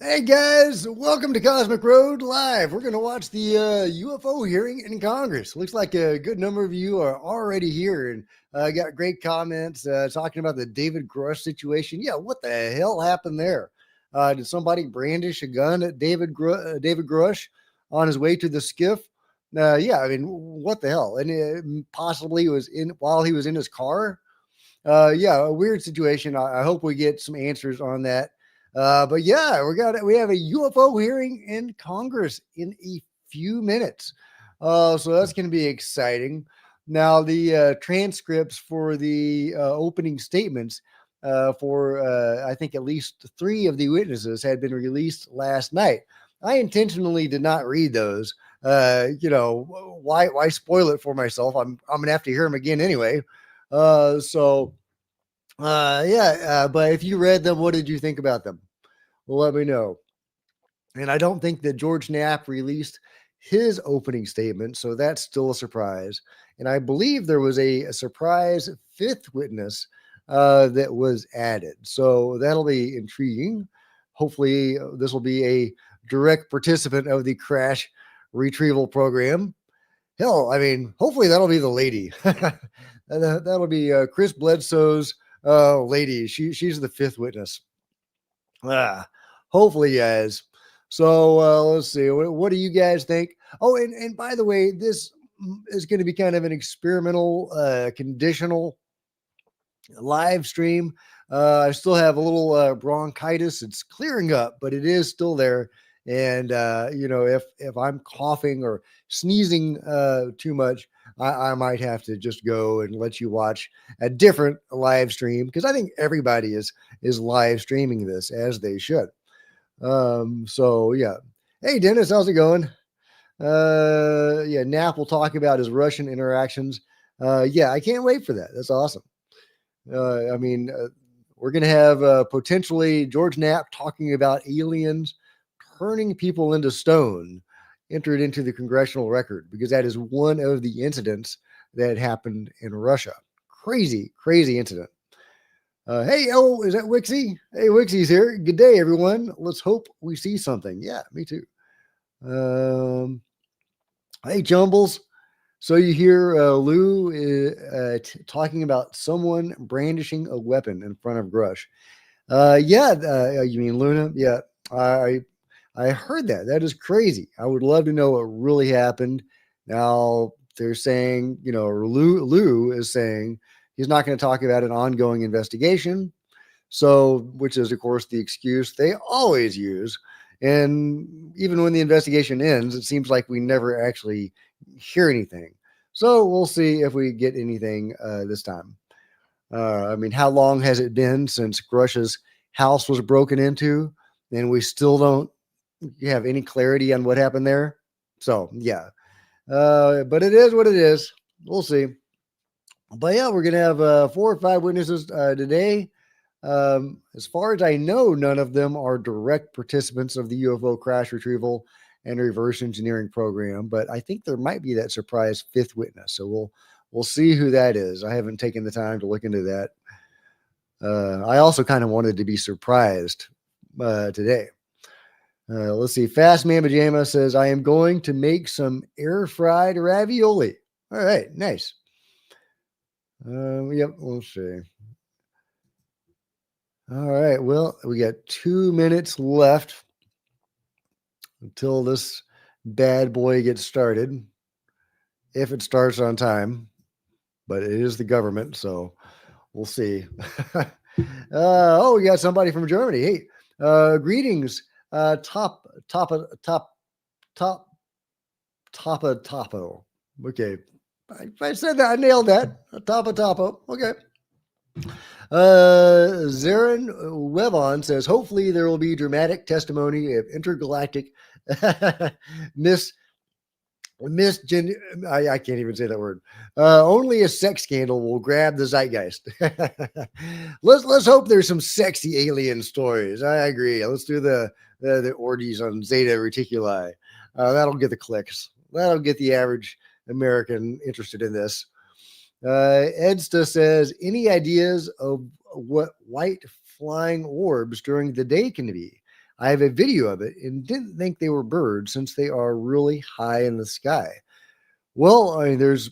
Hey guys, welcome to Cosmic Road Live. We're going to watch the UFO hearing in Congress. Looks like a good number of you are already here and got great comments talking about the David Grush situation. Yeah, what the hell happened there? Did somebody brandish a gun at David Grush on his way to the skiff? Yeah, I mean, what the hell? And it possibly was in while he was in his car. Yeah, a weird situation. I hope we get some answers on that. But yeah, we have a UFO hearing in Congress in a few minutes. So that's going to be exciting. Now, the transcripts for the opening statements for I think at least three of the witnesses had been released last night. I intentionally did not read those. Why spoil it for myself? I'm gonna have to hear them again anyway. But if you read them, what did you think about them? Well, let me know. And I don't think that George Knapp released his opening statement, so that's still a surprise. And I believe there was a surprise fifth witness that was added, so that'll be intriguing. Hopefully, this will be a direct participant of the crash retrieval program. Hell, I mean, hopefully that'll be the lady. That'll be Chris Bledsoe's lady. She's the fifth witness. Ah, hopefully, guys. So let's see. What do you guys think? Oh, and by the way, this is going to be kind of an experimental, conditional live stream. I still have a little bronchitis. It's clearing up, but it is still there. And if I'm coughing or sneezing too much, I might have to just go and let you watch a different live stream because I think everybody is live streaming this as they should. So yeah. Hey Dennis, how's it going? Yeah, Knapp will talk about his Russian interactions. Yeah, I can't wait for that. That's awesome. I mean, we're going to have potentially George Knapp talking about aliens turning people into stone entered into the congressional record because that is one of the incidents that happened in Russia. Crazy, crazy incident. Hey, oh, is that Wixie? Hey, Wixie's here. Good day, everyone. Let's hope we see something. Yeah, me too. Hey, Jumbles. So you hear Lou talking about someone brandishing a weapon in front of Grush. You mean Luna? Yeah, I heard that. That is crazy. I would love to know what really happened. Now they're saying, Lou is saying he's not going to talk about an ongoing investigation. So, which is of course the excuse they always use. And even when the investigation ends, it seems like we never actually hear anything. So we'll see if we get anything this time. I mean, how long has it been since Grush's house was broken into, and we still don't have any clarity on what happened there? So yeah, but it is what it is. We'll see. But yeah, we're gonna have 4 or 5 witnesses today. As far as I know, none of them are direct participants of the UFO crash retrieval and reverse engineering program, but I think there might be that surprise fifth witness. So we'll see who that is. I haven't taken the time to look into that. I also kind of wanted to be surprised today. Let's see. Fast Man Pajama says, I am going to make some air fried ravioli. All right, nice. Yep, we'll see. All right. Well, we got 2 minutes left until this bad boy gets started. If it starts on time, but it is the government, so we'll see. Oh, we got somebody from Germany. Hey, greetings. Top. Okay. I said that. I nailed that. Topo. Okay. Zarin Wevon says, hopefully there will be dramatic testimony of intergalactic Miss I can't even say that word. Only a sex scandal will grab the zeitgeist. Let's hope there's some sexy alien stories. I agree. Let's do the orgies on Zeta Reticuli. That'll get the clicks. That'll get the average American interested in this. Edsta says, any ideas of what white flying orbs during the day can be? I have a video of it and didn't think they were birds since they are really high in the sky. Well, I mean, there's,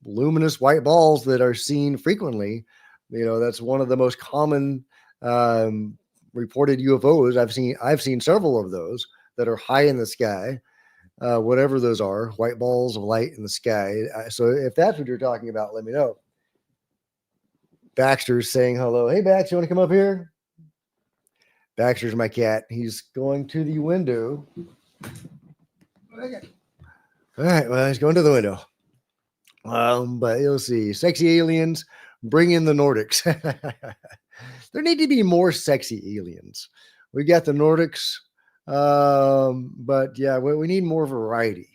luminous white balls that are seen frequently. That's one of the most common um, reported UFOs I've seen. I've seen several of those that are high in the sky, whatever those are, white balls of light in the sky. So if that's what you're talking about, let me know. Baxter's saying hello. Hey, Bax, you want to come up here? Baxter's my cat. He's going to the window. Okay. All right. Well, he's going to the window. But you'll see. Sexy aliens, bring in the Nordics. There need to be more sexy aliens. We got the Nordics. But yeah, we need more variety.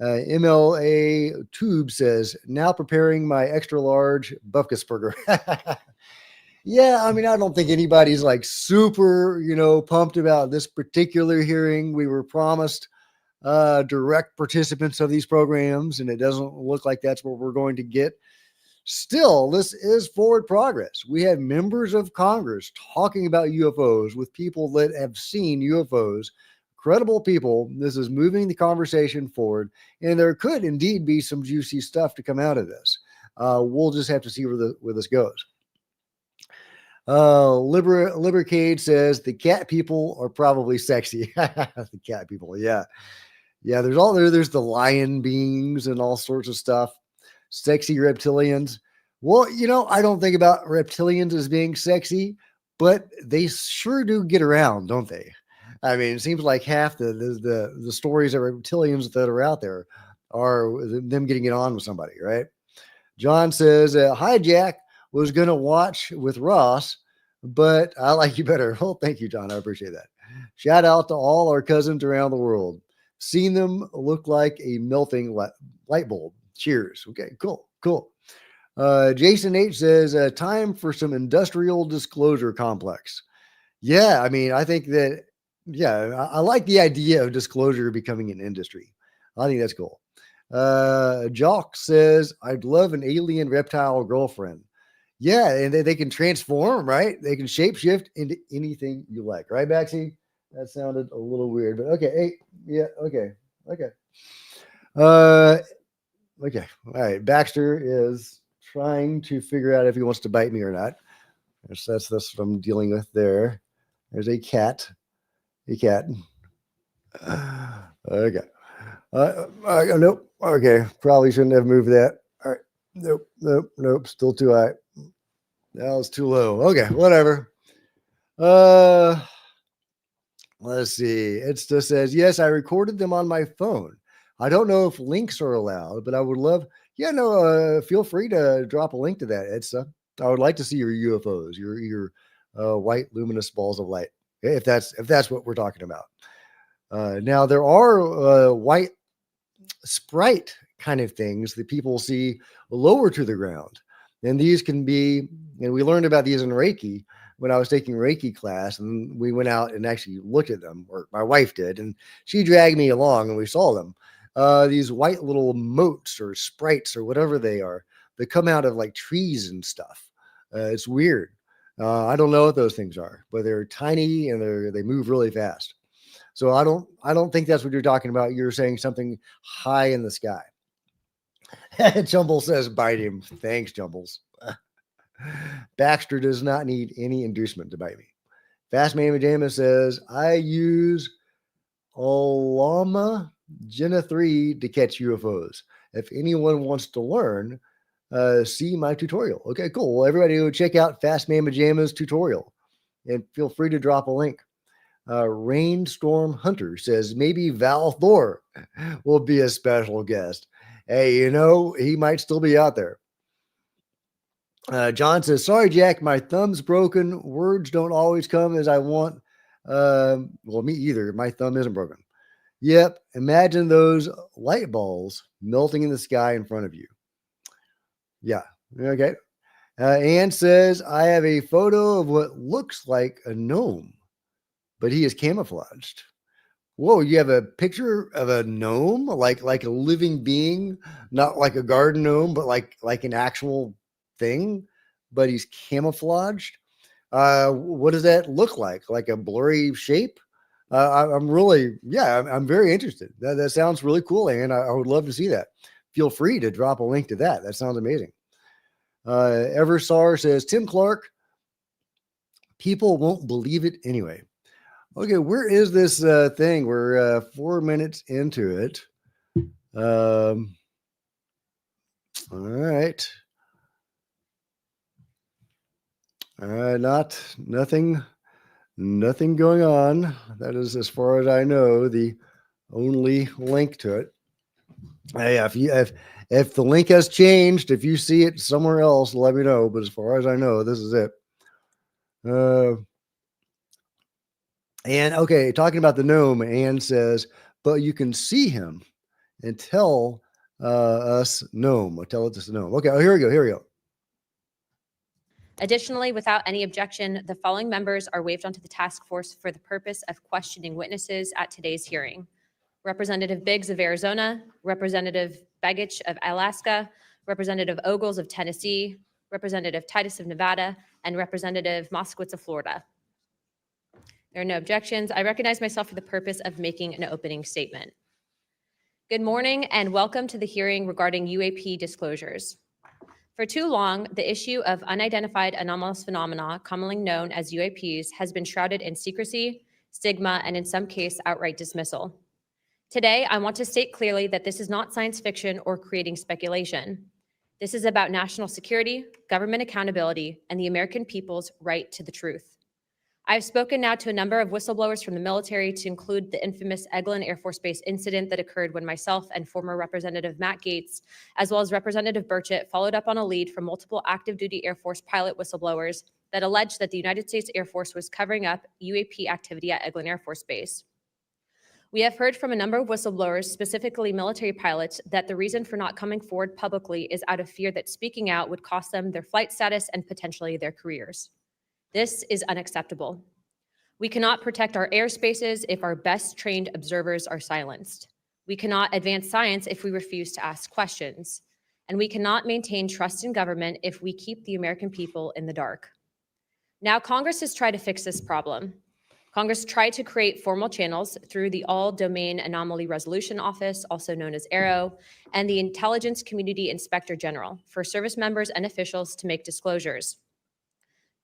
MLA Tube says, now preparing my extra large Bufkus burger. Yeah, I mean, I don't think anybody's like super, pumped about this particular hearing. We were promised direct participants of these programs, and it doesn't look like that's what we're going to get. Still, this is forward progress. We have members of Congress talking about UFOs with people that have seen UFOs, credible people. This is moving the conversation forward, and there could indeed be some juicy stuff to come out of this. We'll just have to see where this goes. Libercade says the cat people are probably sexy. The cat people, yeah. There's the lion beings and all sorts of stuff. Sexy reptilians. Well, I don't think about reptilians as being sexy, but they sure do get around, don't they? I mean, it seems like half the stories of reptilians that are out there are them getting it on with somebody, right? John says, hi, Jack. Was going to watch with Ross, but I like you better. Well, thank you, John. I appreciate that. Shout out to all our cousins around the world. Seen them look like a melting light bulb. Cheers. Okay, cool. Jason H says, time for some industrial disclosure complex. Yeah, I mean, I think that, I like the idea of disclosure becoming an industry. I think that's cool. Jock says, I'd love an alien reptile girlfriend. Yeah, and they can transform, right? They can shapeshift into anything you like, right, Baxi? That sounded a little weird, but okay. Hey, yeah, okay. Okay. All right. Baxter is trying to figure out if he wants to bite me or not. That's what I'm dealing with there. There's a cat. Okay. Nope. Okay. Probably shouldn't have moved that. All right. Nope. Still too high. That was too low. Okay. Whatever. Let's see. It still says, yes, I recorded them on my phone. I don't know if links are allowed, but I would love, feel free to drop a link to that. I would like to see your UFOs, your white luminous balls of light, if that's what we're talking about. Now there are white sprite kind of things that people see lower to the ground. And these can be, and we learned about these in Reiki when I was taking Reiki class, and we went out and actually looked at them, or my wife did, and she dragged me along and we saw them. These white little motes or sprites or whatever they are, that come out of like trees and stuff. It's weird. I don't know what those things are, but they're tiny and they move really fast. So I don't think that's what you're talking about. You're saying something high in the sky. Jumble says, bite him. Thanks, Jumbles. Baxter does not need any inducement to bite me. Fastman Majama says, I use Olama Jenna 3 to catch UFOs. If anyone wants to learn, see my tutorial. Okay, cool. Well, everybody go check out Fastman Majama's tutorial and feel free to drop a link. Rainstorm Hunter says, maybe Val Thor will be a special guest. Hey, he might still be out there. John says, sorry, Jack, my thumb's broken. Words don't always come as I want. Well, me either. My thumb isn't broken. Yep. Imagine those light balls melting in the sky in front of you. Yeah. Okay. Ann says, I have a photo of what looks like a gnome, but he is camouflaged. Whoa, you have a picture of a gnome, like a living being, not like a garden gnome, but like an actual thing, but he's camouflaged. What does that look like? Like a blurry shape? I'm really, I'm very interested. That sounds really cool, and I would love to see that. Feel free to drop a link to that. That sounds amazing. Eversar says, Tim Clark, people won't believe it anyway. Okay, where is this thing? We're 4 minutes into it. All right. Nothing going on. That is, as far as I know, the only link to it. Hey, if the link has changed, if you see it somewhere else, let me know. But as far as I know, this is it. And okay, talking about the gnome, Anne says, but you can see him and tell us gnome. Tell us gnome. Okay, here we go. Additionally, without any objection, the following members are waived onto the task force for the purpose of questioning witnesses at today's hearing. Representative Biggs of Arizona, Representative Begich of Alaska, Representative Ogles of Tennessee, Representative Titus of Nevada, and Representative Moskowitz of Florida. There are no objections. I recognize myself for the purpose of making an opening statement. Good morning and welcome to the hearing regarding UAP disclosures. For too long, the issue of unidentified anomalous phenomena, commonly known as UAPs, has been shrouded in secrecy, stigma, and in some cases, outright dismissal. Today, I want to state clearly that this is not science fiction or creating speculation. This is about national security, government accountability, and the American people's right to the truth. I have spoken now to a number of whistleblowers from the military, to include the infamous Eglin Air Force Base incident that occurred when myself and former Representative Matt Gaetz, as well as Representative Burchett, followed up on a lead from multiple active duty Air Force pilot whistleblowers that alleged that the United States Air Force was covering up UAP activity at Eglin Air Force Base. We have heard from a number of whistleblowers, specifically military pilots, that the reason for not coming forward publicly is out of fear that speaking out would cost them their flight status and potentially their careers. This is unacceptable. We cannot protect our airspaces if our best trained observers are silenced. We cannot advance science if we refuse to ask questions. And we cannot maintain trust in government if we keep the American people in the dark. Now, Congress has tried to fix this problem. Congress tried to create formal channels through the All-Domain Anomaly Resolution Office, also known as AARO, and the Intelligence Community Inspector General for service members and officials to make disclosures.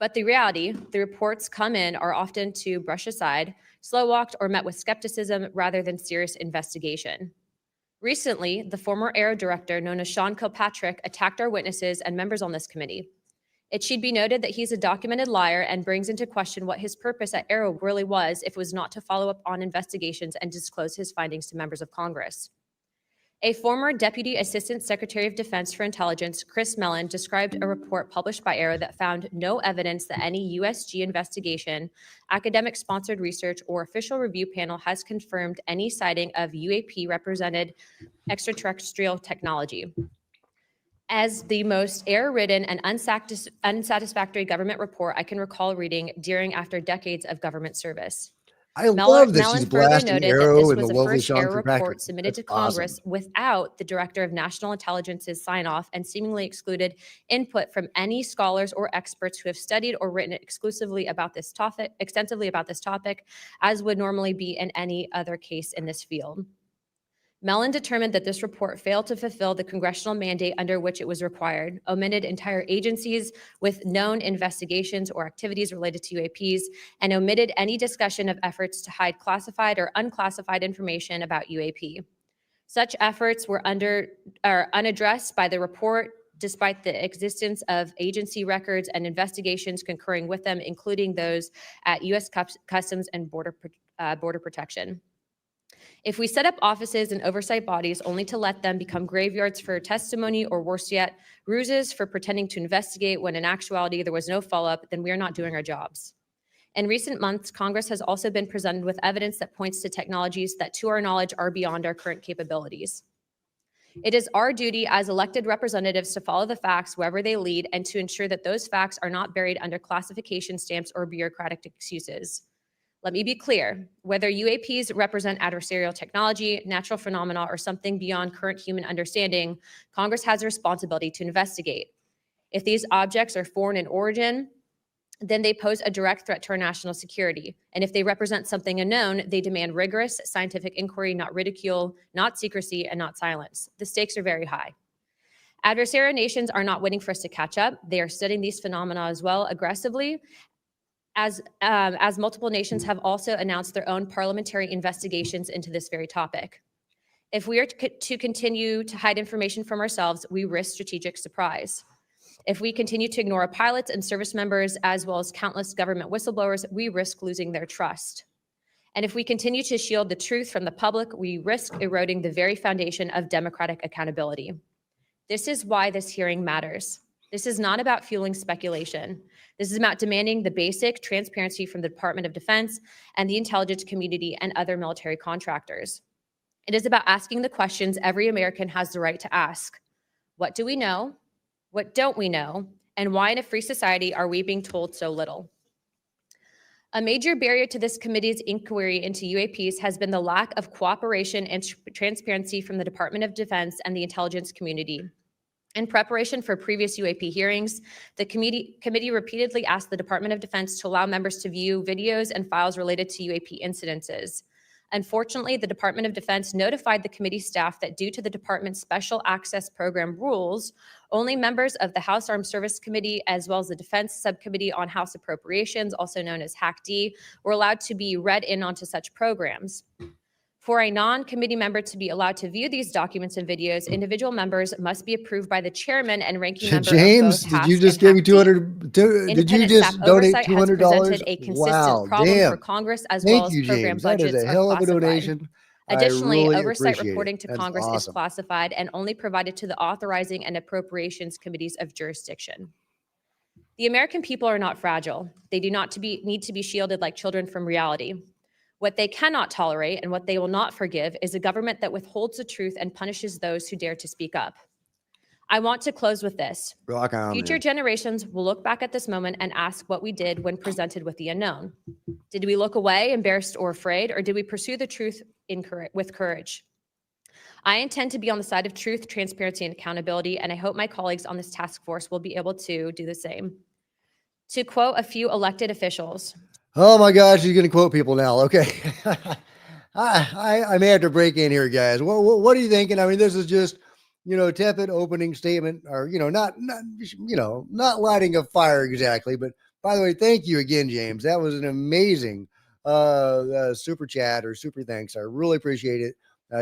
But the reality, the reports come in are often to brush aside, slow-walked, or met with skepticism rather than serious investigation. Recently, the former AARO director, known as Sean Kilpatrick, attacked our witnesses and members on this committee. It should be noted that he's a documented liar and brings into question what his purpose at AARO really was if it was not to follow up on investigations and disclose his findings to members of Congress. A former Deputy Assistant Secretary of Defense for Intelligence, Chris Mellon, described a report published by AARO that found no evidence that any USG investigation, academic-sponsored research, or official review panel has confirmed any sighting of UAP-represented extraterrestrial technology. As the most error-ridden and unsatisfactory government report I can recall reading during after decades of government service. I love that Mellon she's further blasting noted that AARO this and the was the lovely first Sean AARO Kilpatrick. report submitted That's to Congress awesome. without the Director of National Intelligence's sign-off, and seemingly excluded input from any scholars or experts who have studied or written extensively about this topic, as would normally be in any other case in this field. Mellon determined that this report failed to fulfill the congressional mandate under which it was required, omitted entire agencies with known investigations or activities related to UAPs, and omitted any discussion of efforts to hide classified or unclassified information about UAP. Such efforts were unaddressed by the report, despite the existence of agency records and investigations concurring with them, including those at U.S. Customs and Border Protection. If we set up offices and oversight bodies only to let them become graveyards for testimony, or worse yet, ruses for pretending to investigate when in actuality there was no follow-up, then we are not doing our jobs. In recent months, Congress has also been presented with evidence that points to technologies that, to our knowledge, are beyond our current capabilities. It is our duty as elected representatives to follow the facts wherever they lead and to ensure that those facts are not buried under classification stamps or bureaucratic excuses. Let me be clear, whether UAPs represent adversarial technology, natural phenomena, or something beyond current human understanding, Congress has a responsibility to investigate. If these objects are foreign in origin, then they pose a direct threat to our national security. And if they represent something unknown, they demand rigorous scientific inquiry, not ridicule, not secrecy, and not silence. The stakes are very high. Adversarial nations are not waiting for us to catch up. They are studying these phenomena as well aggressively, as multiple nations have also announced their own parliamentary investigations into this very topic. If we are to continue to hide information from ourselves, we risk strategic surprise. If we continue to ignore our pilots and service members, as well as countless government whistleblowers, we risk losing their trust. And if we continue to shield the truth from the public, we risk eroding the very foundation of democratic accountability. This is why this hearing matters. This is not about fueling speculation. This is about demanding the basic transparency from the Department of Defense and the intelligence community and other military contractors. It is about asking the questions every American has the right to ask. What do we know? What don't we know? And why in a free society are we being told so little? A major barrier to this committee's inquiry into UAPs has been the lack of cooperation and transparency from the Department of Defense and the intelligence community. In preparation for previous UAP hearings, the committee repeatedly asked the Department of Defense to allow members to view videos and files related to UAP incidences. Unfortunately, the Department of Defense notified the committee staff that due to the department's special access program rules, only members of the House Armed Service Committee, as well as the Defense Subcommittee on House Appropriations, also known as HAC-D, were allowed to be read in onto such programs. For a non-committee member to be allowed to view these documents and videos, individual members must be approved by the chairman and ranking member James, of both did you House just and give me HAC-D. 200? Did you just Staff donate oversight has $200? presented a consistent Wow, problem damn. for Congress, as well Thank as you, program James. That is budgets a are hell of a classified. donation. Additionally, I really oversight appreciate reporting it. to That's Congress is awesome. classified and only provided to the authorizing and appropriations committees of jurisdiction. The American people are not fragile. They do not need to be shielded like children from reality. What they cannot tolerate and what they will not forgive is a government that withholds the truth and punishes those who dare to speak up. I want to close with this. Rock on, Future man. generations will look back at this moment and ask what we did when presented with the unknown. Did we look away, embarrassed or afraid, or did we pursue the truth with courage? I intend to be on the side of truth, transparency, and accountability, and I hope my colleagues on this task force will be able to do the same. To quote a few elected officials. Oh my gosh, you're going to quote people now. Okay. I may have to break in here, guys. What are you thinking? I mean, this is just, tepid opening statement, or, not lighting a fire exactly. But by the way, thank you again, James. That was an amazing super chat or super thanks. I really appreciate it.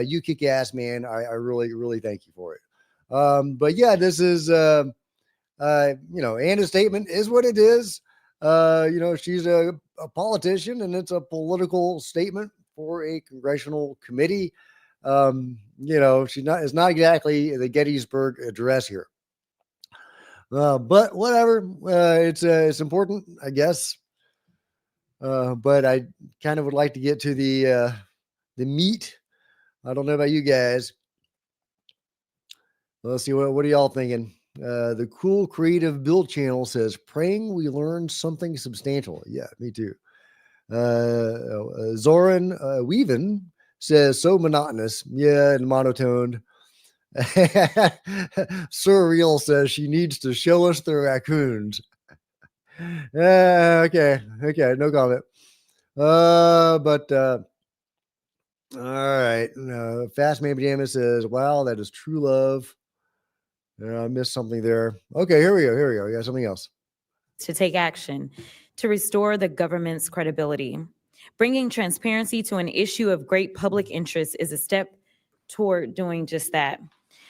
You kick ass, man. I really, really thank you for it. But yeah, this is, Anna's statement is what it is. She's a politician, and it's a political statement for a congressional committee. It's not exactly the Gettysburg Address here. But whatever, it's important, I guess. But I kind of would like to get to the meat. I don't know about you guys. Let's see, what are y'all thinking? The Cool Creative Build channel says, praying we learn something substantial. Yeah, me too. Zoran Weaven says, so monotonous. Yeah, and monotoned. Surreal says she needs to show us the raccoons. Okay, no comment. All right. Fast Man Pajama says, wow, that is true love. I missed something there. Okay, here we go. We got something else. To take action to restore the government's credibility. Bringing transparency to an issue of great public interest is a step toward doing just that.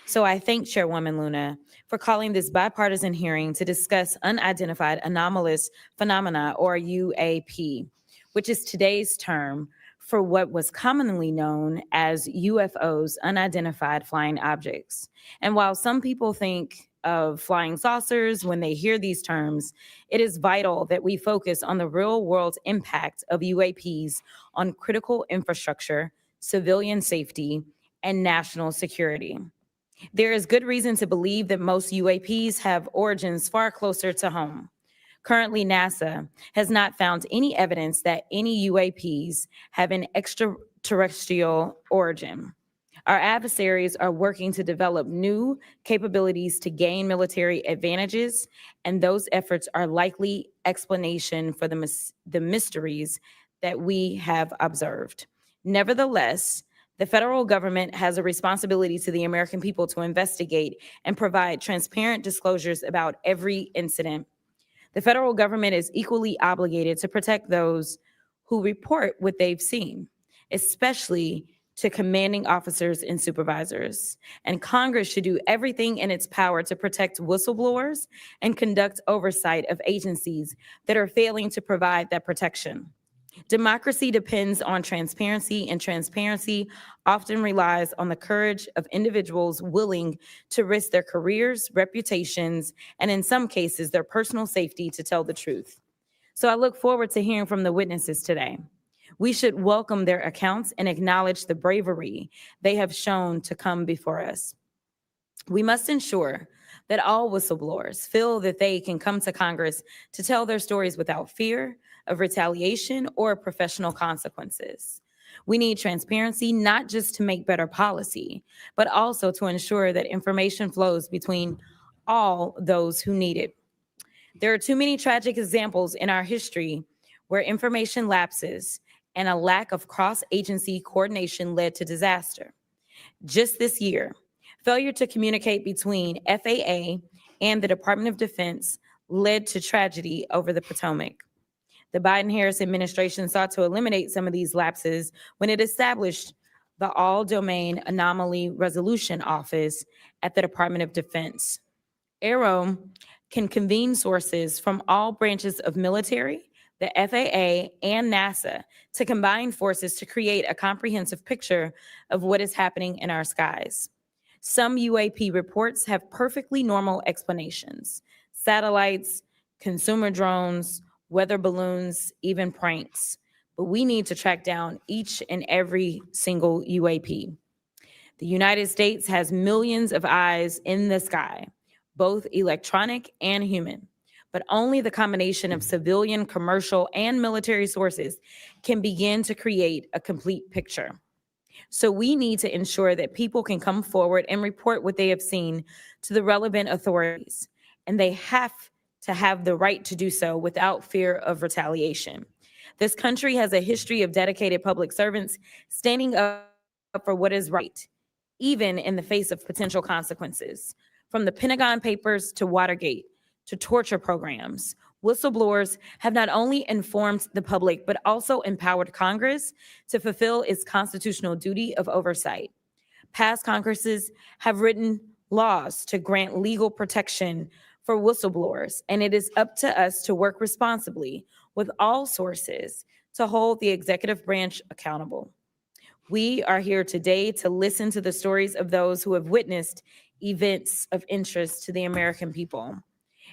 So I thank Chairwoman Luna for calling this bipartisan hearing to discuss unidentified anomalous phenomena, or UAP, which is today's term for what was commonly known as UFOs, unidentified flying objects. And while some people think of flying saucers when they hear these terms, it is vital that we focus on the real-world impact of UAPs on critical infrastructure, civilian safety, and national security. There is good reason to believe that most UAPs have origins far closer to home. Currently, NASA has not found any evidence that any UAPs have an extraterrestrial origin. Our adversaries are working to develop new capabilities to gain military advantages, and those efforts are likely explanation for the mysteries that we have observed. Nevertheless, the federal government has a responsibility to the American people to investigate and provide transparent disclosures about every incident. The federal government is equally obligated to protect those who report what they've seen, especially to commanding officers and supervisors. And Congress should do everything in its power to protect whistleblowers and conduct oversight of agencies that are failing to provide that protection. Democracy depends on transparency, and transparency often relies on the courage of individuals willing to risk their careers, reputations, and in some cases, their personal safety to tell the truth. So I look forward to hearing from the witnesses today. We should welcome their accounts and acknowledge the bravery they have shown to come before us. We must ensure that all whistleblowers feel that they can come to Congress to tell their stories without fear of retaliation or professional consequences. We need transparency, not just to make better policy, but also to ensure that information flows between all those who need it. There are too many tragic examples in our history where information lapses and a lack of cross-agency coordination led to disaster. Just this year, failure to communicate between FAA and the Department of Defense led to tragedy over the Potomac. The Biden-Harris administration sought to eliminate some of these lapses when it established the All-Domain Anomaly Resolution Office at the Department of Defense. AARO can convene sources from all branches of military, the FAA, and NASA to combine forces to create a comprehensive picture of what is happening in our skies. Some UAP reports have perfectly normal explanations: satellites, consumer drones, weather balloons, even pranks. But we need to track down each and every single UAP. The United States has millions of eyes in the sky, both electronic and human. But only the combination of civilian, commercial, and military sources can begin to create a complete picture. So we need to ensure that people can come forward and report what they have seen to the relevant authorities, and they have to have the right to do so without fear of retaliation. This country has a history of dedicated public servants standing up for what is right, even in the face of potential consequences. From the Pentagon Papers to Watergate to torture programs, whistleblowers have not only informed the public, but also empowered Congress to fulfill its constitutional duty of oversight. Past Congresses have written laws to grant legal protection for whistleblowers, and it is up to us to work responsibly with all sources to hold the executive branch accountable. We are here today to listen to the stories of those who have witnessed events of interest to the American people,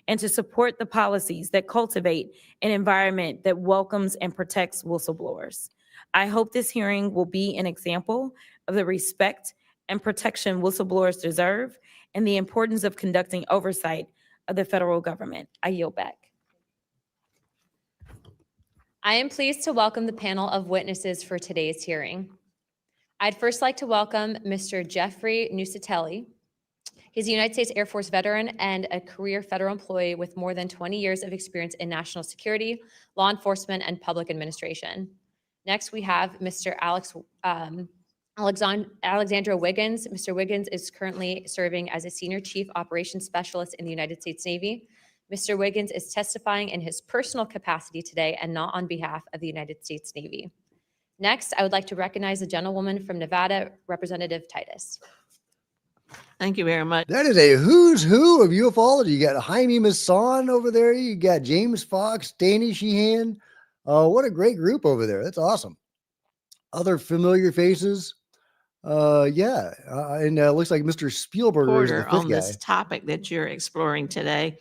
and to support the policies that cultivate an environment that welcomes and protects whistleblowers. I hope this hearing will be an example of the respect and protection whistleblowers deserve and the importance of conducting oversight of the federal government. I yield back. I am pleased to welcome the panel of witnesses for today's hearing. I'd first like to welcome Mr. Jeffrey Nucatelli. He's a United States Air Force veteran and a career federal employee with more than 20 years of experience in national security, law enforcement, and public administration. Next, we have Mr. Alexandra Wiggins. Mr. Wiggins is currently serving as a Senior Chief Operations Specialist in the United States Navy. Mr. Wiggins is testifying in his personal capacity today and not on behalf of the United States Navy. Next, I would like to recognize the gentlewoman from Nevada, Representative Titus. Thank you very much. That is a who's who of ufology. You got Jaime Maussan over there. You got James Fox, Danny Sheehan. What a great group over there. That's awesome. Other familiar faces. And looks like Mr. Spielberger is the Porter, fifth on guy. this topic that you're exploring today,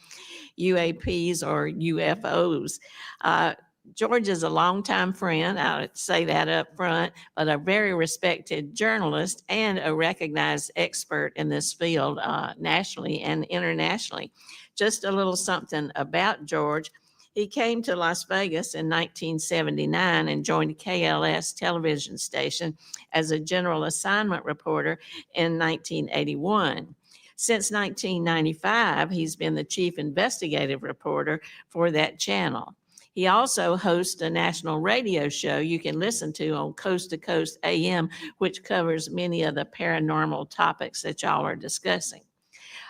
UAPs or UFOs. George is a longtime friend, I'll say that up front, but a very respected journalist and a recognized expert in this field nationally and internationally. Just a little something about George. He came to Las Vegas in 1979 and joined KLS television station as a general assignment reporter in 1981. Since 1995, he's been the chief investigative reporter for that channel. He also hosts a national radio show you can listen to on Coast to Coast AM, which covers many of the paranormal topics that y'all are discussing.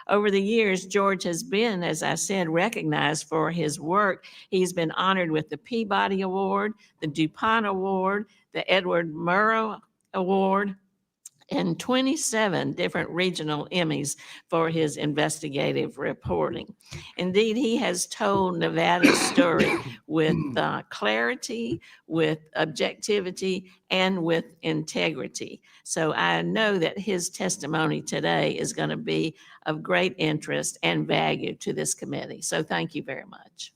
Over the years, George has been, as I said, recognized for his work. He's been honored with the Peabody Award, the DuPont Award, the Edward Murrow Award, and 27 different regional Emmys for his investigative reporting. Indeed, he has told Nevada's story with clarity, with objectivity, and with integrity. So I know that his testimony today is going to be of great interest and value to this committee. So thank you very much.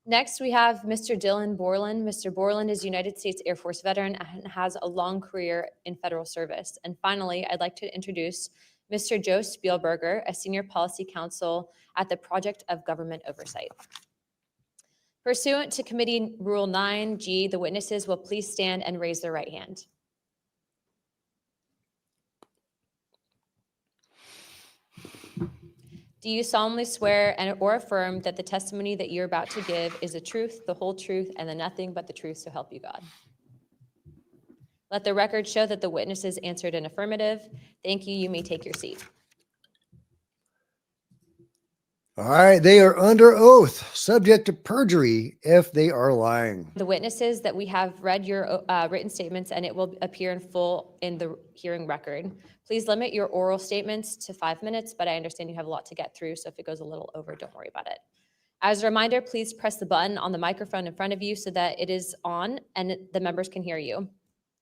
Next, we have Mr. Dylan Borland. Mr. Borland is a United States Air Force veteran and has a long career in federal service. And finally, I'd like to introduce Mr. Joe Spielberger, a senior policy counsel at the Project of Government Oversight. Pursuant to Committee Rule 9G, the witnesses will please stand and raise their right hand. Do you solemnly swear or affirm that the testimony that you're about to give is the truth, the whole truth, and the nothing but the truth, so help you God? Let the record show that the witnesses answered an affirmative. Thank you. You may take your seat. All right, they are under oath, subject to perjury if they are lying. The witnesses that we have read your written statements, and it will appear in full in the hearing record. Please limit your oral statements to 5 minutes, but I understand you have a lot to get through, so if it goes a little over, don't worry about it. As a reminder, please press the button on the microphone in front of you so that it is on and the members can hear you.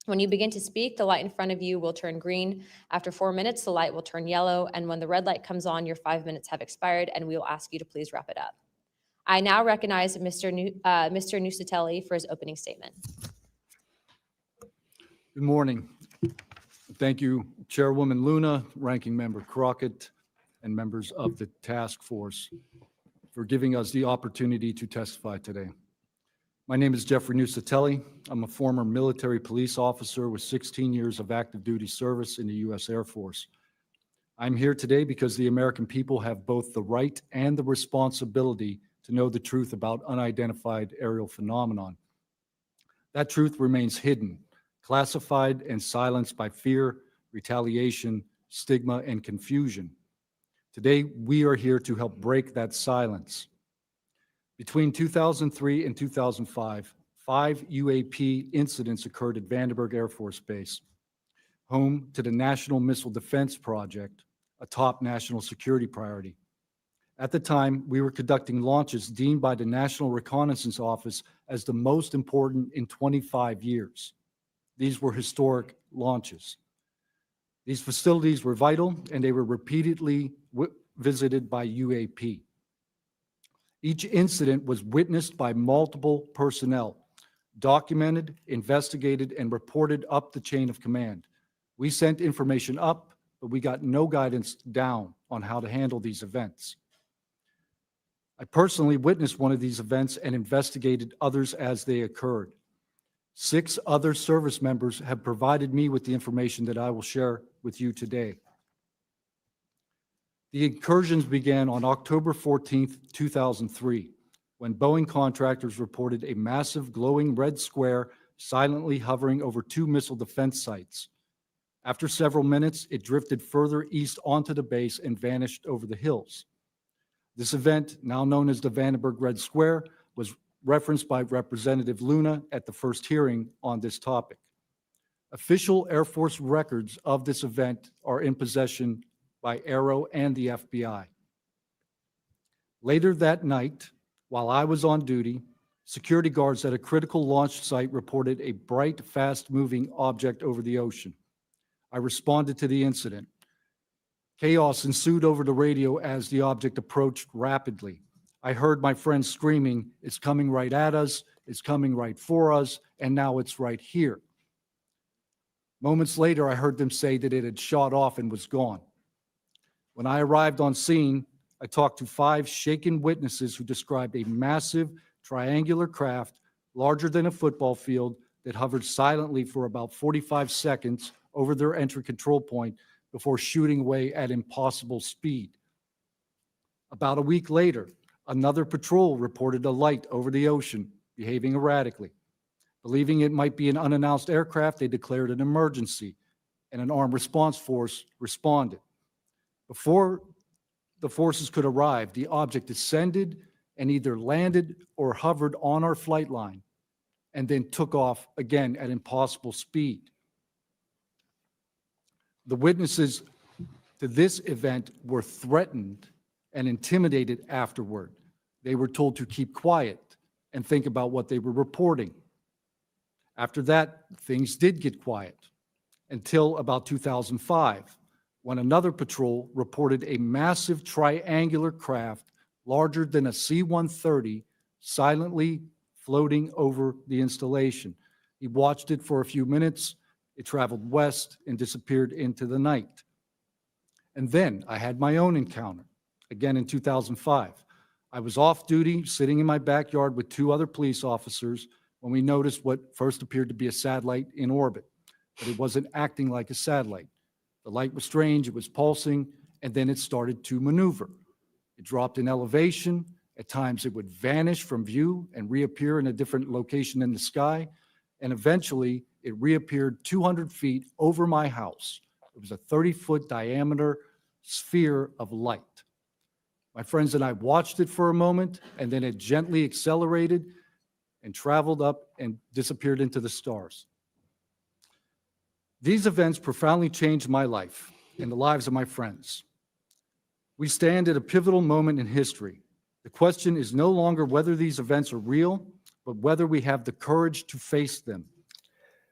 When you begin to speak, the light in front of you will turn green. After 4 minutes, the light will turn yellow, and when the red light comes on, your 5 minutes have expired, and we will ask you to please wrap it up. I now recognize Mr. Nucatelli for his opening statement. Good morning. Thank you, Chairwoman Luna, Ranking Member Crockett, and members of the task force for giving us the opportunity to testify today. My name is Jeffrey Nucatelli. I'm a former military police officer with 16 years of active duty service in the U.S. Air Force. I'm here today because the American people have both the right and the responsibility to know the truth about unidentified aerial phenomenon. That truth remains hidden, classified and silenced by fear, retaliation, stigma, and confusion. Today, we are here to help break that silence. Between 2003 and 2005, 5 UAP incidents occurred at Vandenberg Air Force Base, home to the National Missile Defense Project, a top national security priority. At the time, we were conducting launches deemed by the National Reconnaissance Office as the most important in 25 years. These were historic launches. These facilities were vital, and they were repeatedly visited by UAP. Each incident was witnessed by multiple personnel, documented, investigated, and reported up the chain of command. We sent information up, but we got no guidance down on how to handle these events. I personally witnessed one of these events and investigated others as they occurred. 6 other service members have provided me with the information that I will share with you today. The incursions began on October 14th, 2003, when Boeing contractors reported a massive glowing red square silently hovering over 2 missile defense sites. After several minutes, it drifted further east onto the base and vanished over the hills. This event, now known as the Vandenberg Red Square, was referenced by Representative Luna at the first hearing on this topic. Official Air Force records of this event are in possession by Aero and the FBI. Later that night, while I was on duty, security guards at a critical launch site reported a bright, fast-moving object over the ocean. I responded to the incident. Chaos ensued over the radio as the object approached rapidly. I heard my friends screaming, "It's coming right at us, it's coming right for us, and now it's right here." Moments later, I heard them say that it had shot off and was gone. When I arrived on scene, I talked to 5 shaken witnesses who described a massive triangular craft larger than a football field that hovered silently for about 45 seconds over their entry control point before shooting away at impossible speed. About a week later, another patrol reported a light over the ocean behaving erratically. Believing it might be an unannounced aircraft, they declared an emergency, and an armed response force responded. Before the forces could arrive, the object descended and either landed or hovered on our flight line and then took off again at impossible speed. The witnesses to this event were threatened and intimidated afterward. They were told to keep quiet and think about what they were reporting. After that, things did get quiet until about 2005, when another patrol reported a massive triangular craft larger than a C-130 silently floating over the installation. He watched it for a few minutes. It traveled west and disappeared into the night. And then I had my own encounter, again in 2005. I was off duty, sitting in my backyard with two other police officers when we noticed what first appeared to be a satellite in orbit, but it wasn't acting like a satellite. The light was strange, it was pulsing, and then it started to maneuver. It dropped in elevation. At times it would vanish from view and reappear in a different location in the sky, and eventually it reappeared 200 feet over my house. It was a 30-foot diameter sphere of light. My friends and I watched it for a moment, and then it gently accelerated and traveled up and disappeared into the stars. These events profoundly changed my life and the lives of my friends. We stand at a pivotal moment in history. The question is no longer whether these events are real, but whether we have the courage to face them.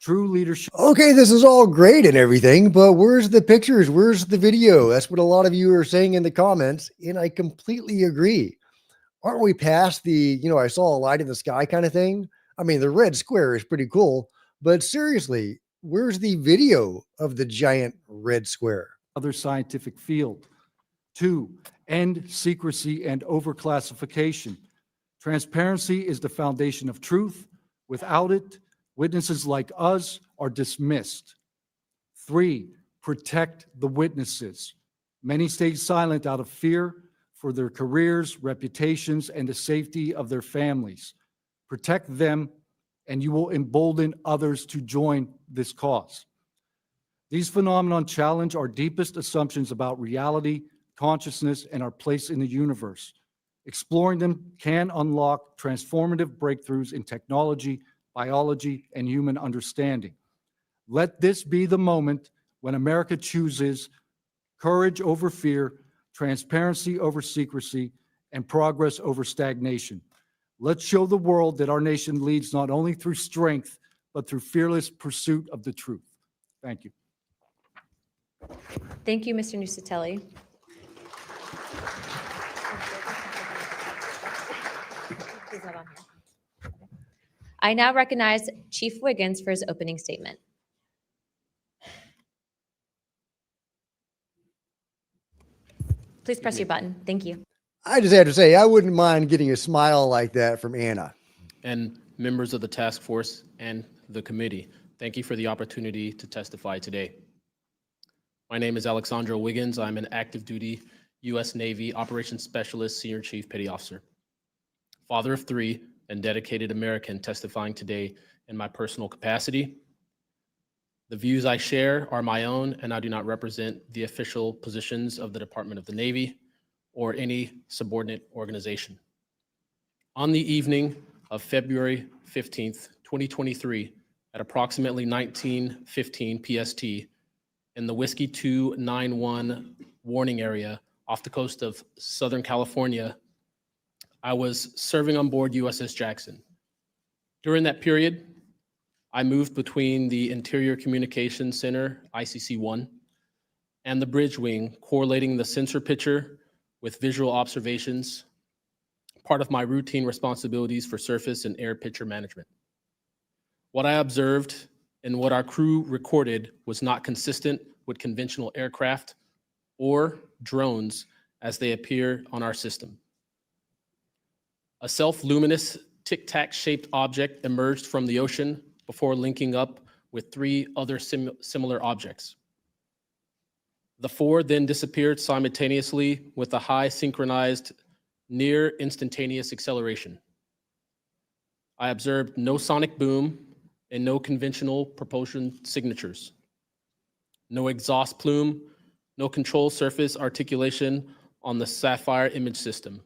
True leadership. Okay, this is all great and everything, but where's the pictures? Where's the video? That's what a lot of you are saying in the comments, and I completely agree. Aren't we past the, I saw a light in the sky kind of thing? I mean, the red square is pretty cool, but seriously, where's the video of the giant red square? Other scientific field. 2, end secrecy and overclassification. Transparency is the foundation of truth. Without it, witnesses like us are dismissed. 3, protect the witnesses. Many stayed silent out of fear for their careers, reputations, and the safety of their families. Protect them, and you will embolden others to join this cause. These phenomena challenge our deepest assumptions about reality, consciousness, and our place in the universe. Exploring them can unlock transformative breakthroughs in technology, biology, and human understanding. Let this be the moment when America chooses courage over fear, transparency over secrecy, and progress over stagnation. Let's show the world that our nation leads not only through strength, but through fearless pursuit of the truth. Thank you. Thank you, Mr. Nucatelli. He's not on here. I now recognize Chief Wiggins for his opening statement. Please press your button. Thank you. I just had to say, I wouldn't mind getting a smile like that from Anna. And members of the task force and the committee, thank you for the opportunity to testify today. My name is Alexandro Wiggins. I'm an active duty U.S. Navy Operations Specialist, Senior Chief Petty Officer, father of 3, and dedicated American testifying today in my personal capacity. The views I share are my own, and I do not represent the official positions of the Department of the Navy or any subordinate organization. On the evening of February 15th, 2023, at approximately 19:15 PST, in the Whiskey 291 warning area off the coast of Southern California, I was serving on board USS Jackson. During that period, I moved between the Interior Communications Center, ICC-1, and the bridge wing, correlating the sensor picture with visual observations, part of my routine responsibilities for surface and air picture management. What I observed and what our crew recorded was not consistent with conventional aircraft or drones as they appear on our system. A self-luminous tic-tac shaped object emerged from the ocean before linking up with 3 other similar objects. The four then disappeared simultaneously with a high synchronized near instantaneous acceleration. I observed no sonic boom and no conventional propulsion signatures. No exhaust plume, no control surface articulation on the Sapphire image system.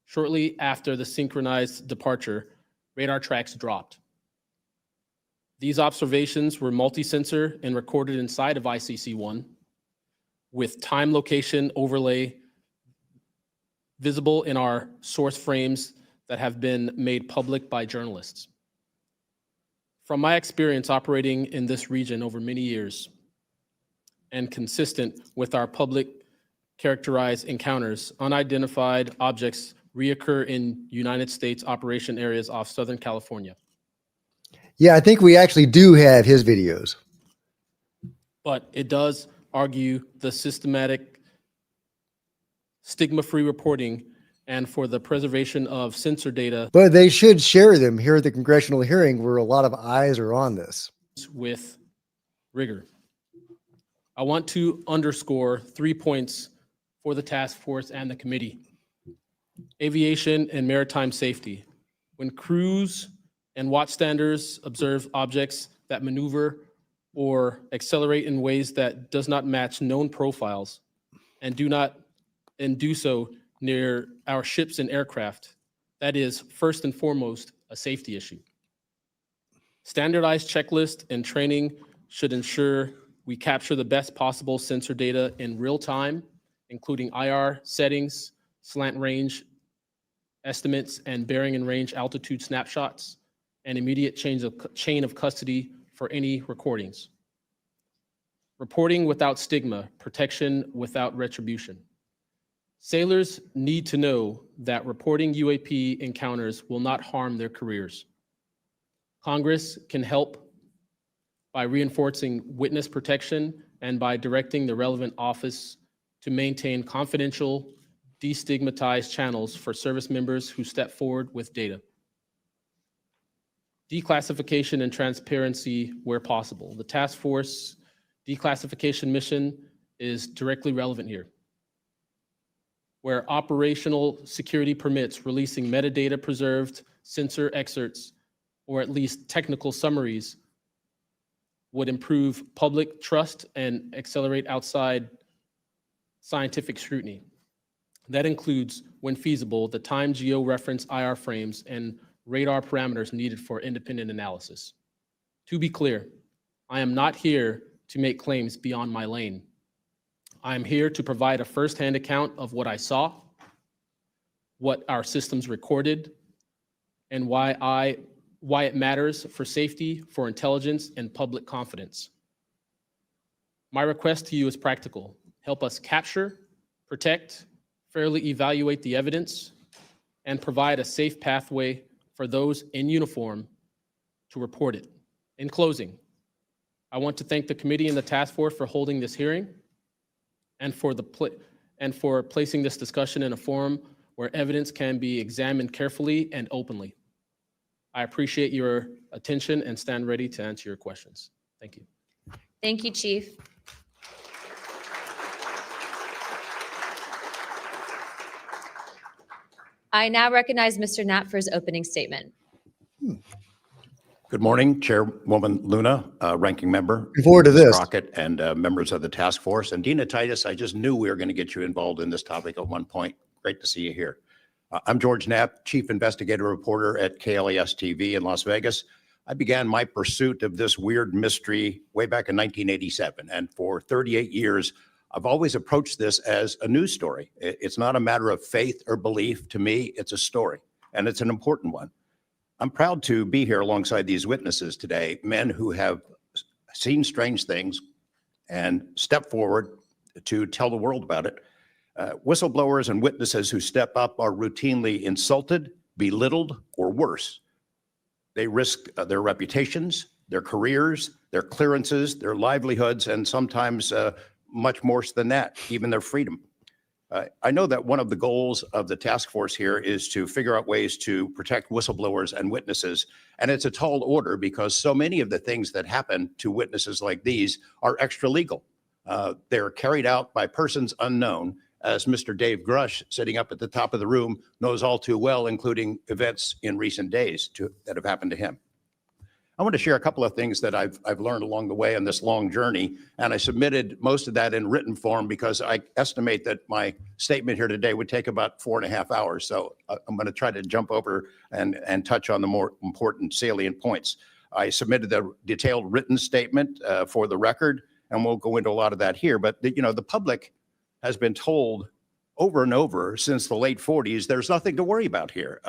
Shortly after the synchronized departure, radar tracks dropped. These observations were multi-sensor and recorded inside of ICC-1 with time location overlay visible in our source frames that have been made public by journalists. From my experience operating in this region over many years and consistent with our public characterized encounters, unidentified objects reoccur in United States operation areas off Southern California. Yeah, I think we actually do have his videos. But it does argue the systematic stigma-free reporting and for the preservation of sensor data But they should share them here at the congressional hearing where a lot of eyes are on this. with rigor. I want to underscore 3 points for the task force and the committee. Aviation and maritime safety. When crews and watchstanders observe objects that maneuver or accelerate in ways that does not match known profiles and do so near our ships and aircraft, that is first and foremost a safety issue. Standardized checklist and training should ensure we capture the best possible sensor data in real time, including IR settings, slant range estimates, and bearing and range altitude snapshots, and immediate chain of custody for any recordings. Reporting without stigma, protection without retribution. Sailors need to know that reporting UAP encounters will not harm their careers. Congress can help by reinforcing witness protection and by directing the relevant office to maintain confidential, destigmatized channels for service members who step forward with data. Declassification and transparency where possible. The task force declassification mission is directly relevant here, where operational security permits releasing metadata preserved sensor excerpts or at least technical summaries would improve public trust and accelerate outside scientific scrutiny. That includes, when feasible, the time geo-reference IR frames and radar parameters needed for independent analysis. To be clear, I am not here to make claims beyond my lane. I am here to provide a firsthand account of what I saw, what our systems recorded, and why it matters for safety, for intelligence, and public confidence. My request to you is practical. Help us capture, protect, fairly evaluate the evidence, and provide a safe pathway for those in uniform to report it. In closing, I want to thank the committee and the task force for holding this hearing and for placing this discussion in a forum where evidence can be examined carefully and openly. I appreciate your attention and stand ready to answer your questions. Thank you. Thank you, Chief. I now recognize Mr. Knapp for his opening statement. Good morning, Chairwoman Luna, Ranking Member. Looking forward to Ms. this. Crockett, and members of the task force. And Dina Titus, I just knew we were going to get you involved in this topic at one point. Great to see you here. I'm George Knapp, Chief Investigative Reporter at KLAS TV in Las Vegas. I began my pursuit of this weird mystery way back in 1987. And for 38 years, I've always approached this as a news story. It's not a matter of faith or belief. To me, it's a story, and it's an important one. I'm proud to be here alongside these witnesses today, men who have seen strange things and stepped forward to tell the world about it. Whistleblowers and witnesses who step up are routinely insulted, belittled, or worse. They risk their reputations, their careers, their clearances, their livelihoods, and sometimes much more than that, even their freedom. I know that one of the goals of the task force here is to figure out ways to protect whistleblowers and witnesses. And it's a tall order because so many of the things that happen to witnesses like these are extra legal. They're carried out by persons unknown, as Mr. Dave Grush, sitting up at the top of the room, knows all too well, including events in recent days that have happened to him. I want to share a couple of things that I've learned along the way on this long journey, and I submitted most of that in written form because I estimate that my statement here today would take about 4.5 hours. So I'm going to try to jump over and touch on the more important salient points. I submitted a detailed written statement for the record, and we'll go into a lot of that here. But the public has been told over and over since the late 40s, there's nothing to worry about here.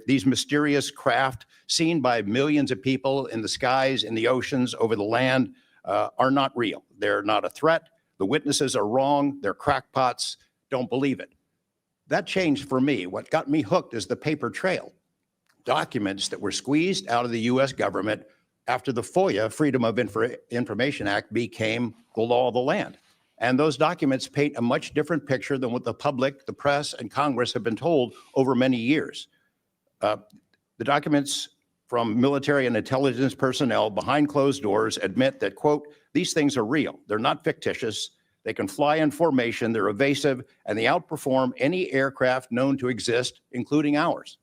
These mysterious craft seen by millions of people in the skies, in the oceans, over the land are not real. They're not a threat. The witnesses are wrong. They're crackpots. Don't believe it. That changed for me. What got me hooked is the paper trail. Documents that were squeezed out of the U.S. government after the FOIA, Freedom of Information Act, became the law of the land. And those documents paint a much different picture than what the public, the press, and Congress have been told over many years. The documents from military and intelligence personnel behind closed doors admit that, quote, these things are real. They're not fictitious. They can fly in formation. They're evasive, and they outperform any aircraft known to exist, including ours.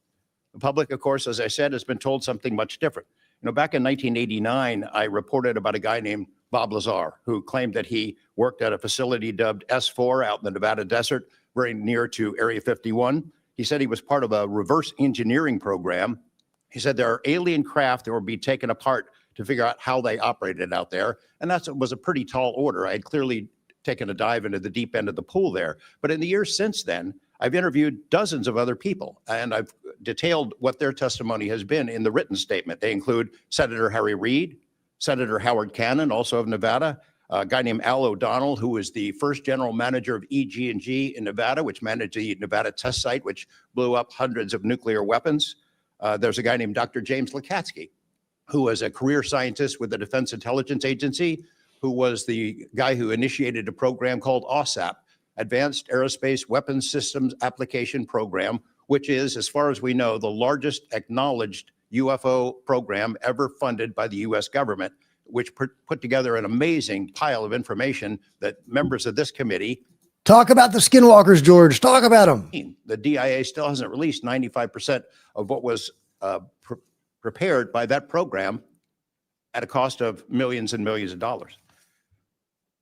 The public, of course, as I said, has been told something much different. Back in 1989, I reported about a guy named Bob Lazar, who claimed that he worked at a facility dubbed S4 out in the Nevada desert, very near to Area 51. He said he was part of a reverse engineering program. He said there are alien craft that will be taken apart to figure out how they operated out there. And that was a pretty tall order. I had clearly taken a dive into the deep end of the pool there. But in the years since then, I've interviewed dozens of other people, and I've detailed what their testimony has been in the written statement. They include Senator Harry Reid, Senator Howard Cannon, also of Nevada, a guy named Al O'Donnell, who was the first general manager of EG&G in Nevada, which managed the Nevada test site, which blew up hundreds of nuclear weapons. There's a guy named Dr. James Lukatsky, who was a career scientist with the Defense Intelligence Agency, who was the guy who initiated a program called OSAP, Advanced Aerospace Weapons Systems Application Program, which is, as far as we know, the largest acknowledged UFO program ever funded by the U.S. government, which put together an amazing pile of information that members of this committee. Talk about the skinwalkers, George. Talk about them. The DIA still hasn't released 95% of what was prepared by that program at a cost of millions and millions of dollars.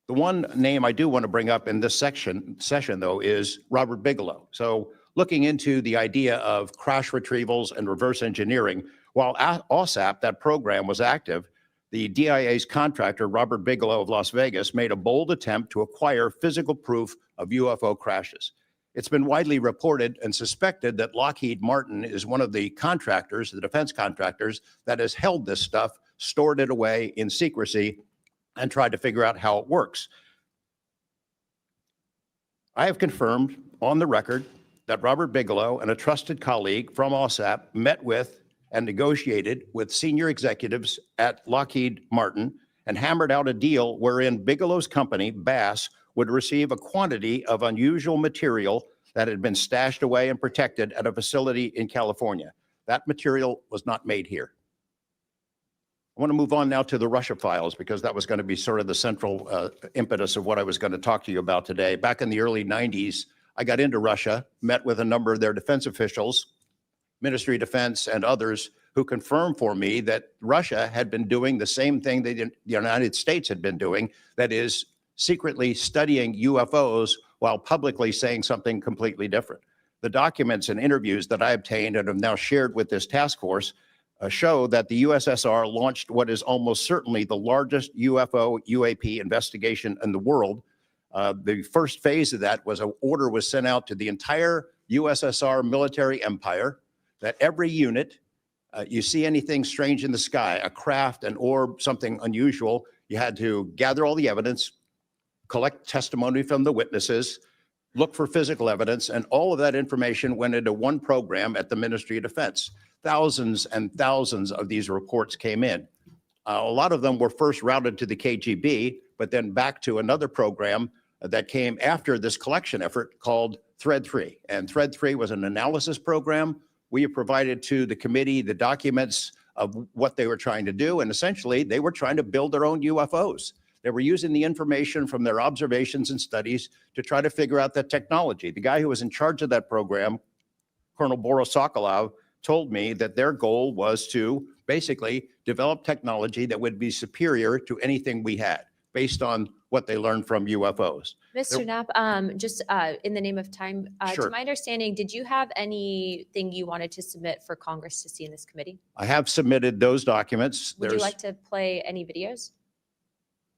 The one name I do want to bring up in this session, though, is Robert Bigelow. So looking into the idea of crash retrievals and reverse engineering, while OSAP, that program, was active, the DIA's contractor, Robert Bigelow of Las Vegas, made a bold attempt to acquire physical proof of UFO crashes. It's been widely reported and suspected that Lockheed Martin is one of the contractors, the defense contractors, that has held this stuff, stored it away in secrecy, and tried to figure out how it works. I have confirmed on the record that Robert Bigelow and a trusted colleague from OSAP met with and negotiated with senior executives at Lockheed Martin and hammered out a deal wherein Bigelow's company, Bass, would receive a quantity of unusual material that had been stashed away and protected at a facility in California. That material was not made here. I want to move on now to the Russia files, because that was going to be sort of the central impetus of what I was going to talk to you about today. Back in the early 90s, I got into Russia, met with a number of their defense officials, Ministry of Defense and others, who confirmed for me that Russia had been doing the same thing the United States had been doing, that is, secretly studying UFOs while publicly saying something completely different. The documents and interviews that I obtained and have now shared with this task force show that the USSR launched what is almost certainly the largest UFO UAP investigation in the world. The first phase of that was an order was sent out to the entire USSR military empire that every unit, you see anything strange in the sky, a craft, an orb, something unusual, you had to gather all the evidence, collect testimony from the witnesses, look for physical evidence, and all of that information went into one program at the Ministry of Defense. Thousands and thousands of these reports came in. A lot of them were first routed to the KGB, but then back to another program that came after this collection effort called Thread 3. And Thread 3 was an analysis program. We have provided to the committee the documents of what they were trying to do. And essentially, they were trying to build their own UFOs. They were using the information from their observations and studies to try to figure out that technology. The guy who was in charge of that program, Colonel Boris Sokolov, told me that their goal was to basically develop technology that would be superior to anything we had based on what they learned from UFOs. Mr. Knapp, just in the name of time, Sure. to my understanding, did you have anything you wanted to submit for Congress to see in this committee? I have submitted those documents. Would you like to play any videos?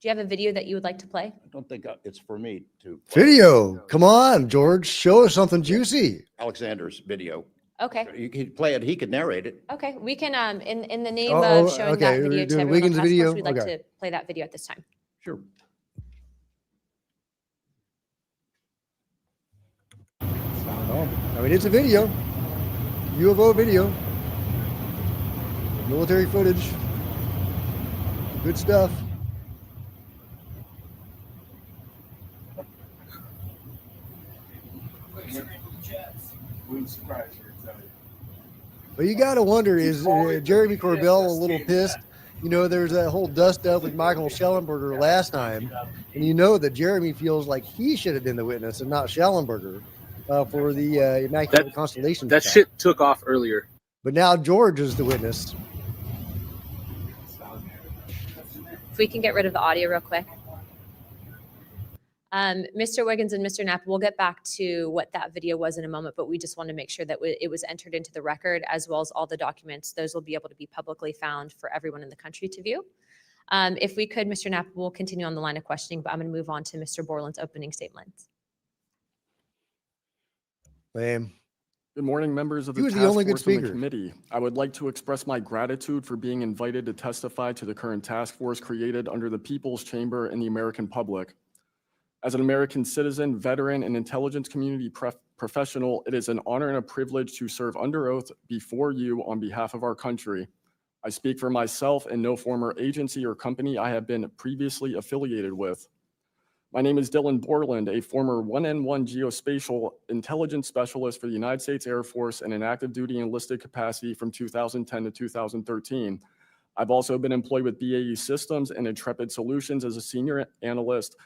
Do you have a video that you would like to play? I don't think it's for me to. Video. Come on, George. Show us something juicy. Alexander's video. Okay. You could play it. He could narrate it. Okay, we can, in the name Oh, of showing okay, that we're video to doing everyone on Wiggins task force, video? we'd like Okay. to play that video at this time. Sure. Oh, I mean, it's a video. UFO video. Military footage. Good stuff. But you got to wonder, is Jeremy Corbell a little pissed? You know, there's that whole dust up with Michael Schellenberger last time. And you know that Jeremy feels like he should have been the witness and not Schellenberger for the Immaculate Constellation. That attack. shit took off earlier. But now George is the witness. If we can get rid of the audio real quick. Mr. Wiggins and Mr. Knapp, we'll get back to what that video was in a moment, but we just want to make sure that it was entered into the record as well as all the documents. Those will be able to be publicly found for everyone in the country to view. If we could, Mr. Knapp, we'll continue on the line of questioning, but I'm going to move on to Mr. Borland's opening statement. Lame. Good morning, members of the He was the task only good force and the speaker. committee. I would like to express my gratitude for being invited to testify to the current task force created under the People's Chamber and the American public. As an American citizen, veteran, and intelligence community professional, it is an honor and a privilege to serve under oath before you on behalf of our country. I speak for myself and no former agency or company I have been previously affiliated with. My name is Dylan Borland, a former 1N1 geospatial intelligence specialist for the United States Air Force in an active duty enlisted capacity from 2010 to 2013. I've also been employed with BAE Systems and Intrepid Solutions as a senior analyst,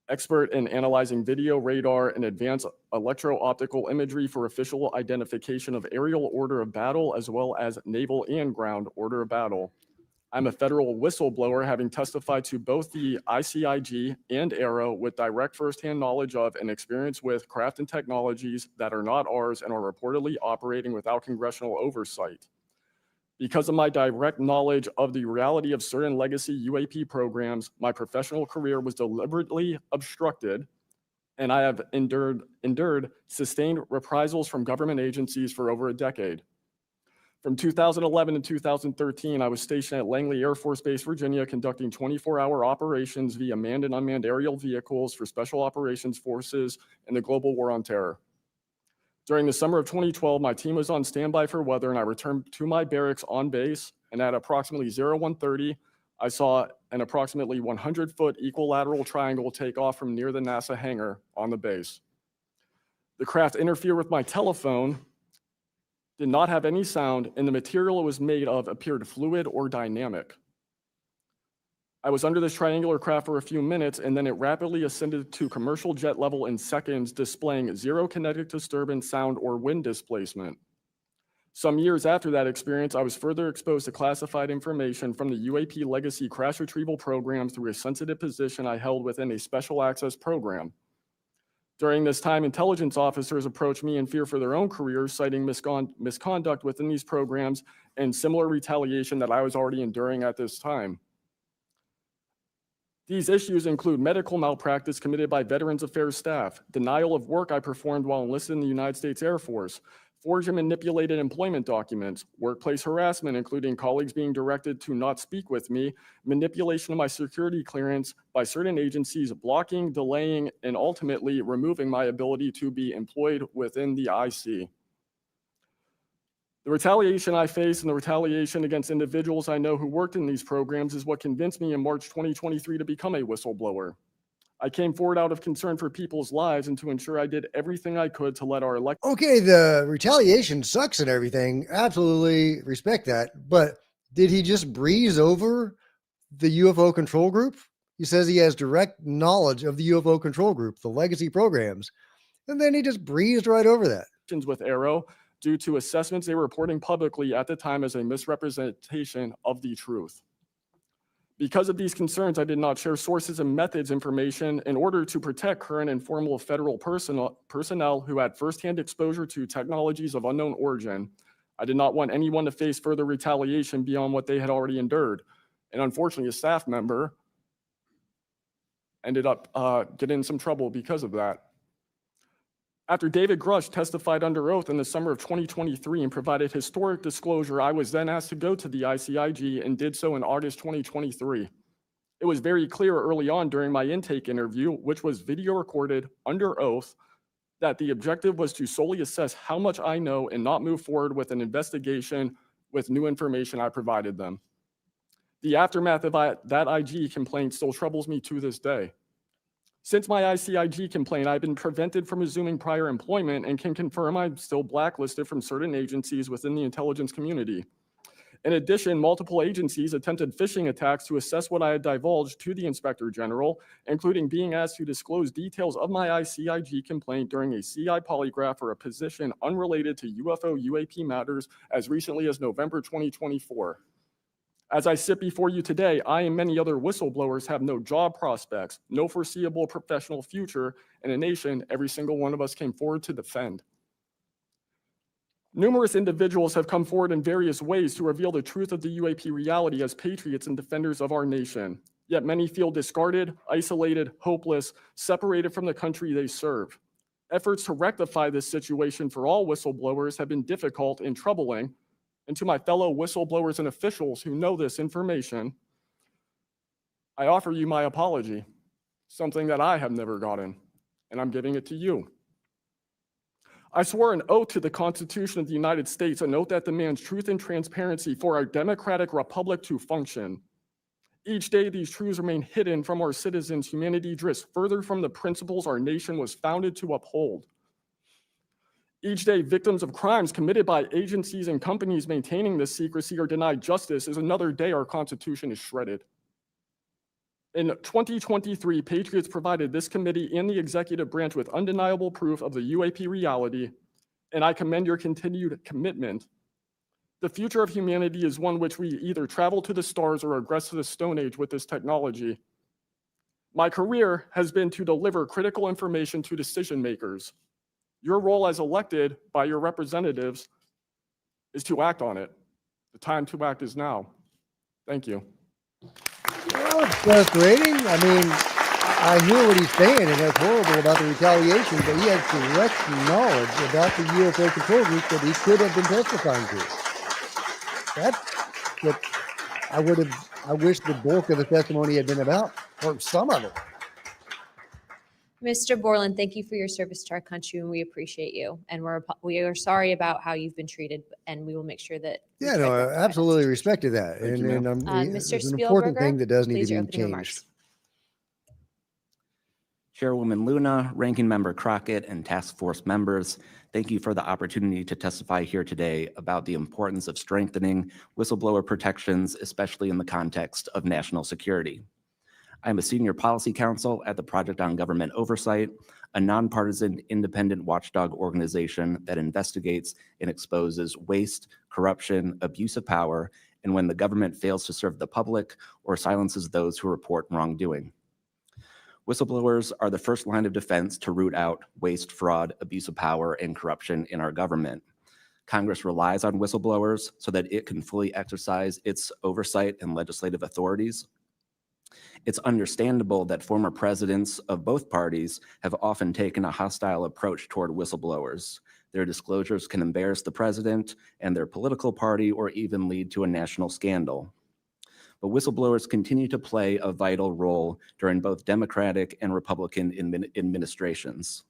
expert in analyzing video, radar, and advanced electro-optical imagery for official identification of aerial order of battle, as well as naval and ground order of battle. I'm a federal whistleblower, having testified to both the ICIG and ARROW with direct firsthand knowledge of and experience with craft and technologies that are not ours and are reportedly operating without congressional oversight. Because of my direct knowledge of the reality of certain legacy UAP programs, my professional career was deliberately obstructed, and I have endured sustained reprisals from government agencies for over a decade. From 2011 to 2013, I was stationed at Langley Air Force Base, Virginia, conducting 24-hour operations via manned and unmanned aerial vehicles for Special Operations Forces in the global war on terror. During the summer of 2012, my team was on standby for weather, and I returned to my barracks on base, and at approximately 01:30, I saw an approximately 100-foot equilateral triangle take off from near the NASA hangar on the base. The craft interfered with my telephone, did not have any sound, and the material it was made of appeared fluid or dynamic. I was under this triangular craft for a few minutes, and then it rapidly ascended to commercial jet level in seconds, displaying zero kinetic disturbance, sound, or wind displacement. Some years after that experience, I was further exposed to classified information from the UAP legacy crash retrieval program through a sensitive position I held within a special access program. During this time, intelligence officers approached me in fear for their own careers, citing misconduct within these programs and similar retaliation that I was already enduring at this time. These issues include medical malpractice committed by Veterans Affairs staff, denial of work I performed while enlisted in the United States Air Force, forged and manipulated employment documents, workplace harassment, including colleagues being directed to not speak with me, manipulation of my security clearance by certain agencies, blocking, delaying, and ultimately removing my ability to be employed within the IC. The retaliation I face and the retaliation against individuals I know who worked in these programs is what convinced me in March 2023 to become a whistleblower. I came forward out of concern for people's lives and to ensure I did everything I could to let our Okay, the retaliation sucks and everything. Absolutely respect that. But did he just breeze over the UFO control group? He says he has direct knowledge of the UFO control group, the legacy programs, and then he just breezed right over that. With Arrow due to assessments they were reporting publicly at the time as a misrepresentation of the truth. Because of these concerns, I did not share sources and methods information in order to protect current and former federal personnel who had firsthand exposure to technologies of unknown origin. I did not want anyone to face further retaliation beyond what they had already endured. And unfortunately, a staff member ended up getting in some trouble because of that. After David Grush testified under oath in the summer of 2023 and provided historic disclosure, I was then asked to go to the ICIG and did so in August 2023. It was very clear early on during my intake interview, which was video recorded under oath, that the objective was to solely assess how much I know and not move forward with an investigation with new information I provided them. The aftermath of that IG complaint still troubles me to this day. Since my ICIG complaint, I've been prevented from resuming prior employment and can confirm I'm still blacklisted from certain agencies within the intelligence community. In addition, multiple agencies attempted phishing attacks to assess what I had divulged to the Inspector General, including being asked to disclose details of my ICIG complaint during a CI polygraph for a position unrelated to UFO UAP matters as recently as November 2024. As I sit before you today, I and many other whistleblowers have no job prospects, no foreseeable professional future, and a nation every single one of us came forward to defend. Numerous individuals have come forward in various ways to reveal the truth of the UAP reality as patriots and defenders of our nation. Yet many feel discarded, isolated, hopeless, separated from the country they serve. Efforts to rectify this situation for all whistleblowers have been difficult and troubling. And to my fellow whistleblowers and officials who know this information, I offer you my apology, something that I have never gotten, and I'm giving it to you. I swore an oath to the Constitution of the United States, an oath that demands truth and transparency for our democratic republic to function. Each day, these truths remain hidden from our citizens. Humanity drifts further from the principles our nation was founded to uphold. Each day, victims of crimes committed by agencies and companies maintaining this secrecy are denied justice as another day our Constitution is shredded. In 2023, Patriots provided this committee and the executive branch with undeniable proof of the UAP reality, and I commend your continued commitment. The future of humanity is one which we either travel to the stars or regress to the Stone Age with this technology. My career has been to deliver critical information to decision makers. Your role as elected by your representatives is to act on it. The time to act is now. Thank you. Well, it's frustrating. I mean, I hear what he's saying, and that's horrible about the retaliation, but he has direct knowledge about the UFO control group that he could have been testifying to. That's what I wish the bulk of the testimony had been about, or some of it. Mr. Borland, thank you for your service to our country, and we appreciate you. And we are sorry about how you've been treated, and we will make sure that. Yeah, no, I absolutely respected that. Thank you, And Mr. it's an important Spielberger, thing that does need please, to your be opening changed. remarks. Chairwoman Luna, Ranking Member Crockett, and task force members, thank you for the opportunity to testify here today about the importance of strengthening whistleblower protections, especially in the context of national security. I'm a senior policy counsel at the Project on Government Oversight, a nonpartisan independent watchdog organization that investigates and exposes waste, corruption, abuse of power, and when the government fails to serve the public or silences those who report wrongdoing. Whistleblowers are the first line of defense to root out waste, fraud, abuse of power, and corruption in our government. Congress relies on whistleblowers so that it can fully exercise its oversight and legislative authorities. It's understandable that former presidents of both parties have often taken a hostile approach toward whistleblowers. Their disclosures can embarrass the president and their political party or even lead to a national scandal. But whistleblowers continue to play a vital role during both Democratic and Republican administrations.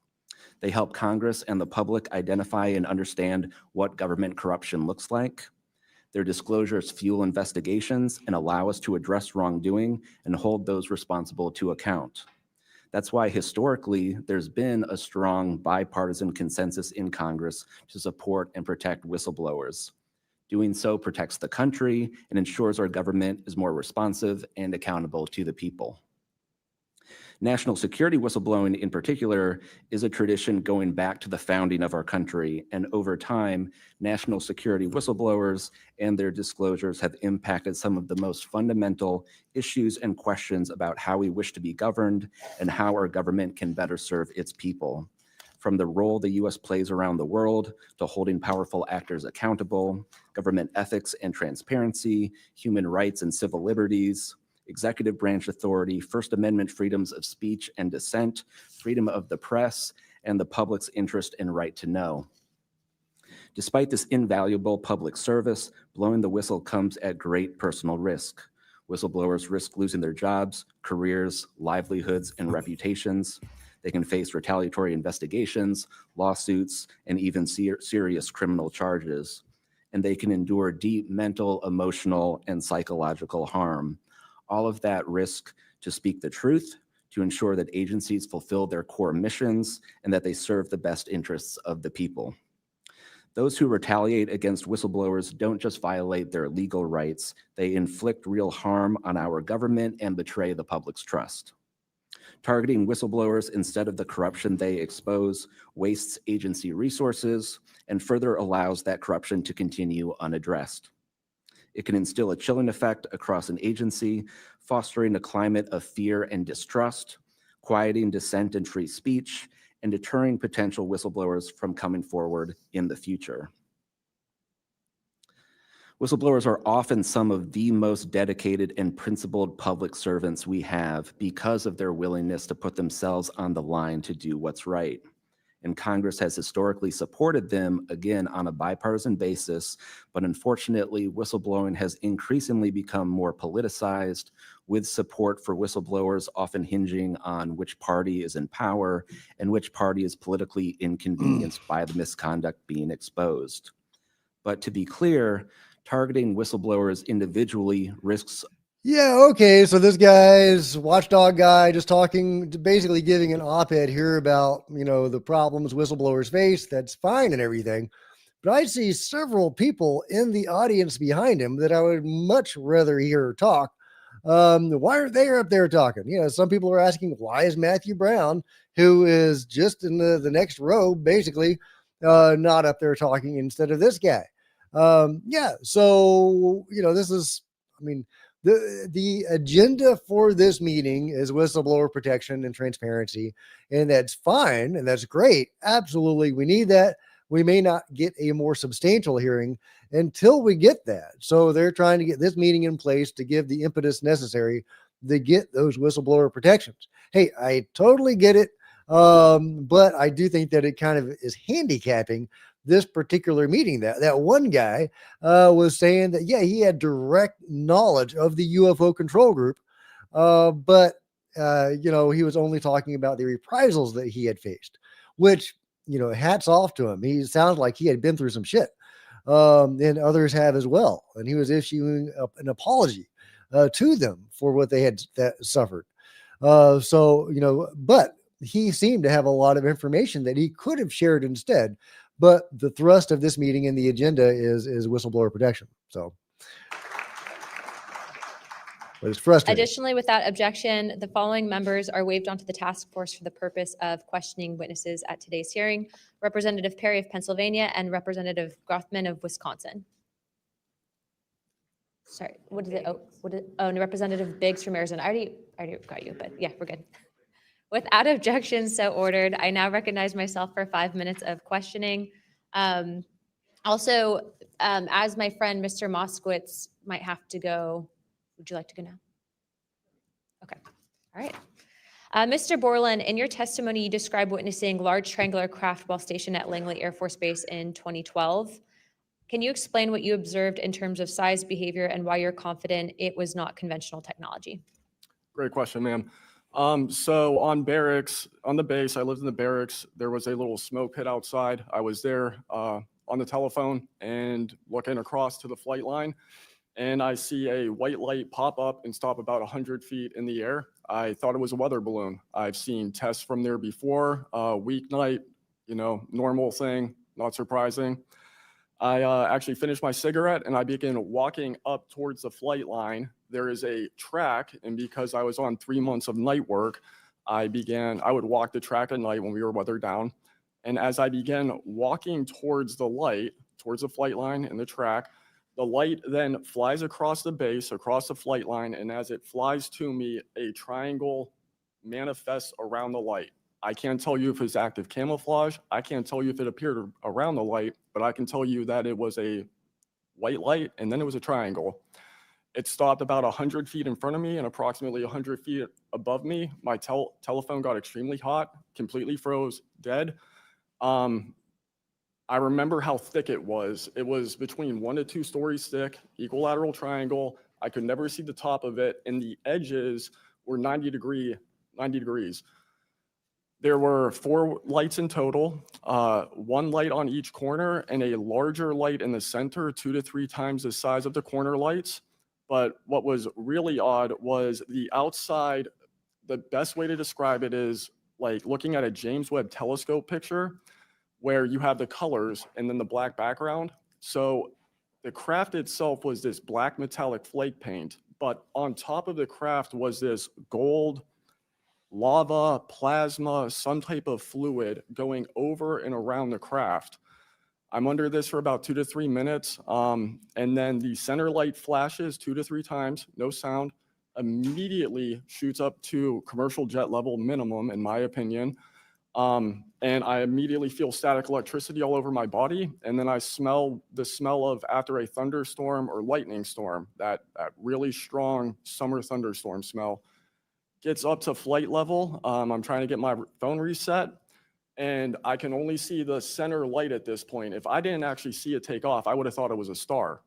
They help Congress and the public identify and understand what government corruption looks like. Their disclosures fuel investigations and allow us to address wrongdoing and hold those responsible to account. That's why historically there's been a strong bipartisan consensus in Congress to support and protect whistleblowers. Doing so protects the country and ensures our government is more responsive and accountable to the people. National security whistleblowing in particular is a tradition going back to the founding of our country, and over time, national security whistleblowers and their disclosures have impacted some of the most fundamental issues and questions about how we wish to be governed and how our government can better serve its people. From the role the U.S. plays around the world to holding powerful actors accountable, government ethics and transparency, human rights and civil liberties, executive branch authority, First Amendment freedoms of speech and dissent, freedom of the press, and the public's interest and right to know. Despite this invaluable public service, blowing the whistle comes at great personal risk. Whistleblowers risk losing their jobs, careers, livelihoods, and reputations. They can face retaliatory investigations, lawsuits, and even serious criminal charges. And they can endure deep mental, emotional, and psychological harm. All of that risk to speak the truth, to ensure that agencies fulfill their core missions, and that they serve the best interests of the people. Those who retaliate against whistleblowers don't just violate their legal rights, they inflict real harm on our government and betray the public's trust. Targeting whistleblowers instead of the corruption they expose wastes agency resources and further allows that corruption to continue unaddressed. It can instill a chilling effect across an agency, fostering a climate of fear and distrust, quieting dissent and free speech, and deterring potential whistleblowers from coming forward in the future. Whistleblowers are often some of the most dedicated and principled public servants we have because of their willingness to put themselves on the line to do what's right. And Congress has historically supported them, again, on a bipartisan basis, but unfortunately, whistleblowing has increasingly become more politicized, with support for whistleblowers often hinging on which party is in power and which party is politically inconvenienced by the misconduct being exposed. But to be clear, targeting whistleblowers individually risks. Yeah, okay. So this guy's watchdog guy just talking, basically giving an op-ed here about, the problems whistleblowers face. That's fine and everything. But I see several people in the audience behind him that I would much rather hear talk. Why aren't they up there talking? Some people are asking, why is Matthew Brown, who is just in the next row, basically not up there talking instead of this guy? So, this is, the agenda for this meeting is whistleblower protection and transparency, and that's fine, and that's great. Absolutely, we need that. We may not get a more substantial hearing until we get that. So they're trying to get this meeting in place to give the impetus necessary to get those whistleblower protections. Hey, I totally get it, but I do think that it kind of is handicapping this particular meeting. That one guy was saying that, he had direct knowledge of the UFO control group, but he was only talking about the reprisals that he had faced, which, hats off to him. He sounds like he had been through some shit, and others have as well. And he was issuing an apology to them for what they had suffered. But he seemed to have a lot of information that he could have shared instead. But the thrust of this meeting and the agenda is whistleblower protection. So, but it's frustrating. Additionally, without objection, the following members are waived onto the task force for the purpose of questioning witnesses at today's hearing: Representative Perry of Pennsylvania and Representative Grothman of Wisconsin. Sorry, and Representative Biggs from Arizona. I already got you, but yeah, we're good. Without objection, so ordered. I now recognize myself for 5 minutes of questioning. Also, as my friend Mr. Moskowitz might have to go, would you like to go now? Okay, all right. Mr. Borland, in your testimony, you described witnessing large triangular craft while stationed at Langley Air Force Base in 2012. Can you explain what you observed in terms of size, behavior, and why you're confident it was not conventional technology? Great question, ma'am. So on the base, I lived in the barracks. There was a little smoke pit outside. I was there on the telephone and looking across to the flight line, and I see a white light pop up and stop about 100 feet in the air. I thought it was a weather balloon. I've seen tests from there before, weeknight, normal thing, not surprising. I actually finished my cigarette and I began walking up towards the flight line. There is a track, and because I was on 3 months of night work, I would walk the track at night when we were weather down. And as I began walking towards the light, towards the flight line and the track, the light then flies across the base, across the flight line, and as it flies to me, a triangle manifests around the light. I can't tell you if it's active camouflage. I can't tell you if it appeared around the light, but I can tell you that it was a white light and then it was a triangle. It stopped about 100 feet in front of me and approximately 100 feet above me. My telephone got extremely hot, completely froze, dead. I remember how thick it was. It was between 1 to 2 stories thick, equilateral triangle. I could never see the top of it, and the edges were 90 degrees. There were 4 lights in total, 1 light on each corner and a larger light in the center, 2 to 3 times the size of the corner lights. But what was really odd was the outside. The best way to describe it is like looking at a James Webb telescope picture where you have the colors and then the black background. So the craft itself was this black metallic flake paint, but on top of the craft was this gold, lava, plasma, some type of fluid going over and around the craft. I'm under this for about 2 to 3 minutes. And then the center light flashes 2 to 3 times, no sound, immediately shoots up to commercial jet level minimum, in my opinion. And I immediately feel static electricity all over my body. And then I smell the smell of after a thunderstorm or lightning storm, that really strong summer thunderstorm smell. Gets up to flight level. I'm trying to get my phone reset. And I can only see the center light at this point. If I didn't actually see it take off, I would have thought it was a star.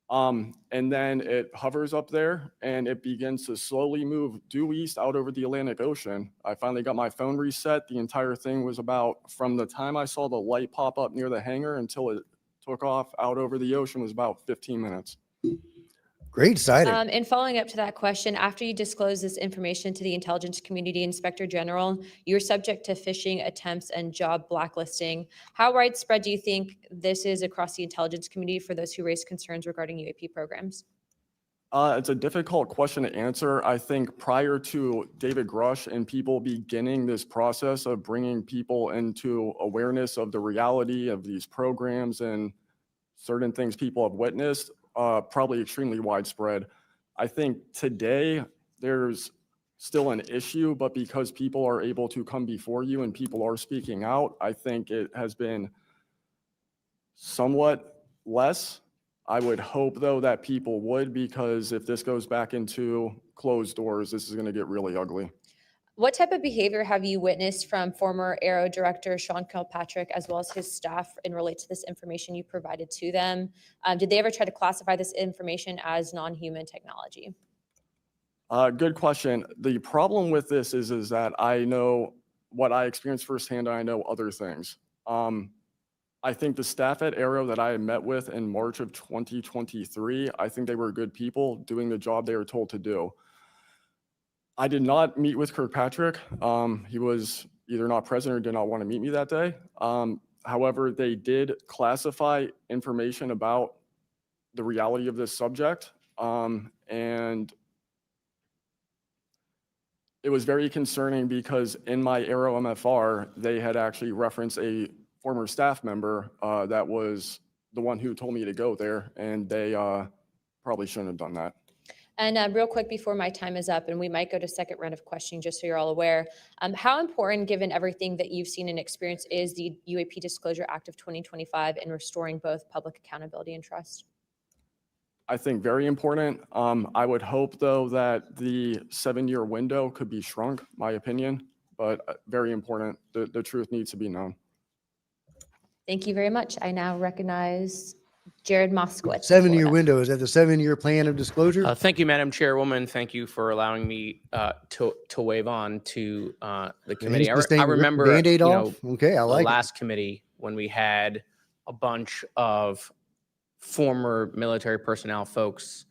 And then it hovers up there and it begins to slowly move due east out over the Atlantic Ocean. I finally got my phone reset. The entire thing was about, from the time I saw the light pop up near the hangar until it took off out over the ocean, was about 15 minutes. Great sighting. And following up to that question, after you disclose this information to the intelligence community inspector general, you're subject to phishing attempts and job blacklisting. How widespread do you think this is across the intelligence community for those who raise concerns regarding UAP programs? It's a difficult question to answer. I think prior to David Grush and people beginning this process of bringing people into awareness of the reality of these programs and certain things people have witnessed, probably extremely widespread. I think today there's still an issue, but because people are able to come before you and people are speaking out, I think it has been somewhat less. I would hope, though, that people would, because if this goes back into closed doors, this is going to get really ugly. What type of behavior have you witnessed from former Aero director Sean Kilpatrick as well as his staff in relate to this information you provided to them? Did they ever try to classify this information as non-human technology? Good question. The problem with this is that I know what I experienced firsthand, and I know other things. I think the staff at Aero that I met with in March of 2023, I think they were good people doing the job they were told to do. I did not meet with Kirkpatrick. He was either not present or did not want to meet me that day. However, they did classify information about the reality of this subject. And it was very concerning because in my Aero MFR, they had actually referenced a former staff member that was the one who told me to go there, and they probably shouldn't have done that. And real quick before my time is up, and we might go to second round of questioning just so you're all aware, how important, given everything that you've seen and experienced, is the UAP Disclosure Act of 2025 in restoring both public accountability and trust? I think very important. I would hope, though, that the 7-year window could be shrunk, my opinion, but very important. The truth needs to be known. Thank you very much. I now recognize Jared Moskowitz. 7-year window. Is that the 7-year plan of disclosure? Thank you, Madam Chairwoman. Thank you for allowing me to wave on to the committee. I remember Band-Aid off? Okay, I the like it. last committee when we had a bunch of former military personnel folks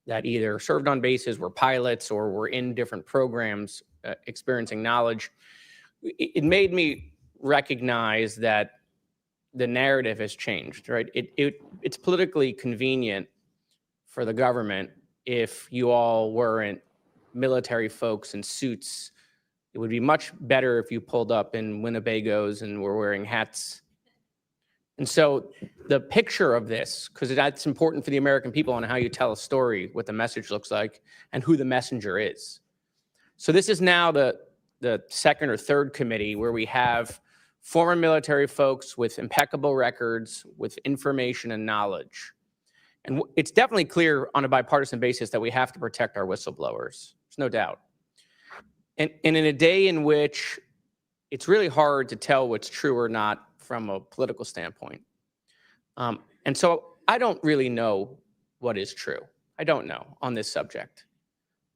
that either served on bases, were pilots, or were in different programs experiencing knowledge. It made me recognize that the narrative has changed, right? It's politically convenient for the government if you all weren't military folks in suits It would be much better if you pulled up in Winnebagos and were wearing hats. And so the picture of this, because that's important for the American people on how you tell a story, what the message looks like, and who the messenger is. So this is now the second or third committee where we have former military folks with impeccable records, with information and knowledge. And it's definitely clear on a bipartisan basis that we have to protect our whistleblowers. There's no doubt. And in a day in which it's really hard to tell what's true or not from a political standpoint. And so I don't really know what is true. I don't know on this subject.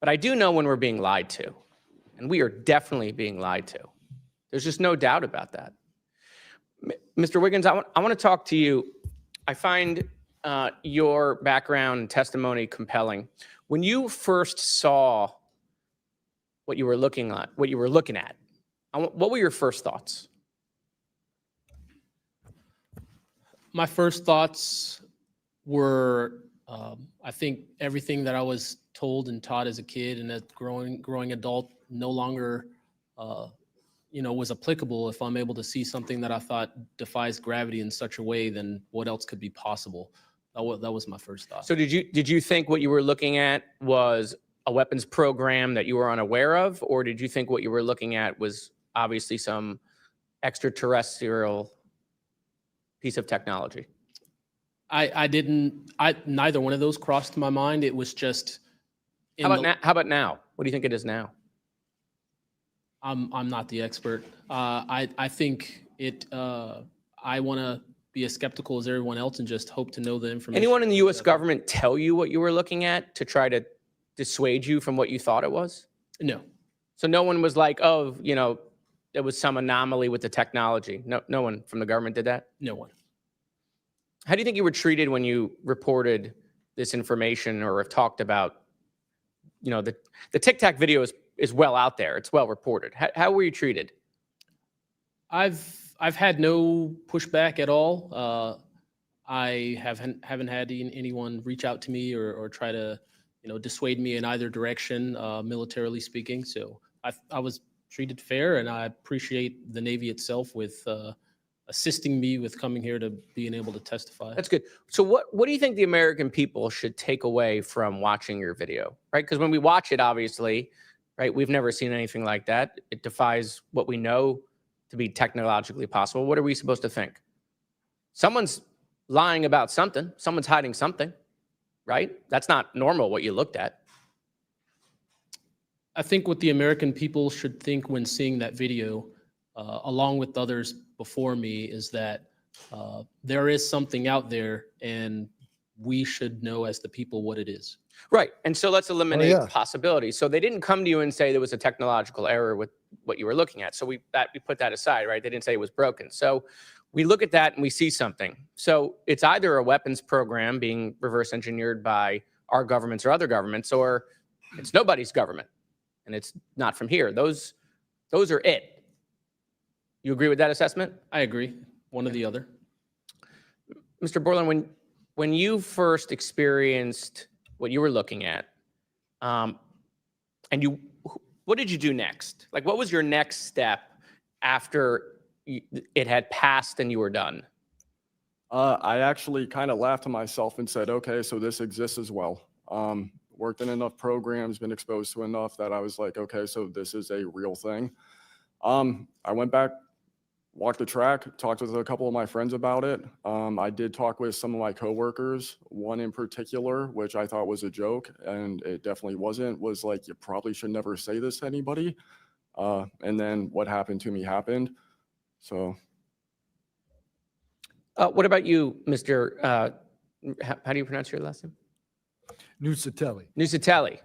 But I do know when we're being lied to. And we are definitely being lied to. There's just no doubt about that. Mr. Wiggins, I want to talk to you. I find your background and testimony compelling. When you first saw what you were looking at, what were your first thoughts? My first thoughts were, I think everything that I was told and taught as a kid and as growing adult no longer, was applicable. If I'm able to see something that I thought defies gravity in such a way, then what else could be possible? That was my first thought. So did you think what you were looking at was a weapons program that you were unaware of, or did you think what you were looking at was obviously some extraterrestrial piece of technology? Neither one of those crossed my mind. It was just. How about now? What do you think it is now? I'm not the expert. I think it. I want to be as skeptical as everyone else and just hope to know the information. Anyone in the U.S. government tell you what you were looking at to try to dissuade you from what you thought it was? No. So no one was like, oh, there was some anomaly with the technology. No one from the government did that? No one. How do you think you were treated when you reported this information or have talked about, the Tic Tac video is well out there. It's well reported. How were you treated? I've had no pushback at all. I haven't had anyone reach out to me or try to, dissuade me in either direction, militarily speaking. So I was treated fair, and I appreciate the Navy itself with assisting me with coming here to being able to testify. That's good. So what do you think the American people should take away from watching your video, right? Because when we watch it, obviously, right, we've never seen anything like that. It defies what we know to be technologically possible. What are we supposed to think? Someone's lying about something. Someone's hiding something, right? That's not normal what you looked at. I think what the American people should think when seeing that video, along with others before me, is that there is something out there, and we should know as the people what it is. Right. And so let's eliminate yeah. possibilities. So they didn't come to you and say there was a technological error with what you were looking at. So we put that aside, right? They didn't say it was broken. So we look at that and we see something. So it's either a weapons program being reverse engineered by our governments or other governments, or it's nobody's government and it's not from here. Those are it. You agree with that assessment? I agree. One or the other. Mr. Borland, when you first experienced what you were looking at, what did you do next? Like, what was your next step after it had passed and you were done? I actually kind of laughed to myself and said, okay, so this exists as well. Worked in enough programs, been exposed to enough that I was like, okay, so this is a real thing. I went back, walked the track, talked with a couple of my friends about it. I did talk with some of my coworkers, one in particular, which I thought was a joke, and it definitely wasn't, was like, you probably should never say this to anybody. And then what happened to me happened. So. What about you, Mr. How do you pronounce your last name? Nucatelli. Nucatelli.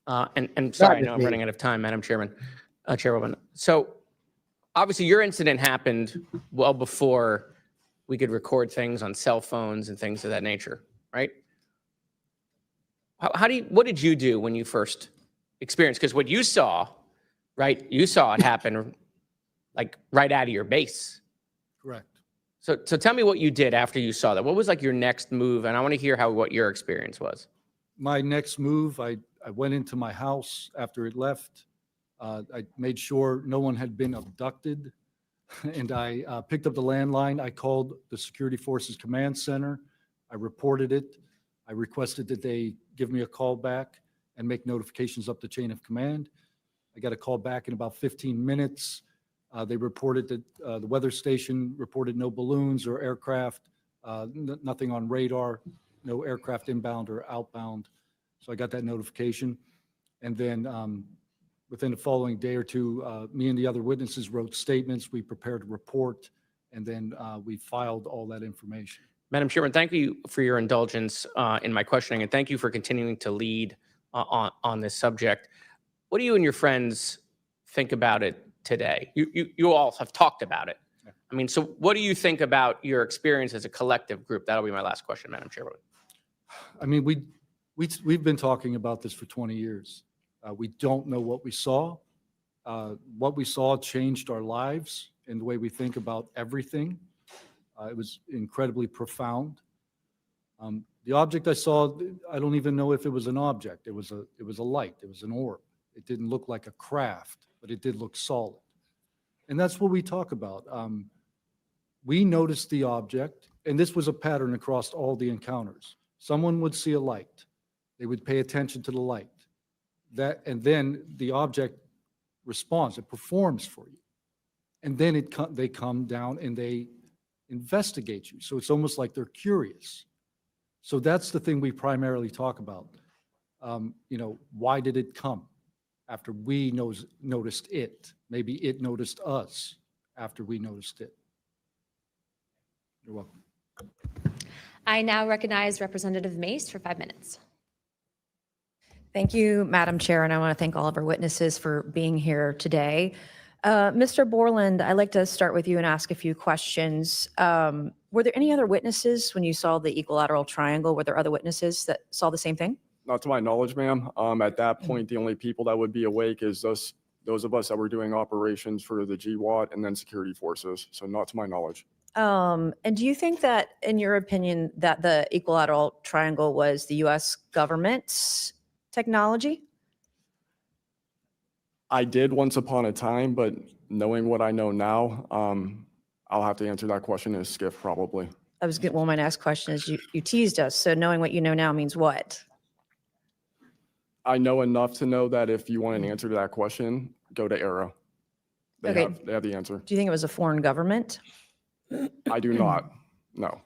And sorry, I know I'm running out of time, Madam Chairwoman. So obviously your incident happened well before we could record things on cell phones and things of that nature, right? What did you do when you first experienced? Because what you saw, right? You saw it happen like right out of your base. Correct. So tell me what you did after you saw that. What was like your next move? And I want to hear what your experience was. My next move, I went into my house after it left. I made sure no one had been abducted, and I picked up the landline. I called the Security Forces Command Center. I reported it. I requested that they give me a call back and make notifications up the chain of command. I got a call back in about 15 minutes. They reported that the weather station reported no balloons or aircraft, nothing on radar, no aircraft inbound or outbound. So I got that notification. And then within the following day or two, me and the other witnesses wrote statements. We prepared a report, and then we filed all that information. Madam Chairman, thank you for your indulgence in my questioning, and thank you for continuing to lead on this subject. What do you and your friends think about it today? You all have talked about it. I mean, so what do you think about your experience as a collective group? That'll be my last question, Madam Chairman. I mean, we've been talking about this for 20 years. We don't know what we saw. What we saw changed our lives in the way we think about everything. It was incredibly profound. The object I saw, I don't even know if it was an object. It was a light. It was an orb. It didn't look like a craft, but it did look solid. And that's what we talk about. We noticed the object, and this was a pattern across all the encounters. Someone would see a light. They would pay attention to the light. And then the object responds. It performs for you. And then they come down and they investigate you. So it's almost like they're curious. So that's the thing we primarily talk about. Why did it come after we noticed it? Maybe it noticed us after we noticed it. You're welcome. I now recognize Representative Mace for 5 minutes. Thank you, Madam Chair, and I want to thank all of our witnesses for being here today. Mr. Borland, I'd like to start with you and ask a few questions. Were there any other witnesses when you saw the equilateral triangle? Were there other witnesses that saw the same thing? Not to my knowledge, ma'am. At that point, the only people that would be awake is those of us that were doing operations for the GWAT and then security forces. So not to my knowledge. And do you think that, in your opinion, that the equilateral triangle was the U.S. government's technology? I did once upon a time, but knowing what I know now, I'll have to answer that question in a skiff probably. Well, my next question is, you teased us, so knowing what you know now means what? I know enough to know that if you want an answer to that question, go to Arrow. They have the answer. Do you think it was a foreign government? I do not, no.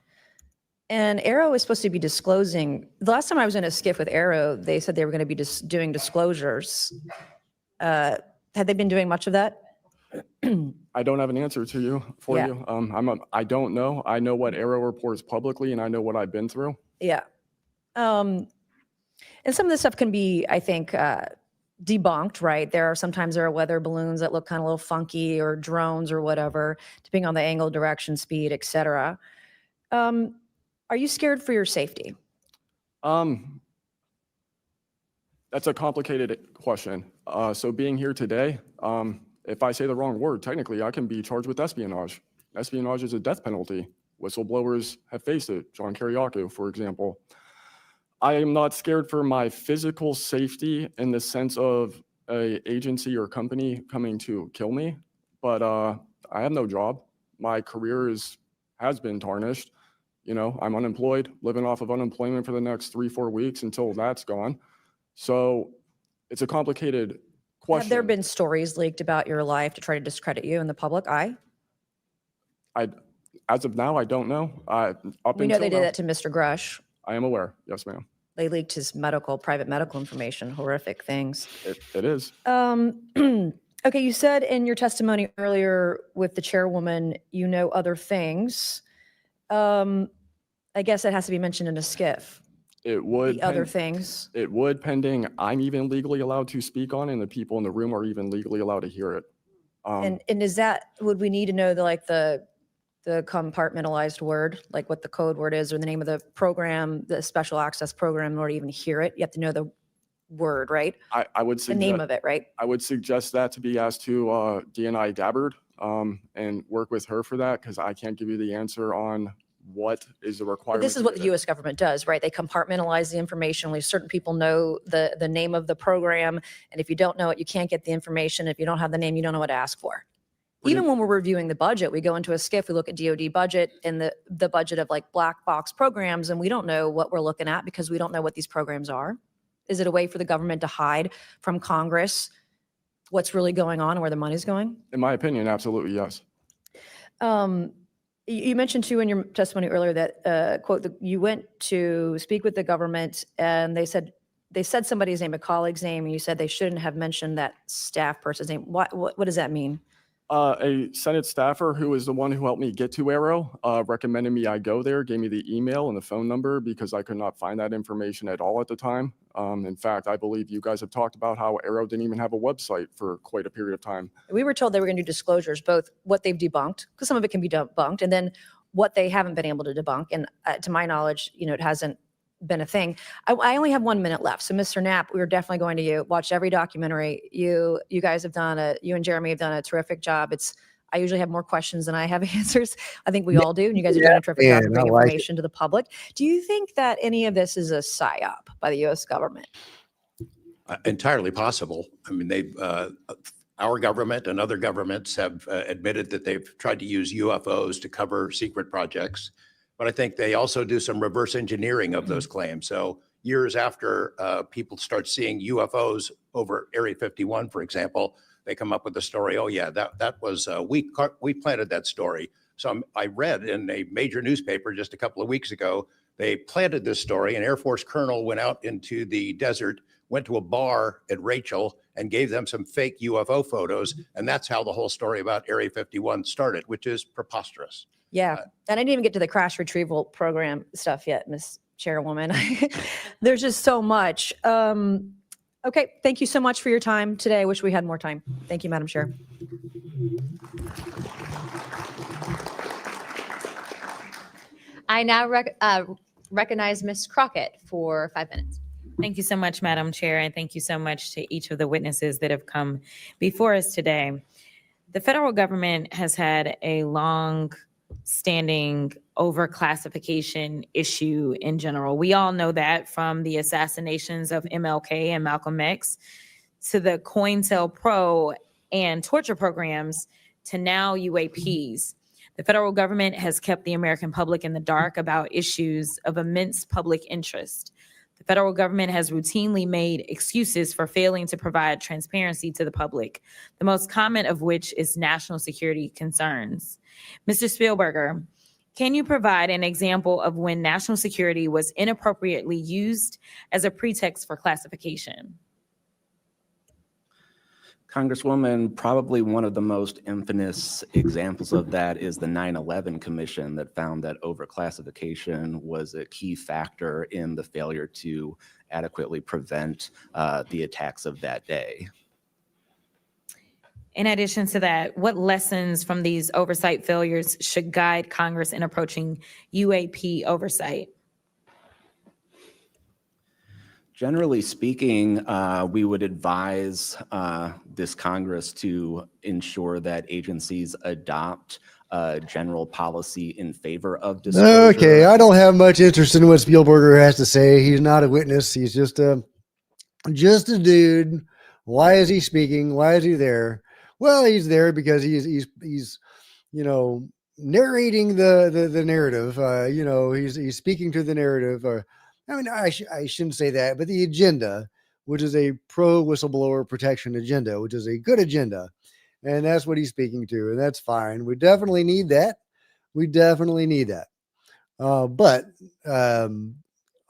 And Arrow is supposed to be disclosing. The last time I was in a skiff with Arrow, they said they were going to be doing disclosures. Had they been doing much of that? I don't have an answer to you you. I don't know. I know what Arrow reports publicly, and I know what I've been through. Yeah. And some of this stuff can be, I think, debunked, right? Sometimes there are weather balloons that look kind of a little funky, or drones or whatever, depending on the angle, direction, speed, etc. Are you scared for your safety? That's a complicated question. So being here today, if I say the wrong word, technically I can be charged with espionage. Espionage is a death penalty. Whistleblowers have faced it. John Kiriakou, for example. I am not scared for my physical safety in the sense of an agency or company coming to kill me, but I have no job. My career has been tarnished. I'm unemployed, living off of unemployment for the next 3-4 weeks until that's gone. So it's a complicated question. Have there been stories leaked about your life to try to discredit you in the public eye? As of now, I don't know. We know they did that to Mr. Grush. I am aware. Yes, ma'am. They leaked his private medical information, horrific things. It is. Okay, you said in your testimony earlier with the chairwoman, you know other things. I guess it has to be mentioned in a skiff. It would. The other things. It would, pending I'm even legally allowed to speak on, and the people in the room are even legally allowed to hear it. And is that, would we need to know the compartmentalized word, like what the code word is, or the name of the program, the special access program, in order to even hear it? You have to know the word, right? I would the name of it, right? I would suggest that to be asked to DNI Gabbard and work with her for that, because I can't give you the answer on what is the But requirement. this is to what do the that. U.S. government does, right? They compartmentalize the information. Only certain people know the name of the program. And if you don't know it, you can't get the information. If you don't have the name, you don't know what to ask for. Even when we're reviewing the budget, we go into a SCIF, we look at DOD budget and the budget of like black box programs, and we don't know what we're looking at because we don't know what these programs are. Is it a way for the government to hide from Congress what's really going on and where the money's going? In my opinion, absolutely, yes. You mentioned too in your testimony earlier that, quote, you went to speak with the government and they said somebody's name, a colleague's name, and you said they shouldn't have mentioned that staff person's name. What does that mean? A Senate staffer who is the one who helped me get to Arrow recommended me I go there, gave me the email and the phone number because I could not find that information at all at the time. In fact, I believe you guys have talked about how Arrow didn't even have a website for quite a period of time. We were told they were going to do disclosures, both what they've debunked, because some of it can be debunked, and then what they haven't been able to debunk. And to my knowledge, it hasn't been a thing. I only have 1 minute left. So Mr. Knapp, we were definitely going to watch every documentary. You guys have you and Jeremy have done a terrific job. I usually have more questions than I have answers. I think we all do. And you guys are doing a terrific job of bringing information to the public. Do you think that any of this is a psyop by the U.S. government? Entirely possible. I mean, our government and other governments have admitted that they've tried to use UFOs to cover secret projects. But I think they also do some reverse engineering of those claims. So years after people start seeing UFOs over Area 51, for example, they come up with the story, oh yeah, that was, we planted that story. So I read in a major newspaper just a couple of weeks ago, they planted this story. An Air Force colonel went out into the desert, went to a bar at Rachel and gave them some fake UFO photos. And that's how the whole story about Area 51 started, which is preposterous. Yeah. And I didn't even get to the crash retrieval program stuff yet, Ms. Chairwoman. There's just so much. Okay. Thank you so much for your time today. I wish we had more time. Thank you, Madam Chair. I now recognize Ms. Crockett for 5 minutes. Thank you so much, Madam Chair, and thank you so much to each of the witnesses that have come before us today. The federal government has had a long-standing overclassification issue in general. We all know that, from the assassinations of MLK and Malcolm X to the COINTELPRO and torture programs to now UAPs. The federal government has kept the American public in the dark about issues of immense public interest. The federal government has routinely made excuses for failing to provide transparency to the public, the most common of which is national security concerns. Mr. Spielberger, can you provide an example of when national security was inappropriately used as a pretext for classification? Congresswoman, probably one of the most infamous examples of that is the 9/11 Commission that found that overclassification was a key factor in the failure to adequately prevent the attacks of that day. In addition to that, what lessons from these oversight failures should guide Congress in approaching UAP oversight? Generally speaking, we would advise this Congress to ensure that agencies adopt general policy in favor of disclosure. Okay, I don't have much interest in what Spielberger has to say. He's not a witness. He's just a dude. Why is he speaking? Why is he there? Well, he's there because he's narrating the narrative. He's speaking to the narrative. I mean, I shouldn't say that, but the agenda, which is a pro whistleblower protection agenda, which is a good agenda, and that's what he's speaking to, and that's fine. We definitely need that. But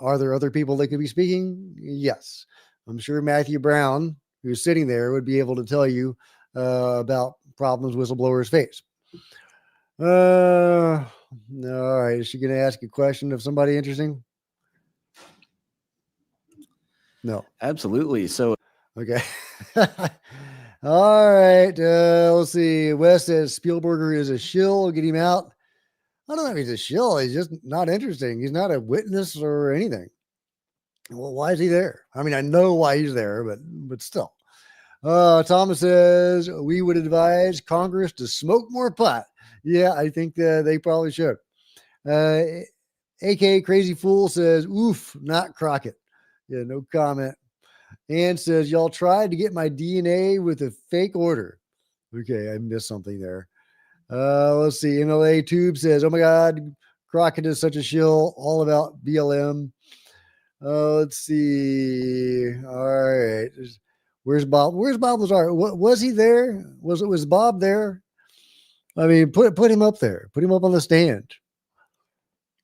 are there other people that could be speaking? Yes, I'm sure Matthew Brown, who's sitting there, would be able to tell you about problems whistleblowers face. All right, is she going to ask a question of somebody interesting? No. Absolutely. So, okay. All right. Let's see. Wes says Spielberger is a shill. Get him out. I don't know if he's a shill. He's just not interesting. He's not a witness or anything. Well, why is he there? I mean, I know why he's there, but still. Thomas says we would advise Congress to smoke more pot. Yeah, I think they probably should. AKA Crazy Fool says, oof, not Crockett. Yeah, no comment. And says, y'all tried to get my DNA with a fake order. Okay, I missed something there. Let's see. MLA Tube says, oh my God, Crockett is such a shill, all about BLM. Let's see. All right. Where's Bob? Where's Bob Lazar? Was he there? Was Bob there? I mean, put him up there. Put him up on the stand.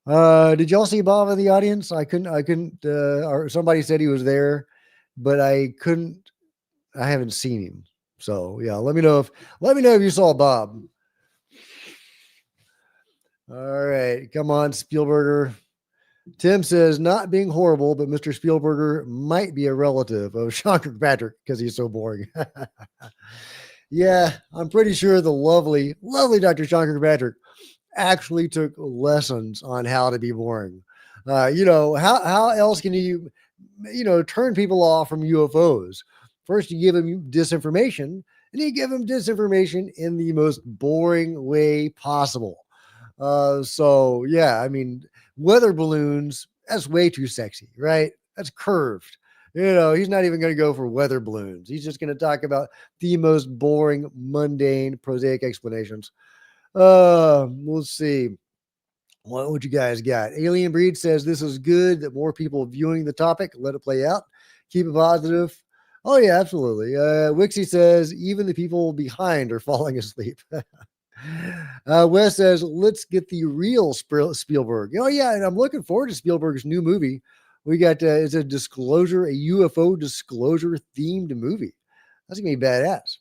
Did y'all see Bob in the audience? I couldn't, or somebody said he was there, but I haven't seen him. So yeah, let me know if you saw Bob. All right, come on, Spielberger. Tim says, not being horrible, but Mr. Spielberger might be a relative of Sean Kirkpatrick because he's so boring. Yeah, I'm pretty sure the lovely, lovely Dr. Sean Kirkpatrick actually took lessons on how to be boring. How else can you turn people off from UFOs? First, you give them disinformation, and you give them disinformation in the most boring way possible. So yeah, I mean, weather balloons, that's way too sexy, right? That's curved. He's not even going to go for weather balloons. He's just going to talk about the most boring, mundane, prosaic explanations. We'll see. What you guys got? Alien Breed says this is good that more people viewing the topic. Let it play out. Keep it positive. Oh yeah, absolutely. Wixie says even the people behind are falling asleep. Wes says let's get the real Spielberg. Oh yeah, and I'm looking forward to Spielberg's new movie. We got it's a UFO disclosure themed movie. That's gonna be badass.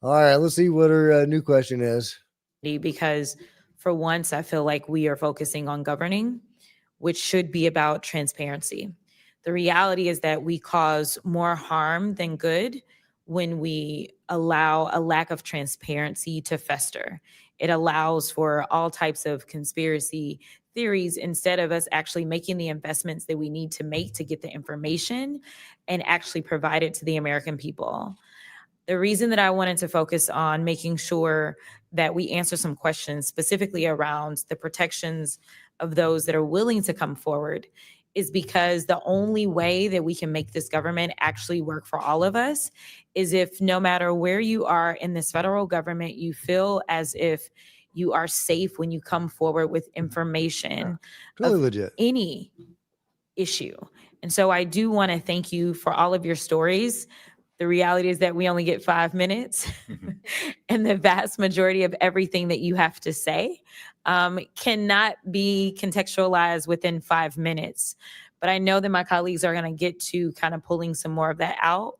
All right, let's see what her new question is. Because for once, I feel like we are focusing on governing, which should be about transparency. The reality is that we cause more harm than good when we allow a lack of transparency to fester. It allows for all types of conspiracy theories instead of us actually making the investments that we need to make to get the information and actually provide it to the American people. The reason that I wanted to focus on making sure that we answer some questions specifically around the protections of those that are willing to come forward is because the only way that we can make this government actually work for all of us is if no matter where you are in this federal government, you feel as if you are safe when you come forward with information Totally of legit. any issue. And so I do want to thank you for all of your stories. The reality is that we only get 5 minutes and the vast majority of everything that you have to say cannot be contextualized within 5 minutes. But I know that my colleagues are going to get to kind of pulling some more of that out.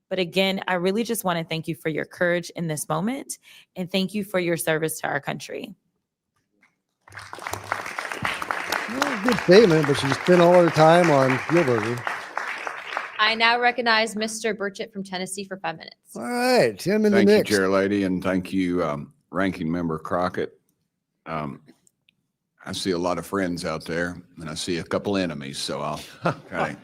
But again, I really just want to thank you for your courage in this moment and thank you for your service to our country. Well, good statement, but she spent all her time on Spielberger. I now recognize Mr. Burchett from Tennessee for 5 minutes. All right, Tim in the Thank you, mix. Chair Lady, and thank you, Ranking Member Crockett. I see a lot of friends out there, and I see a couple enemies, so I'll kind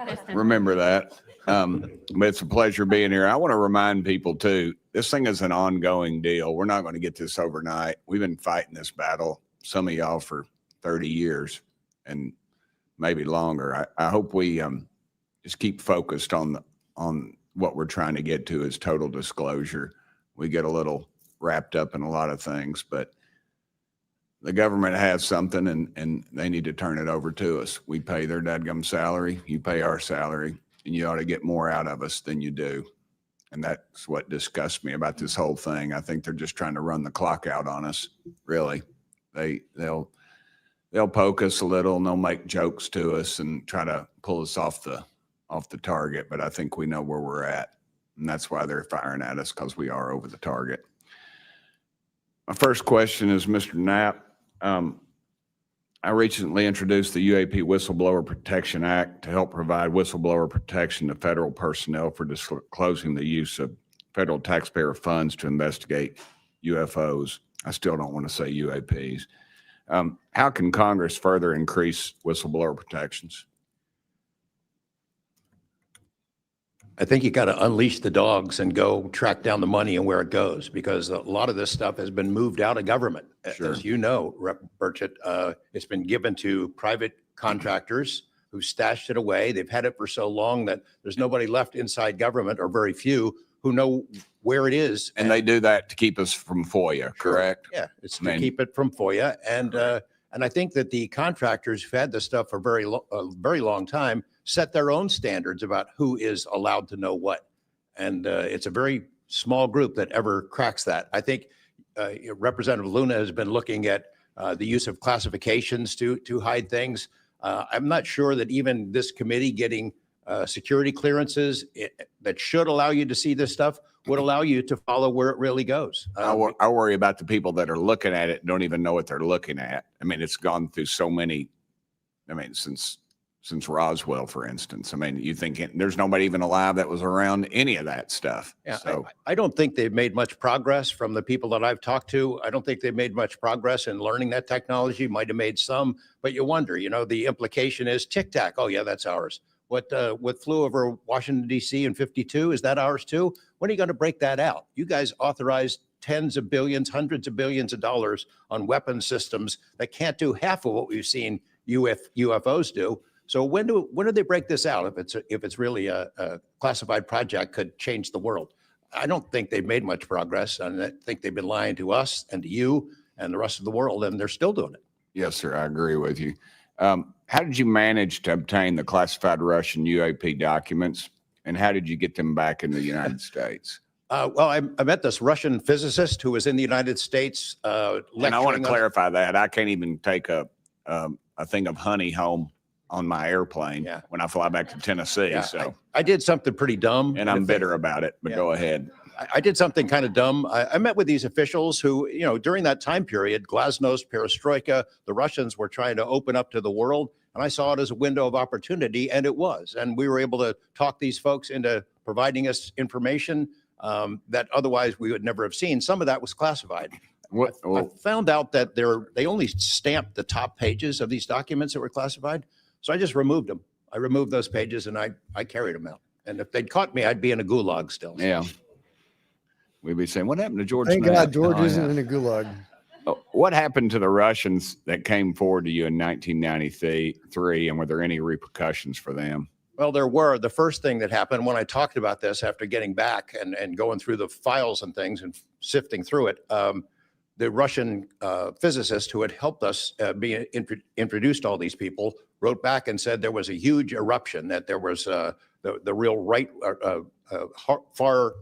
of remember that. But it's a pleasure being here. I want to remind people, too, this thing is an ongoing deal. We're not going to get this overnight. We've been fighting this battle, some of y'all, for 30 years and maybe longer. I hope we just keep focused on what we're trying to get to is total disclosure. We get a little wrapped up in a lot of things, but the government has something and they need to turn it over to us. We pay their dadgum salary, you pay our salary, and you ought to get more out of us than you do. And that's what disgusts me about this whole thing. I think they're just trying to run the clock out on us, really. They'll poke us a little and they'll make jokes to us and try to pull us off the target, but I think we know where we're at. And that's why they're firing at us, because we are over the target. My first question is Mr. Knapp. I recently introduced the UAP Whistleblower Protection Act to help provide whistleblower protection to federal personnel for disclosing the use of federal taxpayer funds to investigate UFOs. I still don't want to say UAPs. How can Congress further increase whistleblower protections? I think you got to unleash the dogs and go track down the money and where it goes, because a lot of this stuff has been moved out of government. Sure. As you know, Rep. Burchett, it's been given to private contractors who stashed it away. They've had it for so long that there's nobody left inside government, or very few, who know where it is. And they do that to keep us from FOIA, correct? Yeah, it's to I mean- keep it from FOIA. And I think that the contractors who've had this stuff for a very long time set their own standards about who is allowed to know what. And it's a very small group that ever cracks that. I think Representative Luna has been looking at the use of classifications to hide things. I'm not sure that even this committee getting security clearances that should allow you to see this stuff would allow you to follow where it really goes. I worry about the people that are looking at it and don't even know what they're looking at. I mean, it's gone through so many, I mean, since Roswell, for instance. I mean, you think there's nobody even alive that was around any of that stuff. Yeah, So I don't think they've made much progress from the people that I've talked to. I don't think they've made much progress in learning that technology. Might have made some, but you wonder, the implication is Tic Tac. Oh yeah, that's ours. What flew over Washington, D.C. in 52, is that ours too? When are you going to break that out? You guys authorized tens of billions, hundreds of billions of dollars on weapon systems that can't do half of what we've seen UFOs do. So when do they break this out? If it's really a classified project, could change the world. I don't think they've made much progress, and I think they've been lying to us and to you and the rest of the world, and they're still doing it. yes, sir, I agree with you. How did you manage to obtain the classified Russian UAP documents, and how did you get them back in the United States? Well, I met this Russian physicist who was in the United States lecturing. And I want to on- clarify that I can't even take a thing of honey home on my airplane Yeah. when I fly back to Tennessee. Yeah, So, I did something pretty dumb. and I'm if they- bitter about it, but Yeah. go ahead. I did something kind of dumb. I met with these officials who, during that time period, glasnost, perestroika, the Russians were trying to open up to the world. And I saw it as a window of opportunity, and it was. And we were able to talk these folks into providing us information that otherwise we would never have seen. Some of that was classified. I found out that they only stamped the top pages of these documents that were classified. So I just removed them. I removed those pages and I carried them out. And if they'd caught me, I'd be in a gulag still. Yeah. We'd be saying, what happened to George? Thank Knapp? God George Oh, isn't yeah. in a gulag. What happened to the Russians that came forward to you in 1993, and were there any repercussions for them? Well, there were. The first thing that happened when I talked about this after getting back and going through the files and things and sifting through it, the Russian physicist who had helped us be introduced all these people wrote back and said there was a huge eruption, that there was the real right, far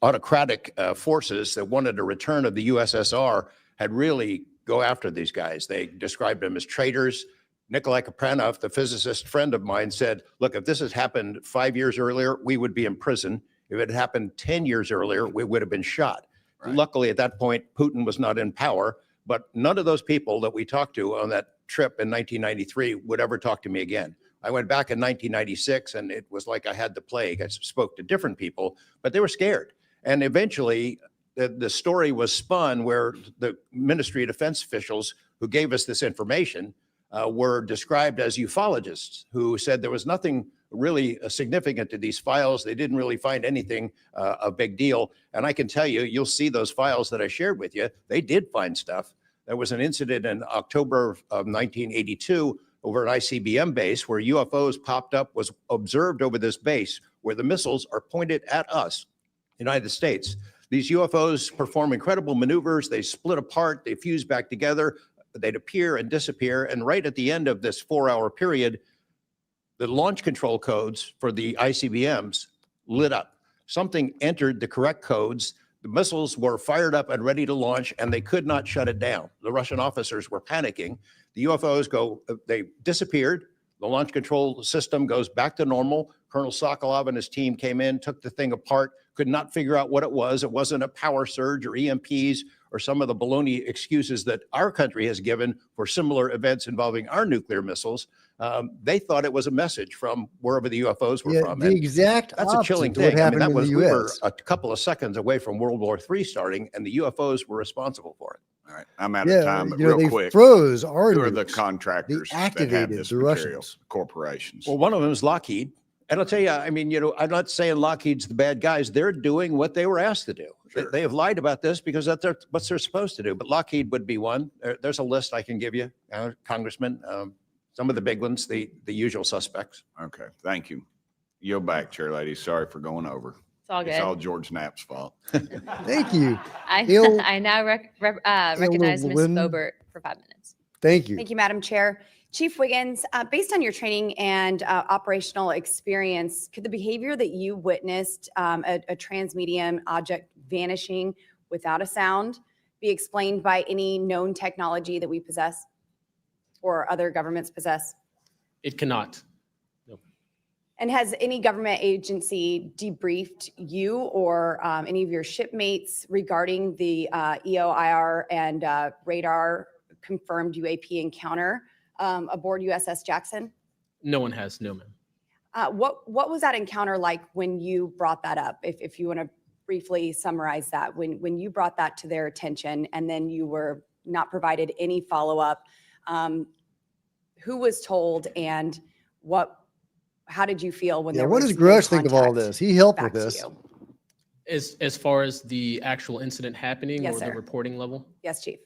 autocratic forces that wanted a return of the USSR had really go after these guys. They described them as traitors. Nikolai Kapranov, the physicist friend of mine, said, look, if this had happened 5 years earlier, we would be in prison. If it had happened 10 years earlier, we would have been shot. Right. Luckily, at that point, Putin was not in power, but none of those people that we talked to on that trip in 1993 would ever talk to me again. I went back in 1996, and it was like I had the plague. I spoke to different people, but they were scared. And eventually, the story was spun where the Ministry of Defense officials who gave us this information were described as ufologists who said there was nothing really significant to these files. They didn't really find anything a big deal. And I can tell you, you'll see those files that I shared with you. They did find stuff. There was an incident in October of 1982 over an ICBM base where UFOs popped up, was observed over this base where the missiles are pointed at us, United States. These UFOs perform incredible maneuvers. They split apart, they fuse back together, they'd appear and disappear. And right at the end of this 4-hour period, the launch control codes for the ICBMs lit up. Something entered the correct codes. The missiles were fired up and ready to launch, and they could not shut it down. The Russian officers were panicking. The UFOs they disappeared. The launch control system goes back to normal. Colonel Sokolov and his team came in, took the thing apart, could not figure out what it was. It wasn't a power surge or EMPs or some of the baloney excuses that our country has given for similar events involving our nuclear missiles. They thought it was a message from wherever the UFOs were Yeah, from. the And exact that's a opposite chilling to what thing. I mean, happened that in was, the we were US. a couple of seconds away from World War III starting, and the UFOs were responsible for it. All right, I'm out of time, but real they quick, froze our who are the nukes. contractors They that have activated this the material? Russians. Corporations. Well, one of them is Lockheed, And I'll tell you, I mean, I'm not saying Lockheed's the bad guys. They're doing what they were asked to do. They have lied about this because that's what they're supposed to do. But Lockheed would be one. There's a list I can give you, Congressman. Some of the big ones, the usual suspects. Okay, thank you. Yield back, Chair Lady. Sorry for going over. It's all It's all good. George Knapp's fault. Thank you. I, I now recognize Ms. Lynn. Bobert for 5 minutes. Thank you. Thank you, Madam Chair. Chief Wiggins, based on your training and operational experience, could the behavior that you witnessed, a transmedium object vanishing without a sound, be explained by any known technology that we possess or other governments possess? It cannot. And has any government agency debriefed you or any of your shipmates regarding the EOIR and radar confirmed UAP encounter aboard USS Jackson? No one has, no, ma'am. What was that encounter like when you brought that up? If you want to briefly summarize that, when you brought that to their attention and then you were not provided any follow-up, who was told and how did you feel when Yeah, there what was does no Grush think of all contact this? He helped back with to this. you? As far as the actual incident happening Yes, or sir. the reporting level, Yes, Chief.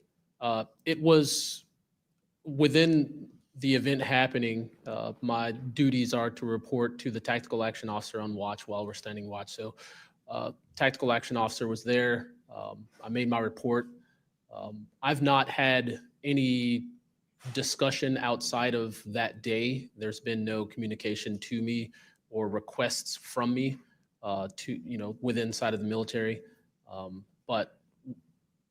it was within the event happening. My duties are to report to the tactical action officer on watch while we're standing watch. So tactical action officer was there. I made my report. I've not had any discussion outside of that day. There's been no communication to me or requests from me within side of the military. But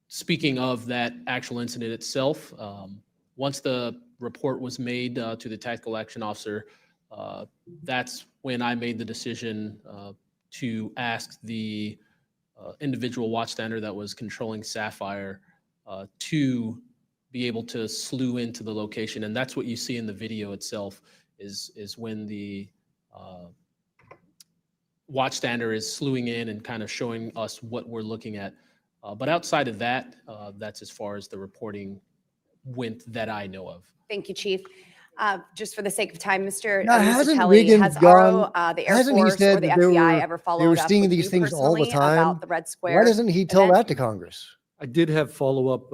speaking of that actual incident itself, once the report was made to the tactical action officer, that's when I made the decision to ask the individual watchstander that was controlling Sapphire to be able to slew into the location. And that's what you see in the video itself is when the watchstander is slewing in and kind of showing us what we're looking at. But outside of that, that's as far as the reporting went that I know of. Thank you, Chief. Just for the sake of time, Mr. Now, hasn't Nucatelli, Wiggins has gone- the Air hasn't he Force or said the that they FBI were- ever they followed were up seeing with these you things all the personally time? about the Red Square? Why doesn't he tell event? that to Congress? I did have follow-up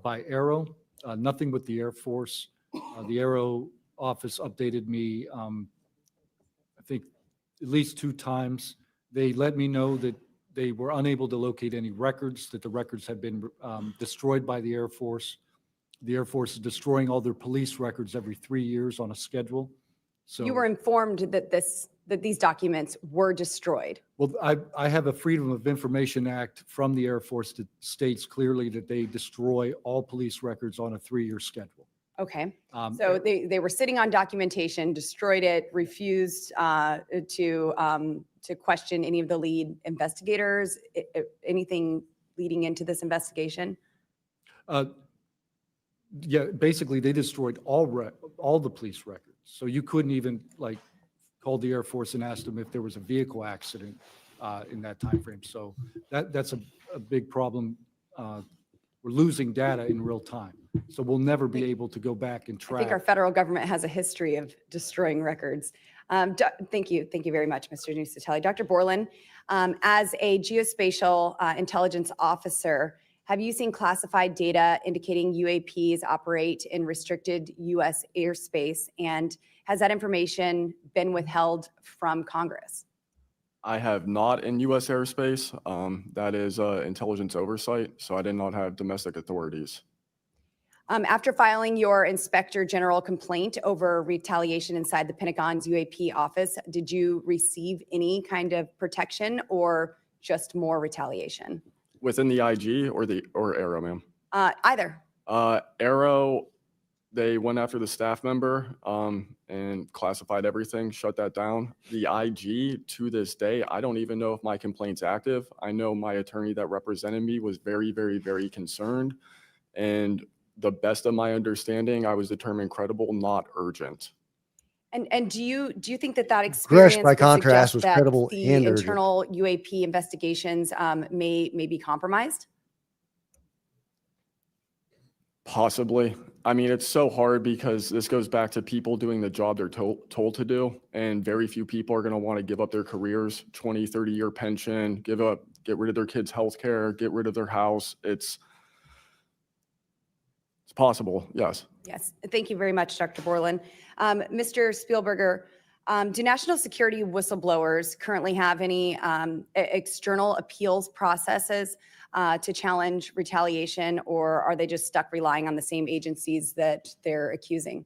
by Aero, nothing with the Air Force. The Aero office updated me, I think, at least 2 times. They let me know that they were unable to locate any records, that the records had been destroyed by the Air Force. The Air Force is destroying all their police records every 3 years on a schedule. So, You were informed that these documents were destroyed. well, I have a Freedom of Information Act from the Air Force that states clearly that they destroy all police records on a 3-year schedule. Okay. Um, So they were sitting on documentation, destroyed it, refused to question any of the lead investigators, anything leading into this investigation? Yeah, basically, they destroyed all the police records. So you couldn't even call the Air Force and ask them if there was a vehicle accident in that time frame. So that's a big problem. We're losing data in real time. So we'll never be able to go back and I think our track. federal government has a history of destroying records. Thank you. Thank you very much, Mr. Nucatelli. Dr. Borland, as a geospatial intelligence officer, have you seen classified data indicating UAPs operate in restricted U.S. airspace? And has that information been withheld from Congress? I have not in U.S. airspace. That is intelligence oversight, so I did not have domestic authorities. After filing your Inspector General complaint over retaliation inside the Pentagon's UAP office, did you receive any kind of protection or just more retaliation? Within the IG or Aero, ma'am? Either. Aero, they went after the staff member and classified everything, shut that down. The IG, to this day, I don't even know if my complaint's active. I know my attorney that represented me was very, very, very concerned. And the best of my understanding, I was determined credible, not urgent. And do you think that experience by would contrast, suggest was that credible the and urgent. internal UAP investigations may be compromised? Possibly. I mean, it's so hard because this goes back to people doing the job they're told to do. And very few people are going to want to give up their careers, 20, 30-year pension, get rid of their kids' health care, get rid of their house. It's possible, yes. Yes, thank you very much, Dr. Borland. Mr. Spielberger, do national security whistleblowers currently have any external appeals processes to challenge retaliation, or are they just stuck relying on the same agencies that they're accusing?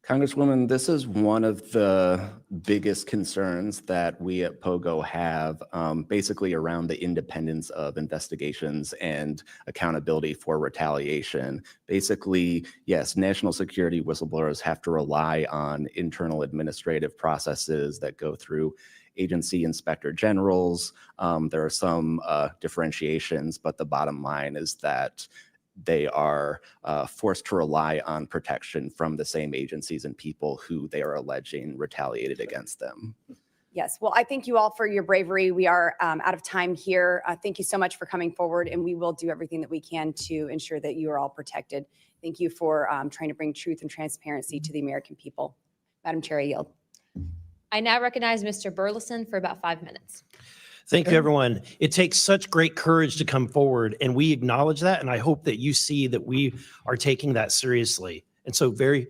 Congresswoman, this is one of the biggest concerns that we at POGO have, basically around the independence of investigations and accountability for retaliation. Basically, yes, national security whistleblowers have to rely on internal administrative processes that go through agency inspector generals. There are some differentiations, but the bottom line is that they are forced to rely on protection from the same agencies and people who they are alleging retaliated against them. Yes, well, I thank you all for your bravery. We are out of time here. Thank you so much for coming forward, and we will do everything that we can to ensure that you are all protected. Thank you for trying to bring truth and transparency to the American people. Madam Chair, I yield. I now recognize Mr. Burleson for about 5 minutes. Thank you, everyone. It takes such great courage to come forward, and we acknowledge that, and I hope that you see that we are taking that seriously. And so very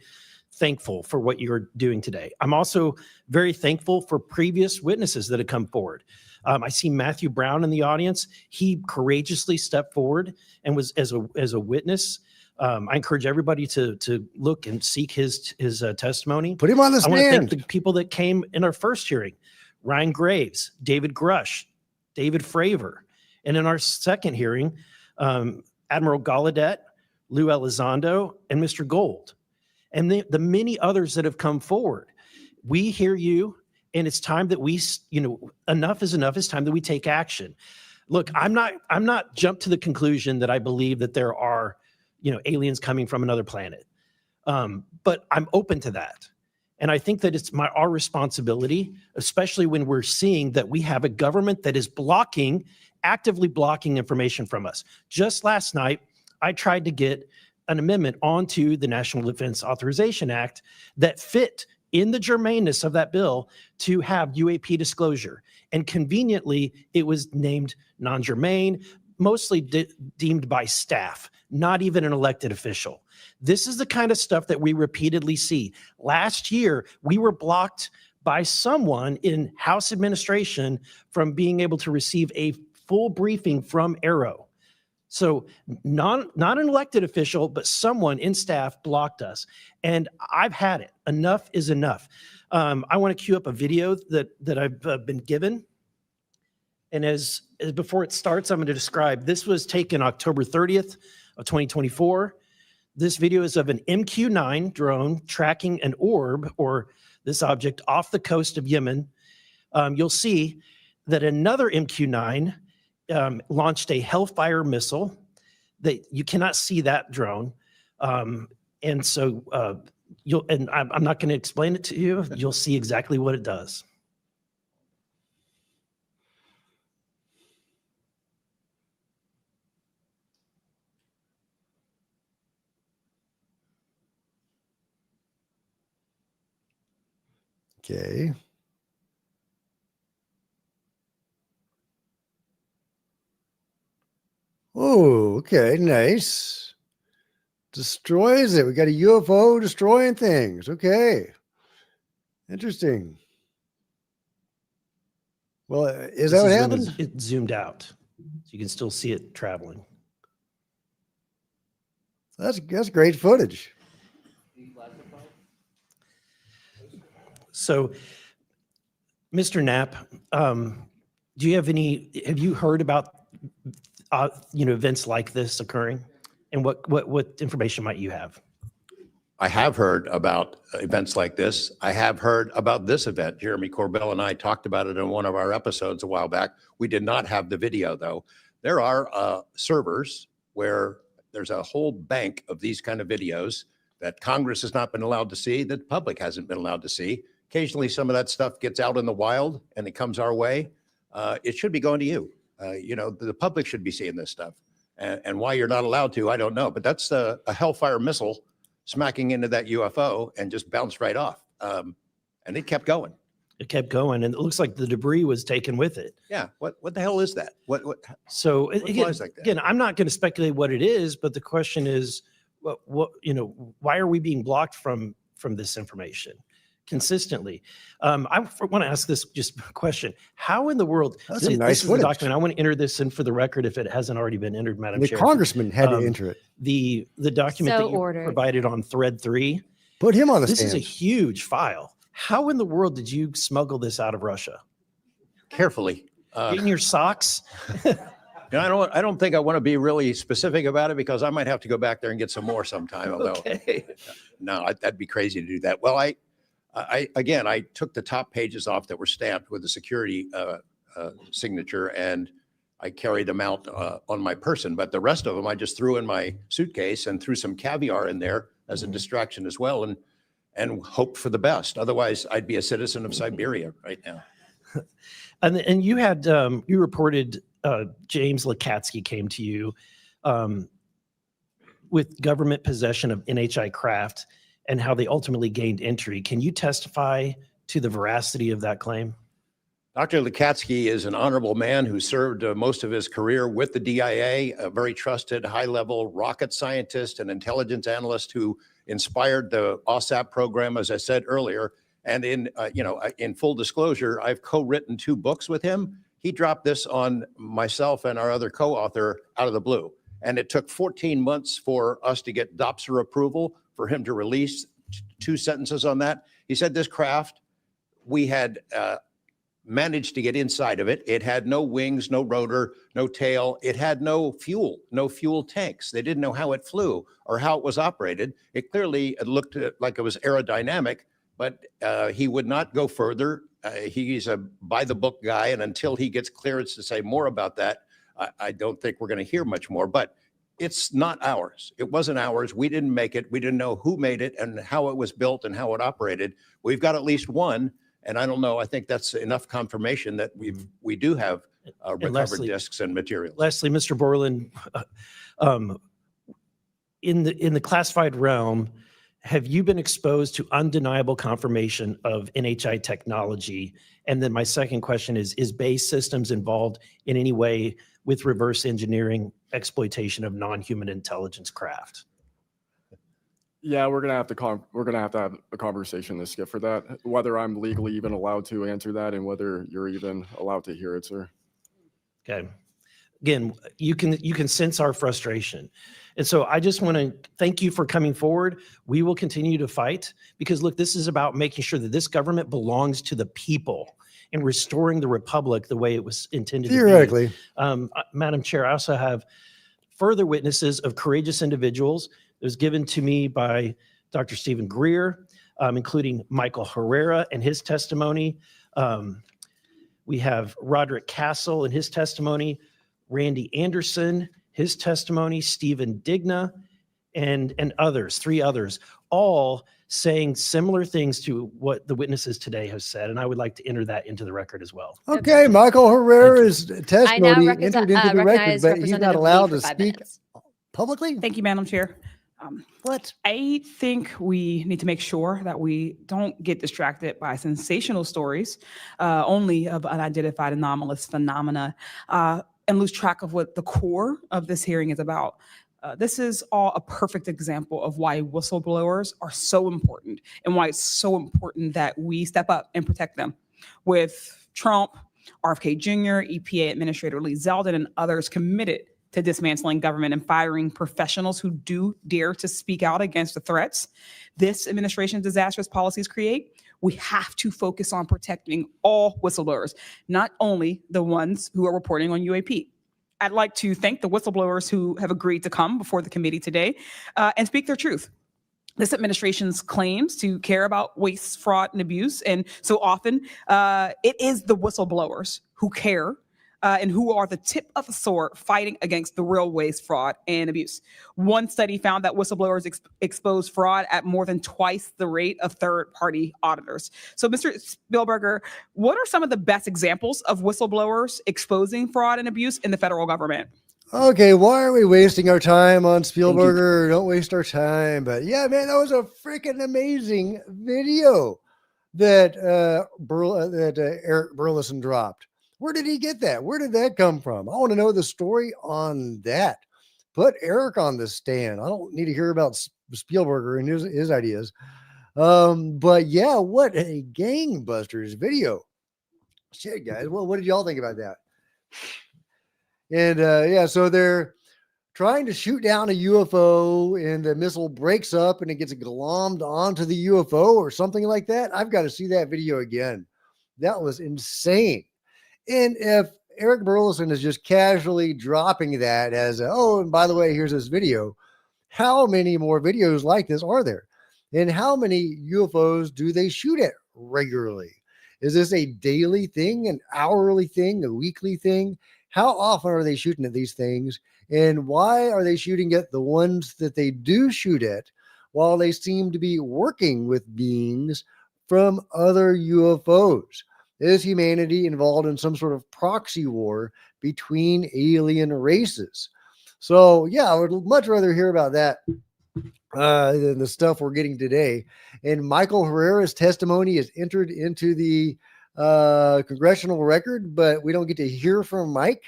thankful for what you're doing today. I'm also very thankful for previous witnesses that have come forward. I see Matthew Brown in the audience. He courageously stepped forward and was as a witness. I encourage everybody to look and seek his testimony. Put him on the I want to thank stand. the people that came in our first hearing: Ryan Graves, David Grush, David Fravor. And in our second hearing, Admiral Gallaudet, Lou Elizondo, and Mr. Gold, and the many others that have come forward. We hear you, and it's time that we, enough is enough. It's time that we take action. Look, I'm not jumped to the conclusion that I believe that there are, aliens coming from another planet. But I'm open to that. And I think that it's our responsibility, especially when we're seeing that we have a government that is actively blocking information from us. Just last night, I tried to get an amendment onto the National Defense Authorization Act that fit in the germaneness of that bill to have UAP disclosure. And conveniently, it was named non-germane, mostly deemed by staff, not even an elected official. This is the kind of stuff that we repeatedly see. Last year, we were blocked by someone in House administration from being able to receive a full briefing from Arrow. So not an elected official, but someone in staff blocked us. And I've had it. Enough is enough. I want to cue up a video that I've been given. And as before it starts, I'm going to describe, this was taken October 30th of 2024. This video is of an MQ-9 drone tracking an orb, or this object, off the coast of Yemen. You'll see that another MQ-9 launched a Hellfire missile. That you cannot see that drone, and so I'm not going to explain it to you. You'll see exactly what it does. Okay. Oh, okay, nice. Destroys it. We got a UFO destroying things. Okay. Interesting. Well, is that what happened? It zoomed out, so you can still see it traveling. That's great footage. So, Mr. Knapp, have you heard about events like this occurring, and what information might you have? I have heard about events like this. I have heard about this event. Jeremy Corbell and I talked about it in one of our episodes a while back. We did not have the video, though. There are servers where there's a whole bank of these kind of videos that Congress has not been allowed to see, that the public hasn't been allowed to see. Occasionally, some of that stuff gets out in the wild and it comes our way. It should be going to you. The public should be seeing this stuff. And why you're not allowed to, I don't know. But that's a Hellfire missile smacking into that UFO and just bounced right off. And it kept going. It kept going, and it looks like the debris was taken with it. Yeah. What the hell is that? What So what again, flies like that? again, I'm not going to speculate what it is, but the question is, why are we being blocked from this information consistently? I want to ask this just question: how in the world? That's This, some this nice is the footage. document. I want to enter this in for the record if it hasn't already been entered, Madam The Chair. congressman had to Um, enter it. The document So that you ordered. provided on thread 3. Put him on the This is a stand. huge file. How in the world did you smuggle this out of Russia? Carefully. In your socks? I don't think I want to be really specific about it because I might have to go back there and get some more sometime. Although, Okay. no, that'd be crazy to do that. Well, I took the top pages off that were stamped with the security signature, and I carried them out on my person. But the rest of them, I just threw in my suitcase and threw some caviar in there as a distraction as well, and hoped for the best. Otherwise, I'd be a citizen of Siberia right now. And you had you reported James Lukatsky came to you with government possession of NHI craft and how they ultimately gained entry. Can you testify to the veracity of that claim? Dr. Lukatsky is an honorable man who served most of his career with the DIA, a very trusted high-level rocket scientist and intelligence analyst who inspired the OSAP program, as I said earlier. And in full disclosure, I've co-written 2 books with him. He dropped this on myself and our other co-author out of the blue. And it took 14 months for us to get DOPSR approval for him to release 2 sentences on that. He said this craft, we had managed to get inside of it. It had no wings, no rotor, no tail. It had no fuel tanks. They didn't know how it flew or how it was operated. It clearly looked like it was aerodynamic, but he would not go further. He's a by-the-book guy, and until he gets clearance to say more about that, I don't think we're going to hear much more. But it's not ours. It wasn't ours. We didn't make it. We didn't know who made it and how it was built and how it operated. We've got at least one. And I don't know, I think that's enough confirmation that we do have recovered Leslie- discs and materials. Lastly, Mr. Borland, in the classified realm, have you been exposed to undeniable confirmation of NHI technology? And then my second question is Base Systems involved in any way with reverse engineering exploitation of non-human intelligence craft? Yeah, we're gonna have to have a conversation this Skip for that. Whether I'm legally even allowed to answer that, and whether you're even allowed to hear it, sir. Okay. Again, you can sense our frustration. And so I just want to thank you for coming forward. We will continue to fight because look, this is about making sure that this government belongs to the people and restoring the republic the way it was intended to be. Theoretically. Madam Chair, I also have further witnesses of courageous individuals. It was given to me by Dr. Stephen Greer, including Michael Herrera and his testimony. We have Roderick Castle and his testimony, Randy Anderson, his testimony, Stephen Digna, and others, 3 others, all saying similar things to what the witnesses today have said. And I would like to enter that into the record as well. Okay, Michael Herrera's I now testimony entered into the record, recognize but he's not Representative Lee allowed for to 5 speak minutes. publicly? Thank you, Madam Chair. What? I think we need to make sure that we don't get distracted by sensational stories only of unidentified anomalous phenomena and lose track of what the core of this hearing is about. This is all a perfect example of why whistleblowers are so important and why it's so important that we step up and protect them. With Trump, RFK Jr., EPA Administrator Lee Zeldin, and others committed to dismantling government and firing professionals who do dare to speak out against the threats this administration's disastrous policies create, we have to focus on protecting all whistleblowers, not only the ones who are reporting on UAP. I'd like to thank the whistleblowers who have agreed to come before the committee today and speak their truth. This administration's claims to care about waste, fraud, and abuse, and so often it is the whistleblowers who care and who are the tip of the sword fighting against the real waste, fraud, and abuse. One study found that whistleblowers expose fraud at more than twice the rate of third-party auditors. So, Mr. Spielberger, what are some of the best examples of whistleblowers exposing fraud and abuse in the federal government? Okay, why are we wasting our time on Spielberger? Don't waste our time. But yeah, man, that was a freaking amazing video that Eric Burleson dropped. Where did he get that? Where did that come from? I want to know the story on that. Put Eric on the stand. I don't need to hear about Spielberger and his ideas. But yeah, what a gangbusters video. Shit, guys. Well, what did y'all think about that? And yeah, so they're trying to shoot down a UFO and the missile breaks up and it gets glommed onto the UFO or something like that. I've got to see that video again. That was insane. And if Eric Burleson is just casually dropping that as, oh, and by the way, here's this video, how many more videos like this are there? And how many UFOs do they shoot at regularly? Is this a daily thing, an hourly thing, a weekly thing? How often are they shooting at these things? And why are they shooting at the ones that they do shoot at while they seem to be working with beings from other UFOs? Is humanity involved in some sort of proxy war between alien races? So yeah, I would much rather hear about that than the stuff we're getting today. And Michael Herrera's testimony is entered into the congressional record, but we don't get to hear from Mike.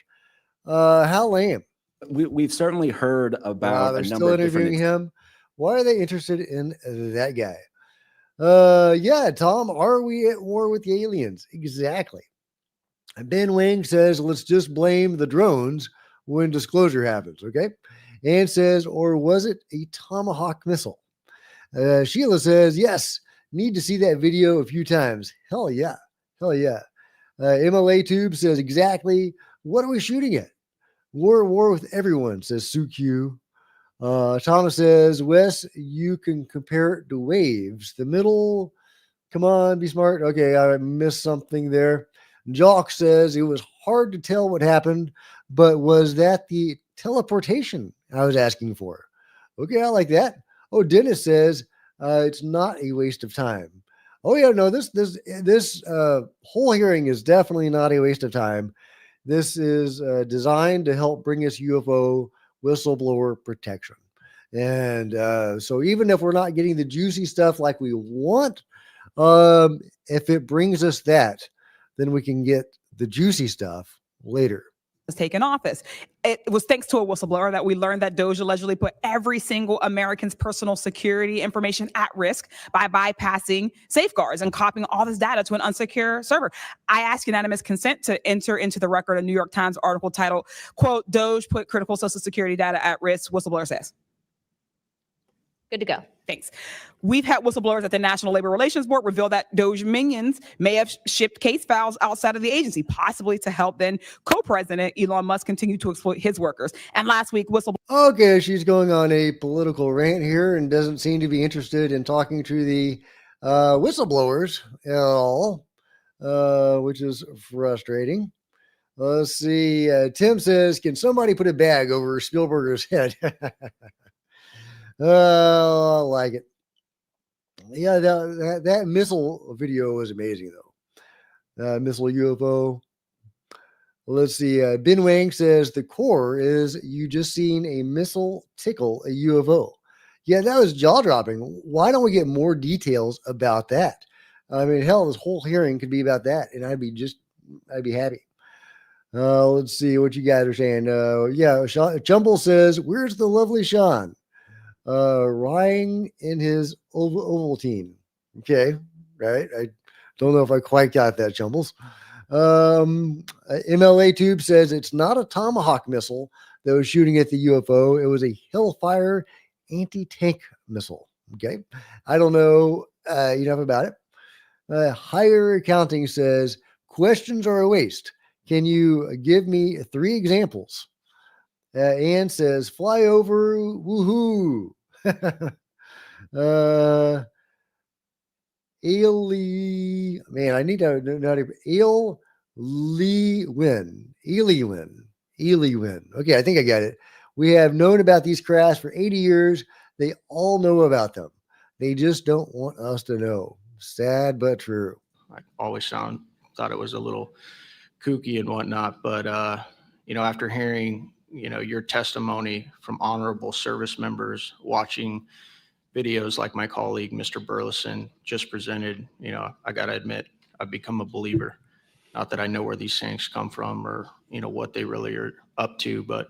How lame. We've certainly heard about They're a still number of interviewing different. him. Why are they interested in that guy? Yeah, Tom, are we at war with the aliens? Exactly. Ben Wing says, let's just blame the drones when disclosure happens, okay? And says, or was it a Tomahawk missile? Sheila says, yes, need to see that video a few times. Hell yeah. Hell yeah. MLA Tube says, exactly. What are we shooting at? War with everyone, says Sue Q. Thomas says, Wes, you can compare it to waves. The middle, come on, be smart. Okay, I missed something there. Jock says, it was hard to tell what happened, but was that the teleportation I was asking for? Okay, I like that. Oh, Dennis says, it's not a waste of time. Oh yeah, no, this whole hearing is definitely not a waste of time. This is designed to help bring us UFO whistleblower protection. And so even if we're not getting the juicy stuff like we want, if it brings us that, then we can get the juicy stuff later. Was taken office. It was thanks to a whistleblower that we learned that Doge allegedly put every single American's personal security information at risk by bypassing safeguards and copying all this data to an unsecure server. I ask unanimous consent to enter into the record a New York Times article titled, quote, Doge put critical social security data at risk, whistleblower says. Good to go. Thanks. We've had whistleblowers at the National Labor Relations Board reveal that Doge minions may have shipped case files outside of the agency, possibly to help then co-president Elon Musk continue to exploit his workers. And last week, Okay, she's going on a political rant here and doesn't seem to be interested in talking to the whistleblowers at all, which is frustrating. Let's see. Tim says, can somebody put a bag over Spielberger's head? Oh, I like it. Yeah, that missile video was amazing, though. Missile UFO. Let's see. Ben Wang says the core is you just seen a missile tickle a UFO. Yeah, that was jaw dropping. Why don't we get more details about that? I mean, hell, this whole hearing could be about that, and I'd be happy. Let's see what you guys are saying. Yeah, Jumble says, where's the lovely Sean? Ryan in his Ovaltine. Okay, right. I don't know if I quite got that, Jumbles. MLA Tube says it's not a Tomahawk missile that was shooting at the UFO. It was a Hellfire anti-tank missile. Okay, I don't know enough about it. Higher Accounting says questions are a waste. Can you give me 3 examples? Ann says, fly over, woohoo. Ely, man, I need to know Eliwin. Okay, I think I got it. We have known about these crafts for 80 years. They all know about them. They just don't want us to know. Sad but true. I always thought it was a little kooky and whatnot, but after hearing your testimony from honorable service members watching videos like my colleague, Mr. Burleson, just presented. I got to admit, I've become a believer. Not that I know where these things come from or, what they really are up to, but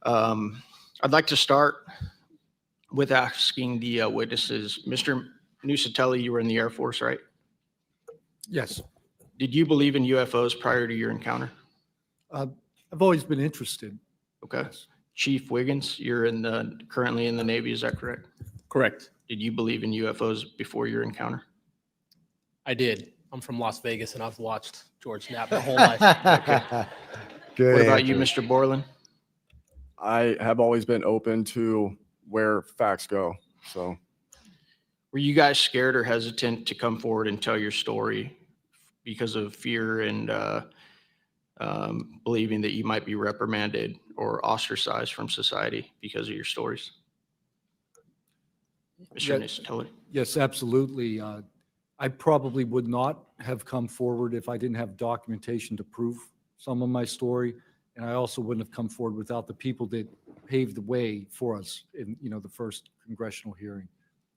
I'd like to start with asking the witnesses. Mr. Nucatelli, you were in the Air Force, right? Yes, Did you believe in UFOs prior to your encounter? I've always been interested. Okay. Yes. Chief Wiggins, you're currently in the Navy, is that correct? Correct. Did you believe in UFOs before your encounter? I did. I'm from Las Vegas and I've watched George Knapp my whole life. Good What about you, answer. Mr. Borland? I have always been open to where facts go. So Were you guys scared or hesitant to come forward and tell your story because of fear and believing that you might be reprimanded or ostracized from society because of your stories? Mr. Nucatelli? Yes, absolutely. I probably would not have come forward if I didn't have documentation to prove some of my story. And I also wouldn't have come forward without the people that paved the way for us in, the first congressional hearing.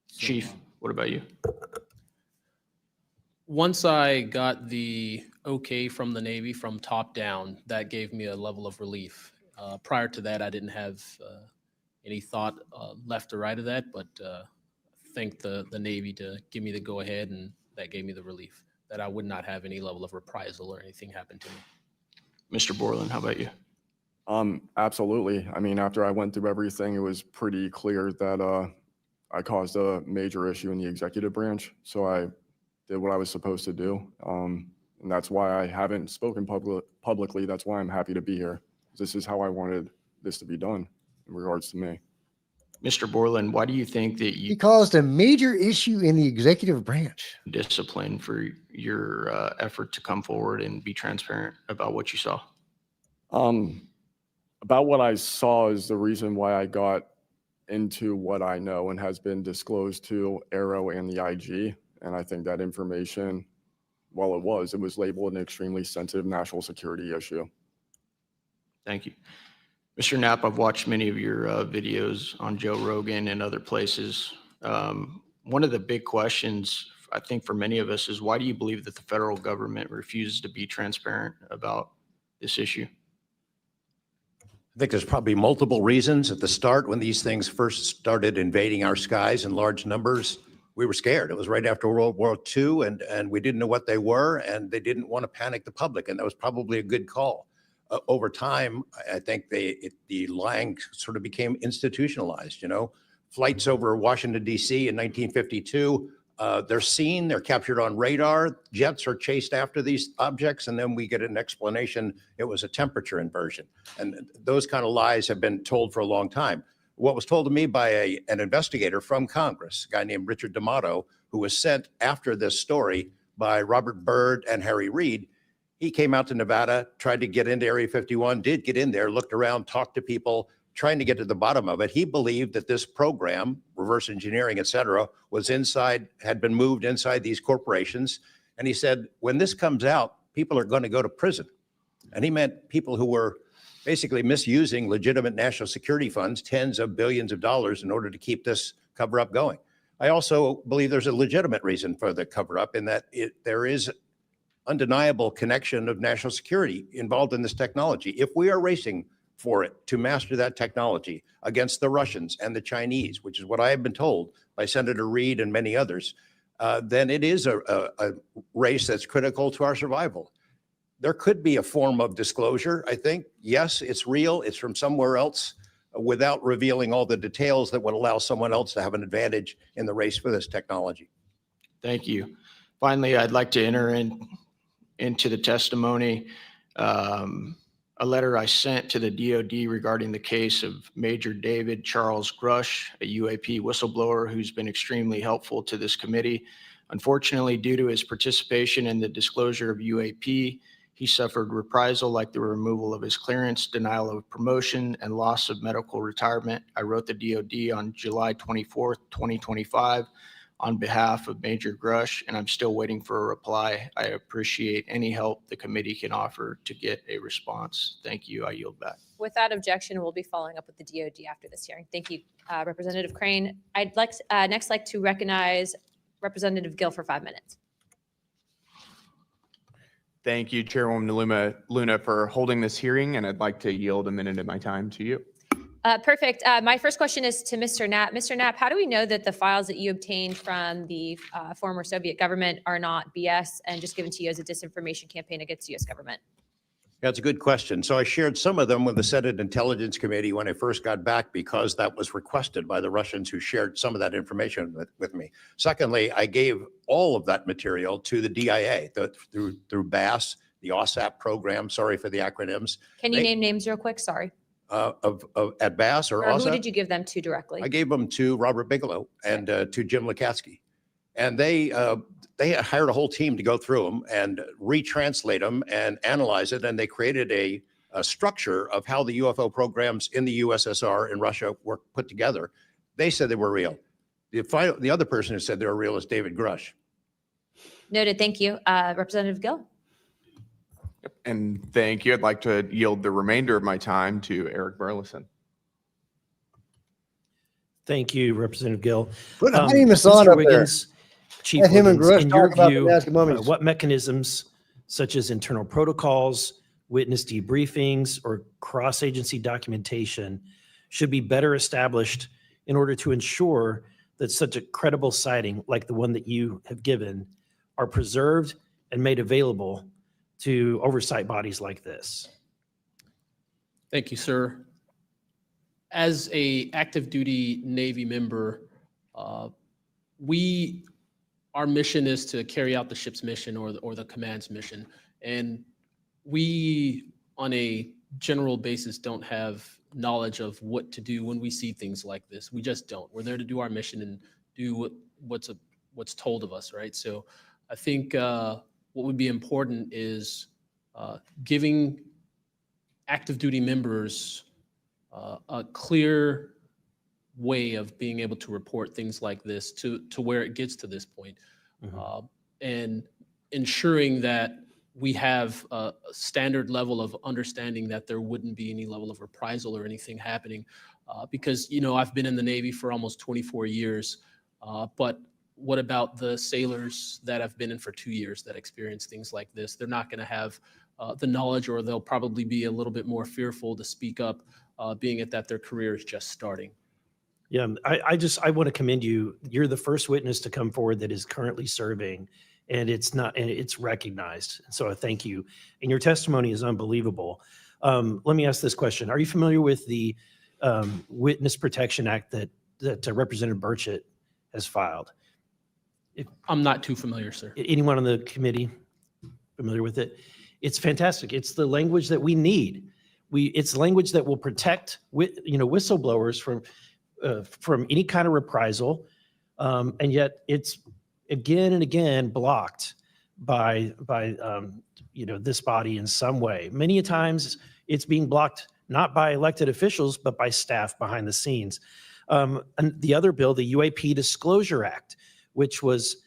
So, Chief, what about you? Once I got the okay from the Navy from top down, that gave me a level of relief. Prior to that, I didn't have any thought left or right of that, but thank the Navy to give me the go ahead, and that gave me the relief that I would not have any level of reprisal or anything happen to me. Mr. Borland, how about you? absolutely. I mean, after I went through everything, it was pretty clear that I caused a major issue in the executive branch. So I did what I was supposed to do. And that's why I haven't spoken publicly. That's why I'm happy to be here. This is how I wanted this to be done in regards to me. Mr. Borland, why do you think that He you caused a major issue in the executive branch. discipline for your effort to come forward and be transparent about what you saw? About what I saw is the reason why I got into what I know and has been disclosed to Aero and the IG. And I think that information, while it was labeled an extremely sensitive national security issue. Thank you. Mr. Knapp, I've watched many of your videos on Joe Rogan and other places. One of the big questions, I think, for many of us is why do you believe that the federal government refuses to be transparent about this issue? I think there's probably multiple reasons. At the start, when these things first started invading our skies in large numbers, we were scared. It was right after World War II, and we didn't know what they were, and they didn't want to panic the public, and that was probably a good call. Over time, I think the lying sort of became institutionalized. Flights over Washington, D.C. in 1952, they're seen, they're captured on radar, jets are chased after these objects, and then we get an explanation it was a temperature inversion. And those kind of lies have been told for a long time. What was told to me by an investigator from Congress, a guy named Richard D'Amato, who was sent after this story by Robert Byrd and Harry Reid. He came out to Nevada, tried to get into Area 51, did get in there, looked around, talked to people, trying to get to the bottom of it. He believed that this program, reverse engineering, et cetera, was inside, had been moved inside these corporations. And he said, when this comes out, people are going to go to prison. And he meant people who were basically misusing legitimate national security funds, tens of billions of dollars, in order to keep this cover up going. I also believe there's a legitimate reason for the cover up in that there is undeniable connection of national security involved in this technology. If we are racing for it to master that technology against the Russians and the Chinese, which is what I have been told by Senator Reid and many others, then it is a race that's critical to our survival. There could be a form of disclosure, I think. Yes, it's real, it's from somewhere else, without revealing all the details that would allow someone else to have an advantage in the race for this technology. Thank you. Finally, I'd like to enter into the testimony a letter I sent to the DOD regarding the case of Major David Charles Grush, a UAP whistleblower who's been extremely helpful to this committee. Unfortunately, due to his participation in the disclosure of UAP, he suffered reprisal like the removal of his clearance, denial of promotion, and loss of medical retirement. I wrote the DOD on July 24th, 2025. on behalf of Major Grush, and I'm still waiting for a reply. I appreciate any help the committee can offer to get a response. Thank you. I yield back. Without objection, we'll be following up with the DOD after this hearing. Thank you, Representative Crane. I'd next like to recognize Representative Gill for 5 minutes. Thank you, Chairwoman Luna, for holding this hearing, and I'd like to yield a minute of my time to you. Perfect. My first question is to Mr. Knapp. Mr. Knapp, how do we know that the files that you obtained from the former Soviet government are not BS and just given to you as a disinformation campaign against the U.S. government? That's a good question. So I shared some of them with the Senate Intelligence Committee when I first got back because that was requested by the Russians who shared some of that information with me. Secondly, I gave all of that material to the DIA through BASS, the OSAP program. Sorry for the acronyms. Can you name names real quick? Sorry. At BASS or Who OSAP? did you give them to directly? I gave them to Robert Bigelow and to Jim Lukatsky. And they hired a whole team to go through them and retranslate them and analyze it. And they created a structure of how the UFO programs in the USSR and Russia were put together. They said they were real. The other person who said they were real is David Grush. Noted. Thank you. Representative Gill. And thank you. I'd like to yield the remainder of my time to Eric Burleson. Thank you, Representative Gill. Put Jaime Maussan up there. Chief Let him and Wiggins, Grush in your talk about the view, nasty mummies. what mechanisms such as internal protocols, witness debriefings, or cross-agency documentation should be better established in order to ensure that such a credible sighting like the one that you have given are preserved and made available to oversight bodies like this? Thank you, sir. As a active duty Navy member, our mission is to carry out the ship's mission or the command's mission. And we, on a general basis, don't have knowledge of what to do when we see things like this. We just don't. We're there to do our mission and do what's told of us, right? So I think what would be important is giving active duty members a clear way of being able to report things like this to where it gets to this point. And ensuring that we have a standard level of understanding that there wouldn't be any level of reprisal or anything happening. Because, I've been in the Navy for almost 24 years, but what about the sailors that have been in for 2 years that experience things like this? They're not going to have the knowledge, or they'll probably be a little bit more fearful to speak up, being it that their career is just starting. Yeah, I want to commend you. You're the first witness to come forward that is currently serving, and it's recognized. So I thank you. And your testimony is unbelievable. Let me ask this question. Are you familiar with the Witness Protection Act that Representative Burchett has filed? I'm not too familiar, sir. Anyone on the committee familiar with it? It's fantastic. It's the language that we need. It's language that will protect whistleblowers from any kind of reprisal, and yet it's again and again blocked by this body in some way. Many a times it's being blocked not by elected officials but by staff behind the scenes. And the other bill, the UAP Disclosure Act, which was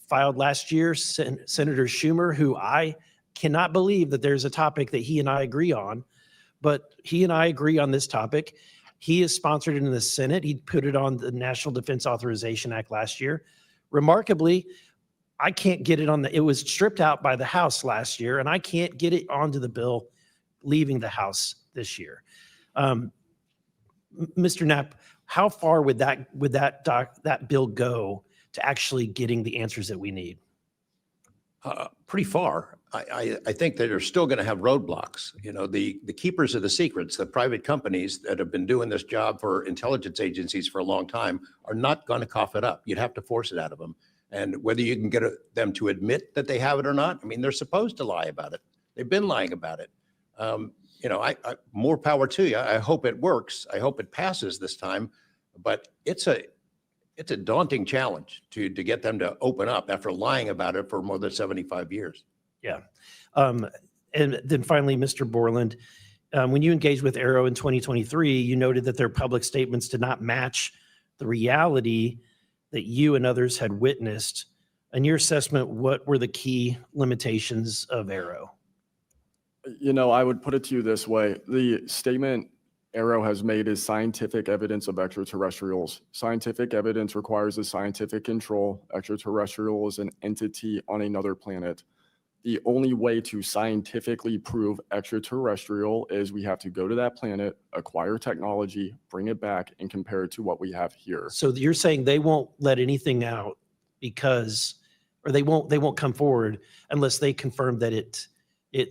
filed last year, Senator Schumer, who I cannot believe that there's a topic that he and I agree on, but he and I agree on this topic. He has sponsored it in the Senate. He put it on the National Defense Authorization Act last year. Remarkably, I can't get it it was stripped out by the House last year, and I can't get it onto the bill leaving the House this year. Mr. Knapp, how far would that bill go to actually getting the answers that we need? Pretty far. I think that they're still going to have roadblocks. The keepers of the secrets, the private companies that have been doing this job for intelligence agencies for a long time, are not going to cough it up. You'd have to force it out of them. And whether you can get them to admit that they have it or not, they're supposed to lie about it. They've been lying about it. More power to you. I hope it works. I hope it passes this time. But it's a daunting challenge to get them to open up after lying about it for more than 75 years. Yeah. And then finally, Mr. Borland, when you engaged with Arrow in 2023, you noted that their public statements did not match the reality that you and others had witnessed. In your assessment, what were the key limitations of Arrow? You know, I would put it to you this way. The statement Arrow has made is scientific evidence of extraterrestrials. Scientific evidence requires a scientific control. Extraterrestrial is an entity on another planet. The only way to scientifically prove extraterrestrial is we have to go to that planet, acquire technology, bring it back, and compare it to what we have here. So you're saying they won't let anything out because, or they won't come forward unless they confirm that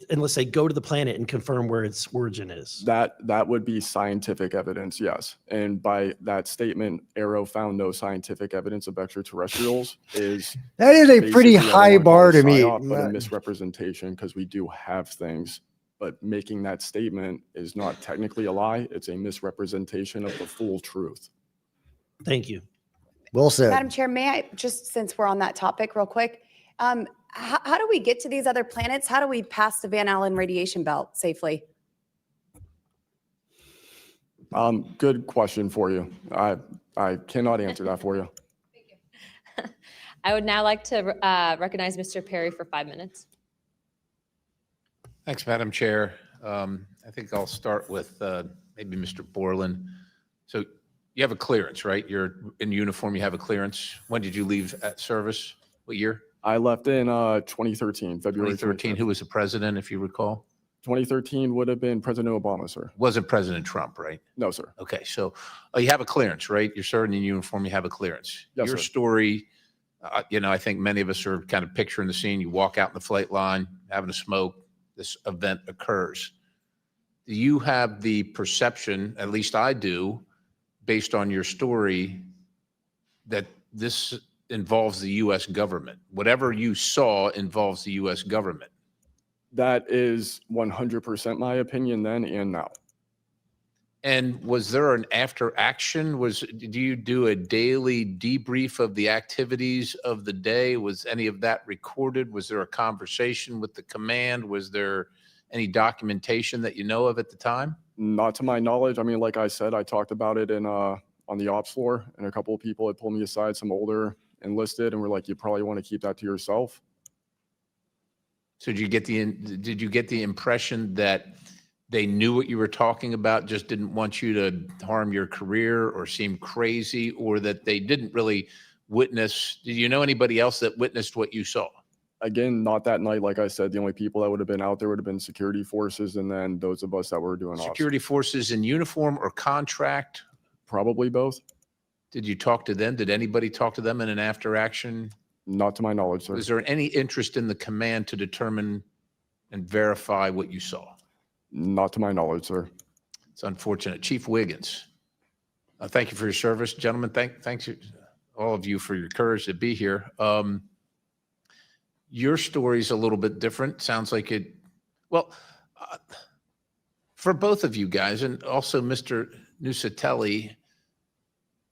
unless they go to the planet and confirm where its origin is. That would be scientific evidence, yes. And by that statement, Arrow found no scientific evidence of extraterrestrials is That is a pretty basically, I don't high wanna call bar it to me. psyop, but a misrepresentation, because we do have things. But making that statement is not technically a lie. It's a misrepresentation of the full truth. Thank you. Well said. Madam Chair, may I, just since we're on that topic real quick, how do we get to these other planets? How do we pass the Van Allen radiation belt safely? Good question for you. I cannot answer that for you. I would now like to recognize Mr. Perry for 5 minutes. Thanks, Madam Chair. I think I'll start with maybe Mr. Borland. So you have a clearance, right? You're in uniform, you have a clearance. When did you leave at service? What year? I left in 2013, February 2013. Who was the president, if you recall? 2013 would have been President Obama, sir. Wasn't President Trump, right? No, sir. Okay, so you have a clearance, right? You're serving in uniform, you have a clearance. Yes, Your sir. story, I think many of us are kind of picturing the scene. You walk out in the flight line, having a smoke, this event occurs. Do you have the perception, at least I do, based on your story, that this involves the U.S. government? Whatever you saw involves the U.S. government. That is 100% my opinion then and now. And was there an after action? Do you do a daily debrief of the activities of the day? Was any of that recorded? Was there a conversation with the command? Was there any documentation that you know of at the time? Not to my knowledge. I mean, like I said, I talked about it in on the ops floor, and a couple of people had pulled me aside, some older enlisted, and were like, you probably want to keep that to yourself. So did you get the impression that they knew what you were talking about, just didn't want you to harm your career or seem crazy, or that they didn't really witness? Did you know anybody else that witnessed what you saw? Again, not that night. Like I said, the only people that would have been out there would have been security forces, and then those of us that were doing ops. Security forces in uniform or contract? Probably both. Did you talk to them? Did anybody talk to them in an after action? Not to my knowledge, sir. Was there any interest in the command to determine and verify what you saw? Not to my knowledge, sir. It's unfortunate. Chief Wiggins, thank you for your service. Gentlemen, thanks all of you for your courage to be here. Your story's a little bit different. Sounds like it, well, for both of you guys, and also Mr. Nucatelli,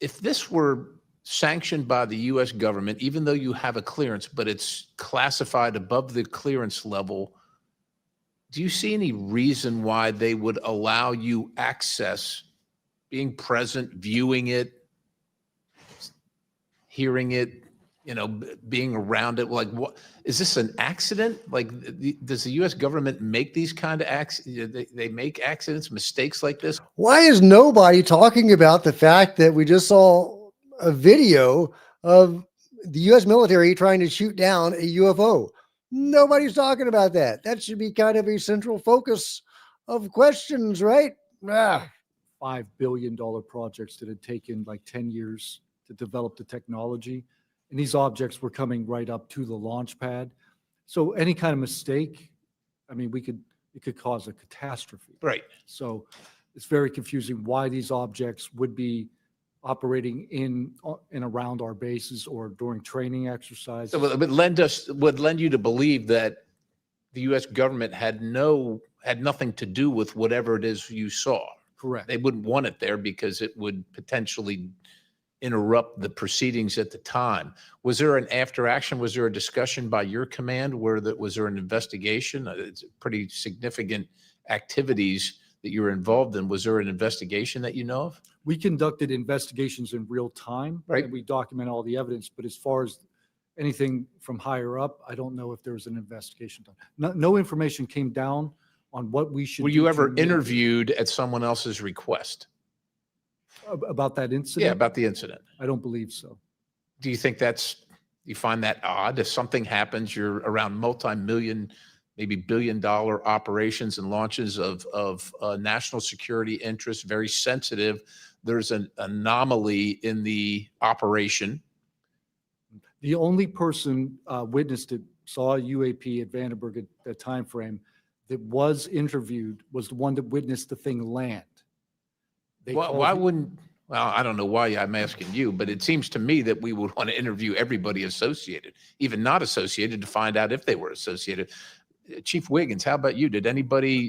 if this were sanctioned by the U.S. government, even though you have a clearance, but it's classified above the clearance level, do you see any reason why they would allow you access, being present, viewing it, hearing it, being around it? Like, what is this, an accident? Like, does the U.S. government make these kind of accidents? They make accidents, mistakes like this? Why is nobody talking about the fact that we just saw a video of the U.S. military trying to shoot down a UFO? Nobody's talking about that. That should be kind of a central focus of questions, right? $5 billion projects that had taken like 10 years to develop the technology. And these objects were coming right up to the launch pad. So any kind of mistake, I mean, it could cause a catastrophe. Right. So it's very confusing why these objects would be operating in and around our bases or during training exercises. So it would lend you to believe that the U.S. government had nothing to do with whatever it is you saw. Correct. They wouldn't want it there because it would potentially interrupt the proceedings at the time. Was there an after action? Was there a discussion by your command was there an investigation? It's pretty significant activities that you were involved in. Was there an investigation that you know of? We conducted investigations in real time. Right. And we document all the evidence, but as far as anything from higher up, I don't know if there was an investigation done. No information came down on what we should Were do you to ever mitigate interviewed at someone else's request? about that incident? Yeah, about the incident. I don't believe so. Do you think you find that odd? If something happens, you're around multi-million, maybe billion-dollar operations and launches of national security interests, very sensitive. There's an anomaly in the operation. The only person witnessed it, saw a UAP at Vandenberg at that time frame that was interviewed was the one that witnessed the thing land. They Well, called why the- wouldn't, well, I don't know why I'm asking you, but it seems to me that we would want to interview everybody associated, even not associated, to find out if they were associated. Chief Wiggins, how about you?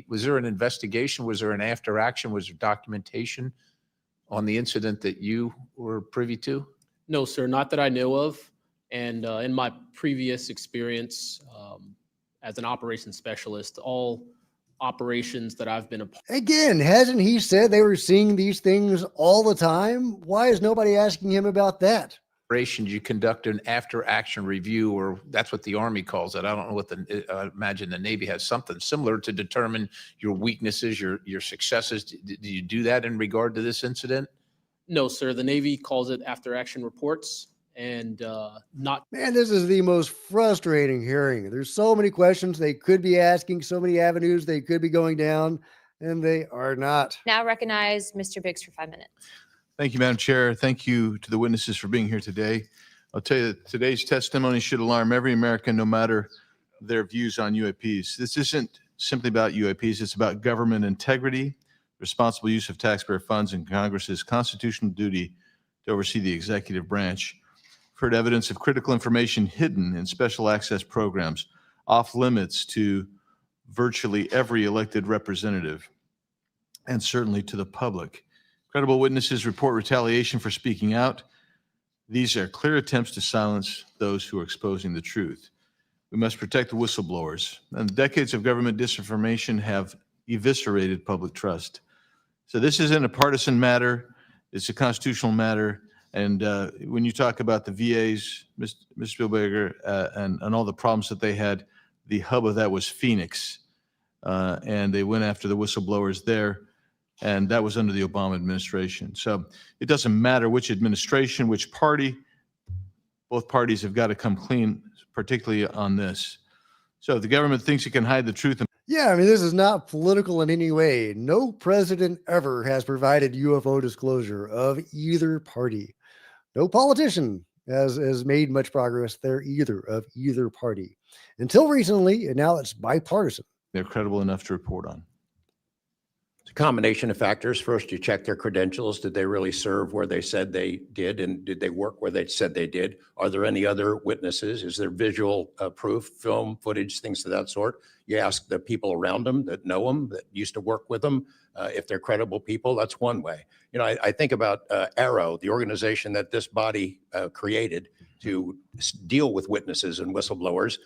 Was there an investigation? Was there an after action? Was there documentation on the incident that you were privy to? No, sir, not that I know of. And in my previous experience as an operations specialist, all operations that I've been a part Again, hasn't he said they were seeing these things all the time? Why is nobody asking him about that? Operations, you conduct an after action review, or that's what the Army calls it. I don't know what I imagine the Navy has something similar to determine your weaknesses, your successes. Do you do that in regard to this incident? No, sir, the Navy calls it after action reports and not. Man, this is the most frustrating hearing. There's so many questions they could be asking, so many avenues they could be going down, and they are not. Now recognize Mr. Biggs for 5 minutes. Thank you, Madam Chair. Thank you to the witnesses for being here today. I'll tell you that today's testimony should alarm every American, no matter their views on UAPs. This isn't simply about UAPs. It's about government integrity, responsible use of taxpayer funds, and Congress's constitutional duty to oversee the executive branch. We've heard evidence of critical information hidden in special access programs, off limits to virtually every elected representative, and certainly to the public. Credible witnesses report retaliation for speaking out. These are clear attempts to silence those who are exposing the truth. We must protect the whistleblowers. And decades of government disinformation have eviscerated public trust. So this isn't a partisan matter. It's a constitutional matter. And when you talk about the VAs, Mr. Spielberger, and all the problems that they had, the hub of that was Phoenix. And they went after the whistleblowers there. And that was under the Obama administration. So it doesn't matter which administration, which party, both parties have got to come clean, particularly on this. So if the government thinks it can hide the truth. Yeah, I mean, this is not political in any way. No president ever has provided UFO disclosure of either party. No politician has made much progress there either, of either party. Until recently, and now it's bipartisan. They're credible enough to report on. It's a combination of factors. First, you check their credentials. Did they really serve where they said they did? And did they work where they said they did? Are there any other witnesses? Is there visual proof, film, footage, things of that sort? You ask the people around them that know them, that used to work with them. If they're credible people, that's one way. You know, I think about Arrow, the organization that this body created to deal with witnesses and whistleblowers.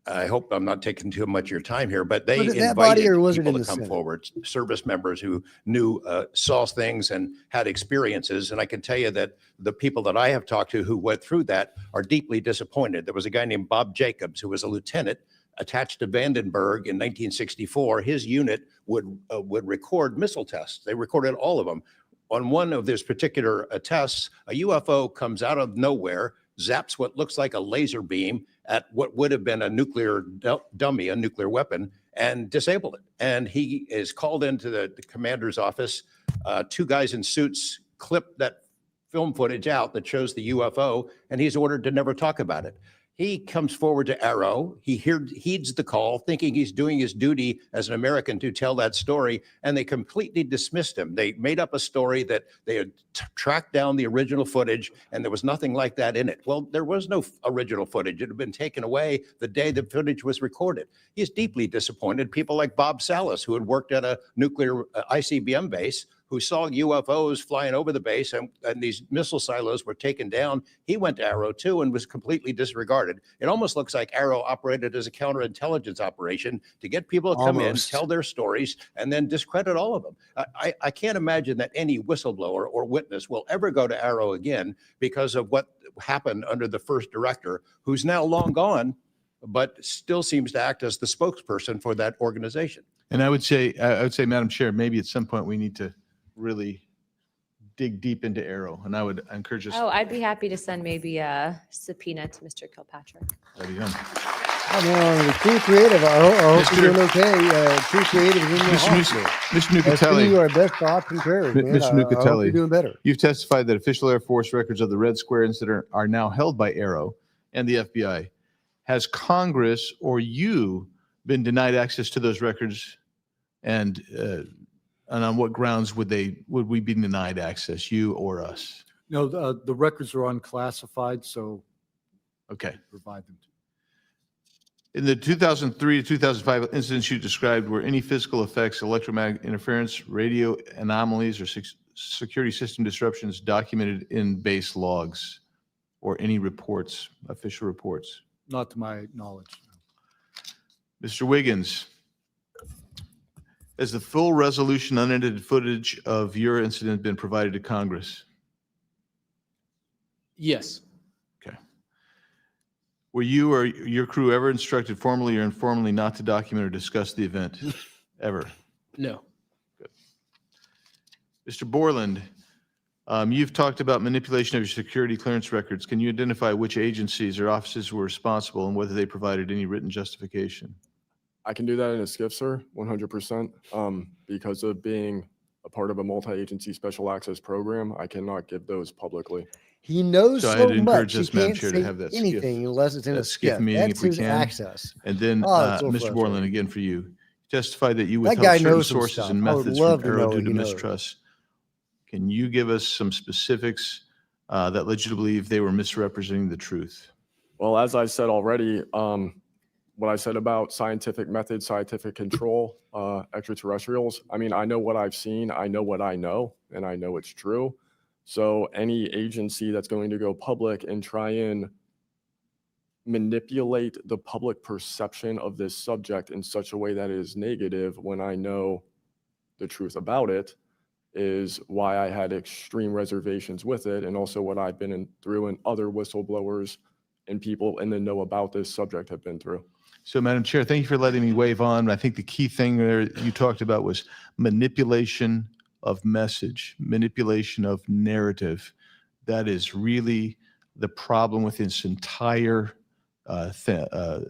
I hope I'm not taking too much of your time here, but they that body, invited or was it people in to the come Senate? forward, service members who knew, saw things and had experiences. And I can tell you that the people that I have talked to who went through that are deeply disappointed. There was a guy named Bob Jacobs who was a lieutenant attached to Vandenberg in 1964. His unit would record missile tests. They recorded all of them. On one of these particular tests, a UFO comes out of nowhere, zaps what looks like a laser beam at what would have been a nuclear dummy, a nuclear weapon, and disabled it. And he is called into the commander's office. Two guys in suits clip that film footage out that shows the UFO, and he's ordered to never talk about it. He comes forward to Arrow. He heeds the call, thinking he's doing his duty as an American to tell that story, and they completely dismissed him. They made up a story that they had tracked down the original footage, and there was nothing like that in it. Well, there was no original footage. It had been taken away the day the footage was recorded. He's deeply disappointed. People like Bob Salas, who had worked at a nuclear ICBM base, who saw UFOs flying over the base and these missile silos were taken down. He went to Arrow too and was completely disregarded. It almost looks like Arrow operated as a counterintelligence operation to get people to come in, Almost. tell their stories, and then discredit all of them. I can't imagine that any whistleblower or witness will ever go to Arrow again because of what happened under the first director, who's now long gone, but still seems to act as the spokesperson for that organization. And I would say, Madam Chair, maybe at some point we need to really dig deep into Arrow, and I would encourage us. Oh, I'd be happy to send maybe a subpoena to Mr. Kilpatrick. There you go. I mean, the True Creative, I hope you're doing okay. True Creative is in the hospital. Mr. That's giving you Nucatelli, our best thoughts and prayers, man. Mr. I hope you're Nucatelli, doing better. you've testified that official Air Force records of the Red Square incident are now held by Arrow and the FBI. Has Congress or you been denied access to those records, and on what grounds would we be denied access, you or us? No, the records are unclassified, so Okay. provide them. In the 2003 to 2005 incidents you described, were any physical effects, electromagnetic interference, radio anomalies, or security system disruptions documented in base logs or any reports, official reports? Not to my knowledge. Mr. Wiggins, has the full resolution unedited footage of your incident been provided to Congress? Yes. Were you or your crew ever instructed formally or informally not to document or discuss the event? Ever? No. Mr. Borland, you've talked about manipulation of your security clearance records. Can you identify which agencies or offices were responsible and whether they provided any written justification? I can do that in a skiff, sir, 100%. Because of being a part of a multi-agency special access program, I cannot give those publicly. He knows So so, I'd encourage much. us, He Madam can't Chair, to say have that anything unless it's in a that skiff skiff. meeting That's if we his can. access. And then, Oh, it's so Mr. frustrating. Borland, again for you, testified that you That withheld guy certain knows some sources stuff. and I would methods love from to Arrow know due to he knows. mistrust. Can you give us some specifics that led you to believe they were misrepresenting the truth? Well, as I said already, what I said about scientific methods, scientific control, extraterrestrials, I mean, I know what I've seen, I know what I know, and I know it's true. So any agency that's going to go public and try and manipulate the public perception of this subject in such a way that is negative when I know the truth about it is why I had extreme reservations with it, and also what I've been through and other whistleblowers and people in the know about this subject have been through. So, Madam Chair, thank you for letting me wave on. I think the key thing there you talked about was manipulation of message, manipulation of narrative. That is really the problem with this entire the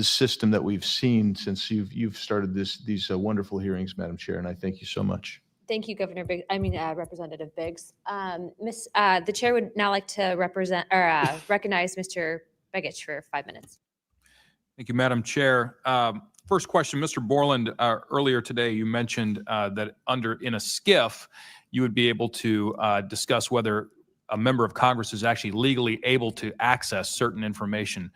system that we've seen since you've started these wonderful hearings, Madam Chair, and I thank you so much. Thank you, Governor Biggs. Representative Biggs. The chair would now like to recognize Mr. Begich for 5 minutes. Thank you, Madam Chair. First question, Mr. Borland, earlier today you mentioned that in a skiff, you would be able to discuss whether a member of Congress is actually legally able to access certain information.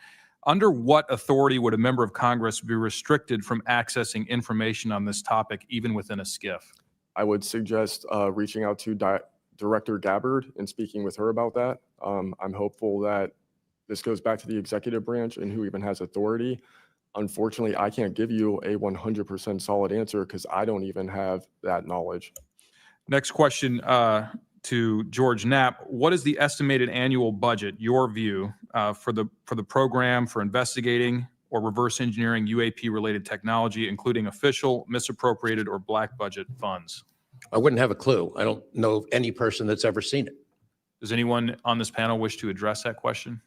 Under what authority would a member of Congress be restricted from accessing information on this topic, even within a skiff? I would suggest reaching out to Director Gabbard and speaking with her about that. I'm hopeful that this goes back to the executive branch and who even has authority. Unfortunately, I can't give you a 100% solid answer because I don't even have that knowledge. Next question to George Knapp. What is the estimated annual budget, your view, for the program for investigating or reverse engineering UAP-related technology, including official, misappropriated, or black budget funds? I wouldn't have a clue. I don't know any person that's ever seen it. Does anyone on this panel wish to address that question?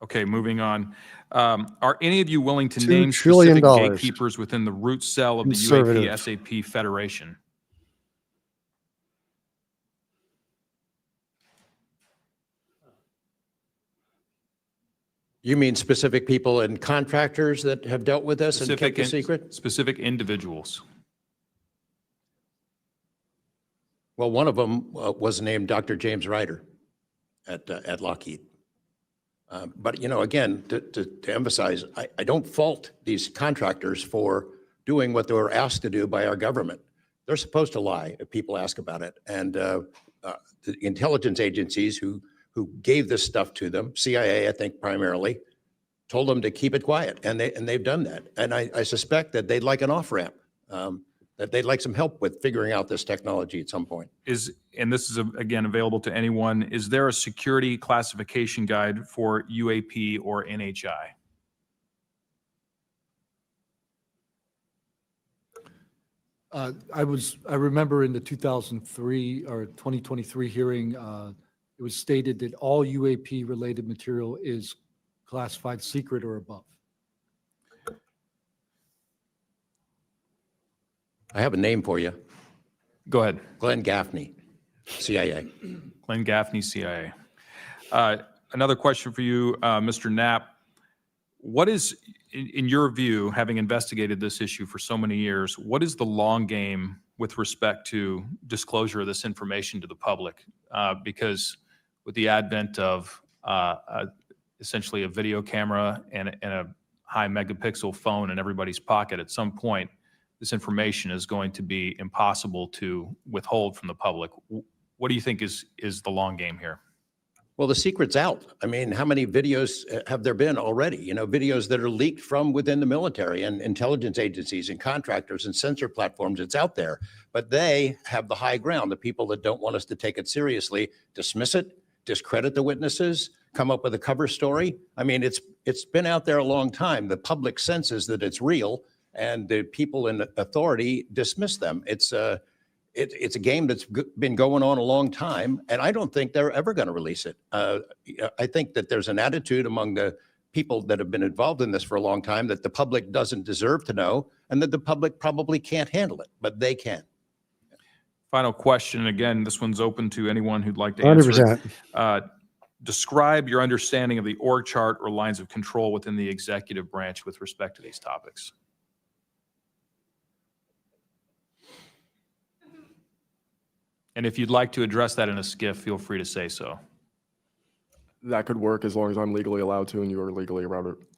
Okay, moving on. Are any of you willing to $2 name trillion. specific gatekeepers within the root cell of the Conservative. UAP-SAP Federation? You mean specific people and contractors that have dealt with this and kept the secret? Specific individuals. Well, one of them was named Dr. James Ryder at Lockheed. But, you know, again, to emphasize, I don't fault these contractors for doing what they were asked to do by our government. They're supposed to lie if people ask about it. And the intelligence agencies who gave this stuff to them, CIA, I think primarily, told them to keep it quiet, and they've done that. And I suspect that they'd like an off-ramp, that they'd like some help with figuring out this technology at some point. And this is, again, available to anyone, is there a security classification guide for UAP or NHI? I remember in the 2003 or 2023 hearing, it was stated that all UAP related material is classified secret or above. I have a name for you. Go ahead. Glenn Gaffney, CIA. Glenn Gaffney, CIA. Another question for you, Mr. Knapp. What is, in your view, having investigated this issue for so many years, what is the long game with respect to disclosure of this information to the public? Because with the advent of essentially a video camera and a high megapixel phone in everybody's pocket, at some point, this information is going to be impossible to withhold from the public. What do you think is the long game here? Well, the secret's out. I mean, how many videos have there been already? You know, videos that are leaked from within the military and intelligence agencies and contractors and sensor platforms. It's out there, but they have the high ground. The people that don't want us to take it seriously dismiss it, discredit the witnesses, come up with a cover story. I mean, it's been out there a long time. The public senses that it's real, and the people in authority dismiss them. It's a game that's been going on a long time, and I don't think they're ever going to release it. I think that there's an attitude among the people that have been involved in this for a long time that the public doesn't deserve to know, and that the public probably can't handle it, but they can. Final question, again, this one's open to anyone who'd like to answer. 100%. Describe your understanding of the org chart or lines of control within the executive branch with respect to these topics. And if you'd like to address that in a skiff, feel free to say so. That could work as long as I'm legally allowed to and you are legally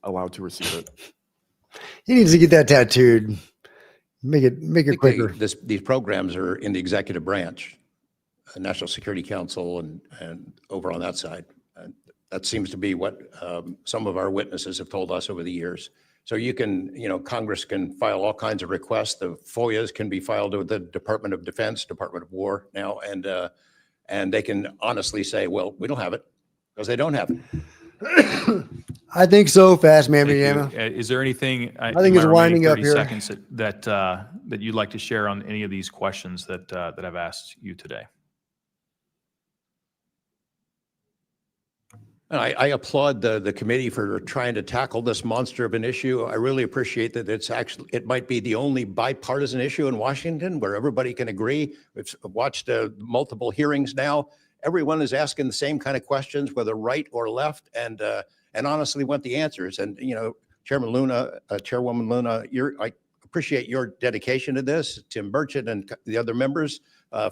allowed to receive it. He needs to get that tattooed. Make it quicker. These programs are in the executive branch, National Security Council, and over on that side. And that seems to be what some of our witnesses have told us over the years. So you can, Congress can file all kinds of requests. The FOIAs can be filed with the Department of Defense, Department of War now, and they can honestly say, well, we don't have it because they don't have it. I think so. Fast, man. Is there anything? I think it's winding up here. Seconds that you'd like to share on any of these questions that I've asked you today? I applaud the committee for trying to tackle this monster of an issue. I really appreciate that it might be the only bipartisan issue in Washington where everybody can agree. We've watched multiple hearings now. Everyone is asking the same kind of questions, whether right or left, and honestly want the answers. And Chairman Luna, Chairwoman Luna, I appreciate your dedication to this, Tim Burchett and the other members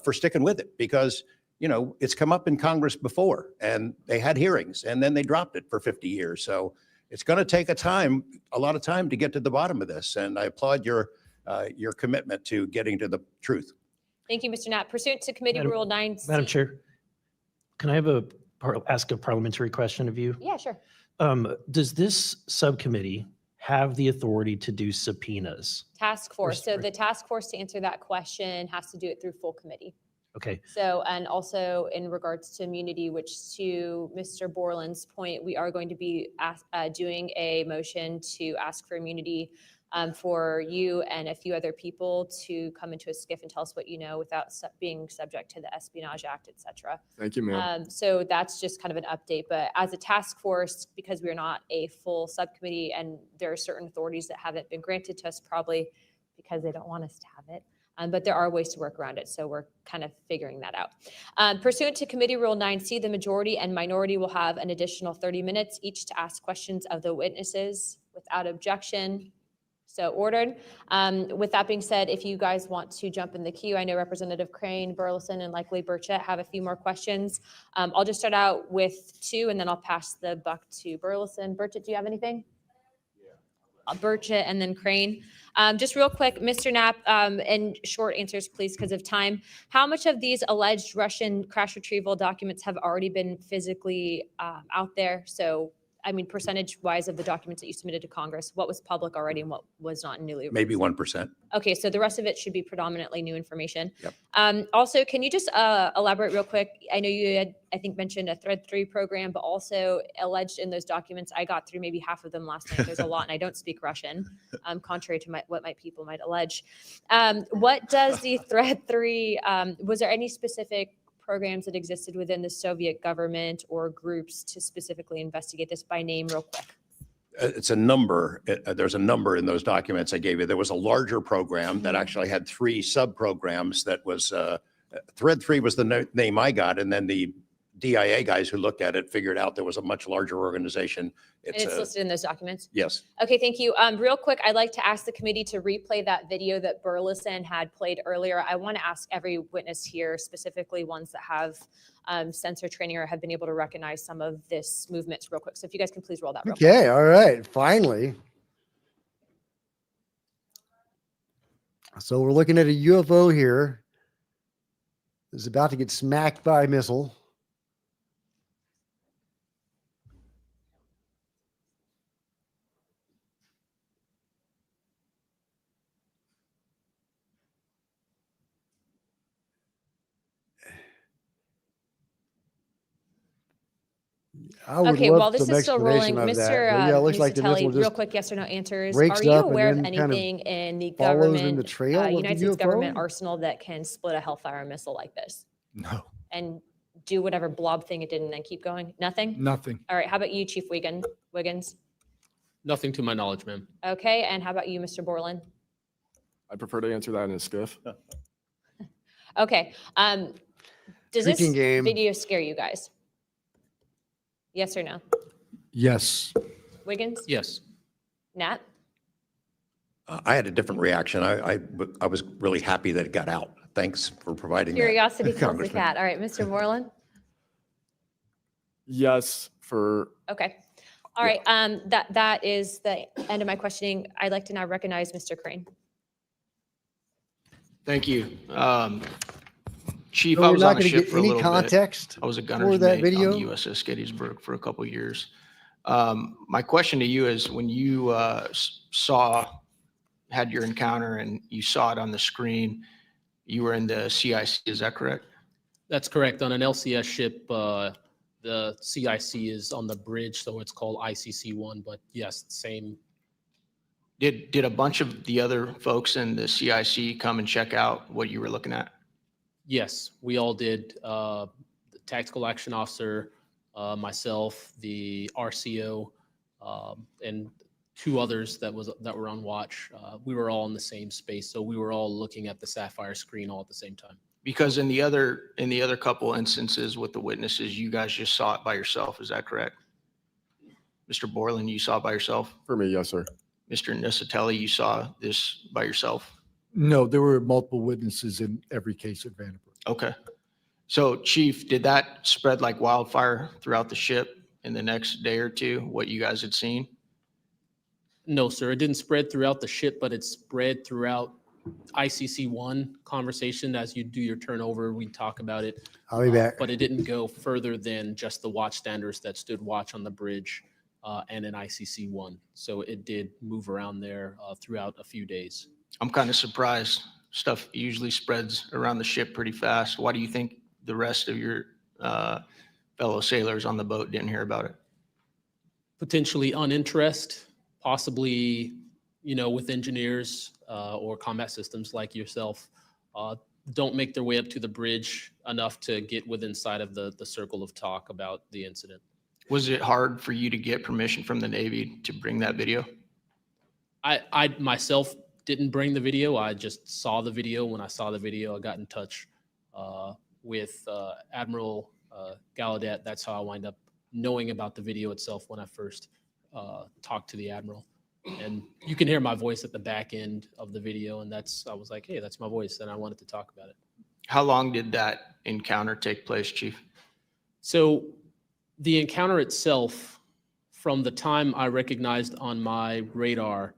for sticking with it, because it's come up in Congress before, and they had hearings, and then they dropped it for 50 years. So it's going to take a lot of time to get to the bottom of this. And I applaud your commitment to getting to the truth. Thank you, Mr. Knapp. Pursuant to Committee Rule 9C. Madam Chair, can I ask a parliamentary question of you? Yeah, sure. Does this subcommittee have the authority to do subpoenas? Task force. So the task force, to answer that question, has to do it through full committee. Okay. So, and also in regards to immunity, which to Mr. Borland's point, we are going to be doing a motion to ask for immunity for you and a few other people to come into a skiff and tell us what you know without being subject to the Espionage Act, et cetera. Thank you, ma'am. So that's just kind of an update. But as a task force, because we're not a full subcommittee and there are certain authorities that haven't been granted to us, probably because they don't want us to have it. But there are ways to work around it, so we're kind of figuring that out. Pursuant to Committee Rule 9C, the majority and minority will have an additional 30 minutes each to ask questions of the witnesses without objection. So ordered. With that being said, if you guys want to jump in the queue, I know Representative Crane, Burleson, and likely Burchett have a few more questions. I'll just start out with two, and then I'll pass the buck to Burleson. Burchett, do you have anything? Burchett, and then Crane. Just real quick, Mr. Knapp, and short answers, please, because of time. How much of these alleged Russian crash retrieval documents have already been physically out there? So, I mean, percentage-wise of the documents that you submitted to Congress, what was public already and what was not newly? Maybe 1%. Okay, so the rest of it should be predominantly new information. Yep. Also, can you just elaborate real quick? I know you had, I think, mentioned a Thread 3 program, but also alleged in those documents, I got through maybe half of them last night. There's a lot, and I don't speak Russian, contrary to what my people might allege. What does the Thread 3, was there any specific programs that existed within the Soviet government or groups to specifically investigate this by name real quick? It's a number. There's a number in those documents I gave you. There was a larger program that actually had 3 sub-programs that was, Thread 3 was the name I got, and then the DIA guys who looked at it figured out there was a much larger organization. And it's listed in those documents? Yes. Okay, thank you. Real quick, I'd like to ask the committee to replay that video that Burleson had played earlier. I want to ask every witness here, specifically ones that have sensor training or have been able to recognize some of this movements real quick. So if you guys can please roll that real quick. Okay, all right, finally. So we're looking at a UFO here. It's about to get smacked by a missile. I would Okay, love while this some is still rolling, explanation of that. Mr. But yeah, it looks like the Nucatelli, missile real just quick, yes or no answers. breaks Are you up and aware of then kind of anything in the follows in the government, trail of the United States UFO? government arsenal that can split a Hellfire missile like this No, and do whatever blob thing it did and then keep going? Nothing? nothing. All right, how about you, Chief Wiggins? Nothing to my knowledge, ma'am. Okay, and how about you, Mr. Borland? I prefer to answer that in a skiff. Okay, does this Drinking game. video scare you guys? Yes or no? Yes. Wiggins? Yes. Nat? I had a different reaction. I was really happy that it got out. Thanks for providing that. Curiosity kills the Congressman. cat. All right, Mr. Borland? Yes, for Okay. All right, that is the end of my questioning. I'd like to now recognize Mr. Crane. Thank you. Chief, So I we're was not on the gonna ship get for a any little context bit. I was a for gunner's that mate video? on the USS Gettysburg for a couple of years. My question to you is, when you had your encounter and you saw it on the screen, you were in the CIC, is that correct? That's correct. On an LCS ship, the CIC is on the bridge, so it's called ICC-1, but yes, same. Did a bunch of the other folks in the CIC come and check out what you were looking at? Yes, we all did. The tactical action officer, myself, the RCO, and 2 others that were on watch. We were all in the same space, so we were all looking at the Sapphire screen all at the same time. Because in the other couple instances with the witnesses, you guys just saw it by yourself, is that correct? Mr. Borland, you saw it by yourself? me, yes, sir. Mr. Nucatelli, you saw this by yourself? No, there were multiple witnesses in every case at Vandenberg. Okay. So Chief, did that spread like wildfire throughout the ship in the next day or two, what you guys had seen? No, sir, it didn't spread throughout the ship, but it spread throughout ICC-1 conversation. As you do your turnover, we talk about it. I'll be back. But it didn't go further than just the watchstanders that stood watch on the bridge and in ICC-1. So it did move around there throughout a few days. I'm kind of surprised. Stuff usually spreads around the ship pretty fast. Why do you think the rest of your fellow sailors on the boat didn't hear about it? Potentially uninterest, possibly, with engineers or combat systems like yourself, don't make their way up to the bridge enough to get within sight of the circle of talk about the incident. Was it hard for you to get permission from the Navy to bring that video? I myself didn't bring the video. I just saw the video. When I saw the video, I got in touch with Admiral Gallaudet. That's how I wind up knowing about the video itself when I first talked to the Admiral. And you can hear my voice at the back end of the video. And I was like, hey, that's my voice. And I wanted to talk about it. How long did that encounter take place, Chief? So the encounter itself, from the time I recognized on my radar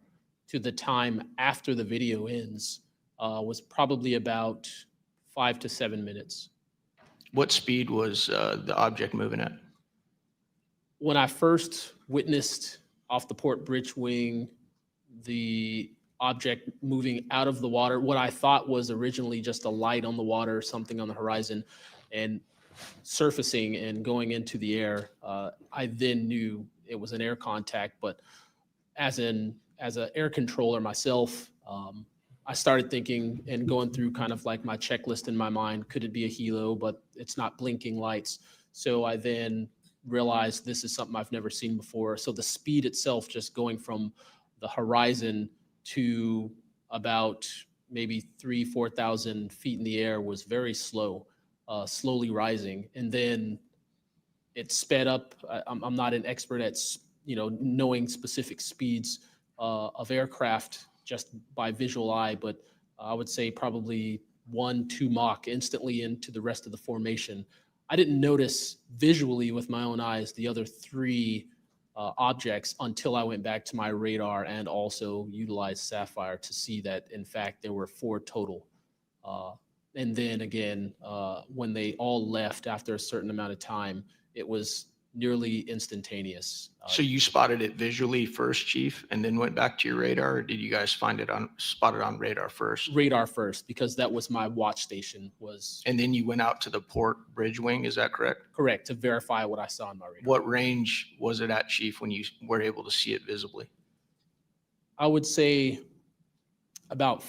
to the time after the video ends was probably about 5 to 7 minutes. What speed was the object moving at? When I first witnessed off the port bridge wing, the object moving out of the water, what I thought was originally just a light on the water, something on the horizon, and surfacing and going into the air, I then knew it was an air contact. But as an air controller myself, I started thinking and going through kind of like my checklist in my mind. Could it be a helo? But it's not blinking lights. So I then realized this is something I've never seen before. So the speed itself, just going from the horizon to about maybe 4,000 feet in the air, was very slow, slowly rising. And then it sped up. I'm not an expert at, knowing specific speeds of aircraft just by visual eye, but I would say probably 1-2 Mach instantly into the rest of the formation. I didn't notice visually with my own eyes the other 3 objects until I went back to my radar and also utilized Sapphire to see that, in fact, there were 4 total. And then again, when they all left after a certain amount of time, it was nearly instantaneous. So you spotted it visually first, Chief, and then went back to your radar, or did you guys spot it on radar first? Radar first, because that was my watch station. And then you went out to the port bridge wing, is that correct? Correct, to verify what I saw on my radar. What range was it at, Chief, when you were able to see it visibly? I would say about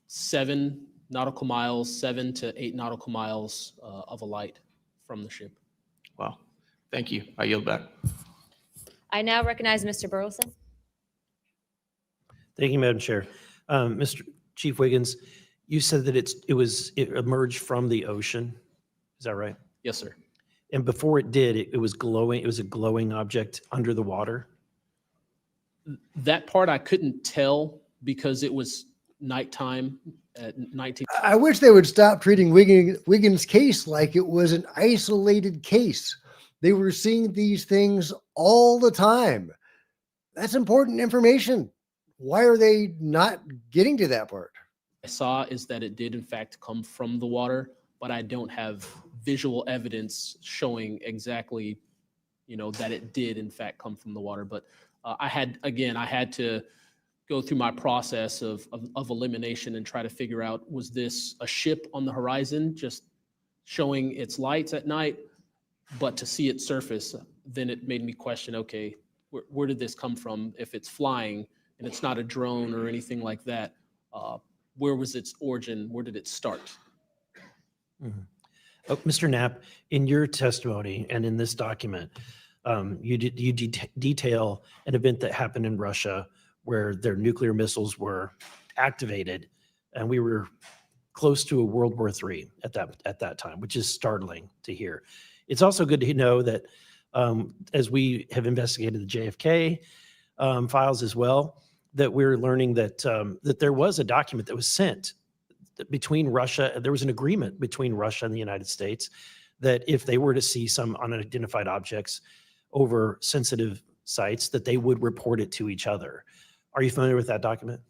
7 nautical miles, 7 to 8 nautical miles of a light from the ship. Wow. Thank you. I yield back. I now recognize Mr. Burleson. Thank you, Madam Chair. Mr. Chief Wiggins, you said that it emerged from the ocean. Is that right? Yes, sir. And before it did, it was glowing. It was a glowing object under the water. That part I couldn't tell because it was nighttime at 19. I wish they would stop treating Wiggins' case like it was an isolated case. They were seeing these things all the time. That's important information. Why are they not getting to that part? I saw is that it did in fact come from the water, but I don't have visual evidence showing exactly, that it did in fact come from the water. But I had to go through my process of elimination and try to figure out, was this a ship on the horizon just showing its lights at night? But to see it surface, then it made me question, okay, where did this come from? If it's flying and it's not a drone or anything like that, where was its origin? Where did it start? Mm-hmm. Oh, Mr. Knapp, in your testimony and in this document, you detail an event that happened in Russia where their nuclear missiles were activated, and we were close to a World War III at that time, which is startling to hear. It's also good to know that as we have investigated the JFK files as well, that we're learning that that there was a document that was sent between Russia. There was an agreement between Russia and the United States that if they were to see some unidentified objects over sensitive sites, that they would report it to each other. Are you familiar with that document?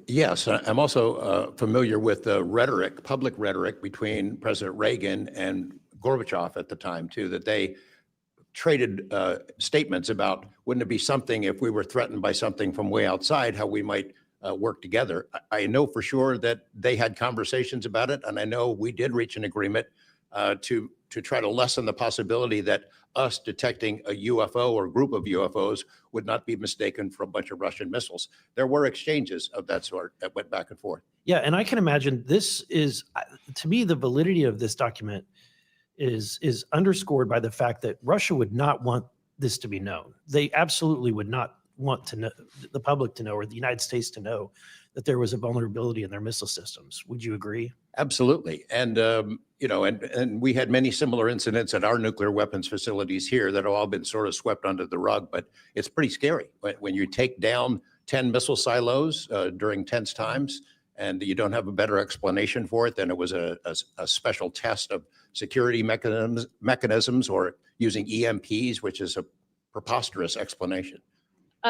Yes, I'm also familiar with the rhetoric, public rhetoric between President Reagan and Gorbachev at the time too, that they traded statements about, wouldn't it be something if we were threatened by something from way outside, how we might work together. I know for sure that they had conversations about it, and I know we did reach an agreement to try to lessen the possibility that us detecting a UFO or group of UFOs would not be mistaken for a bunch of Russian missiles. There were exchanges of that sort that went back and forth. Yeah, and I can imagine this is, to me, the validity of this document is underscored by the fact that Russia would not want this to be known. They absolutely would not want to know, the public to know, or the United States to know, that there was a vulnerability in their missile systems. Would you agree? Absolutely. And, and we had many similar incidents at our nuclear weapons facilities here that have all been sort of swept under the rug, but it's pretty scary when you take down 10 missile silos during tense times and you don't have a better explanation for it than it was a special test of security mechanisms or using EMPs, which is a preposterous explanation.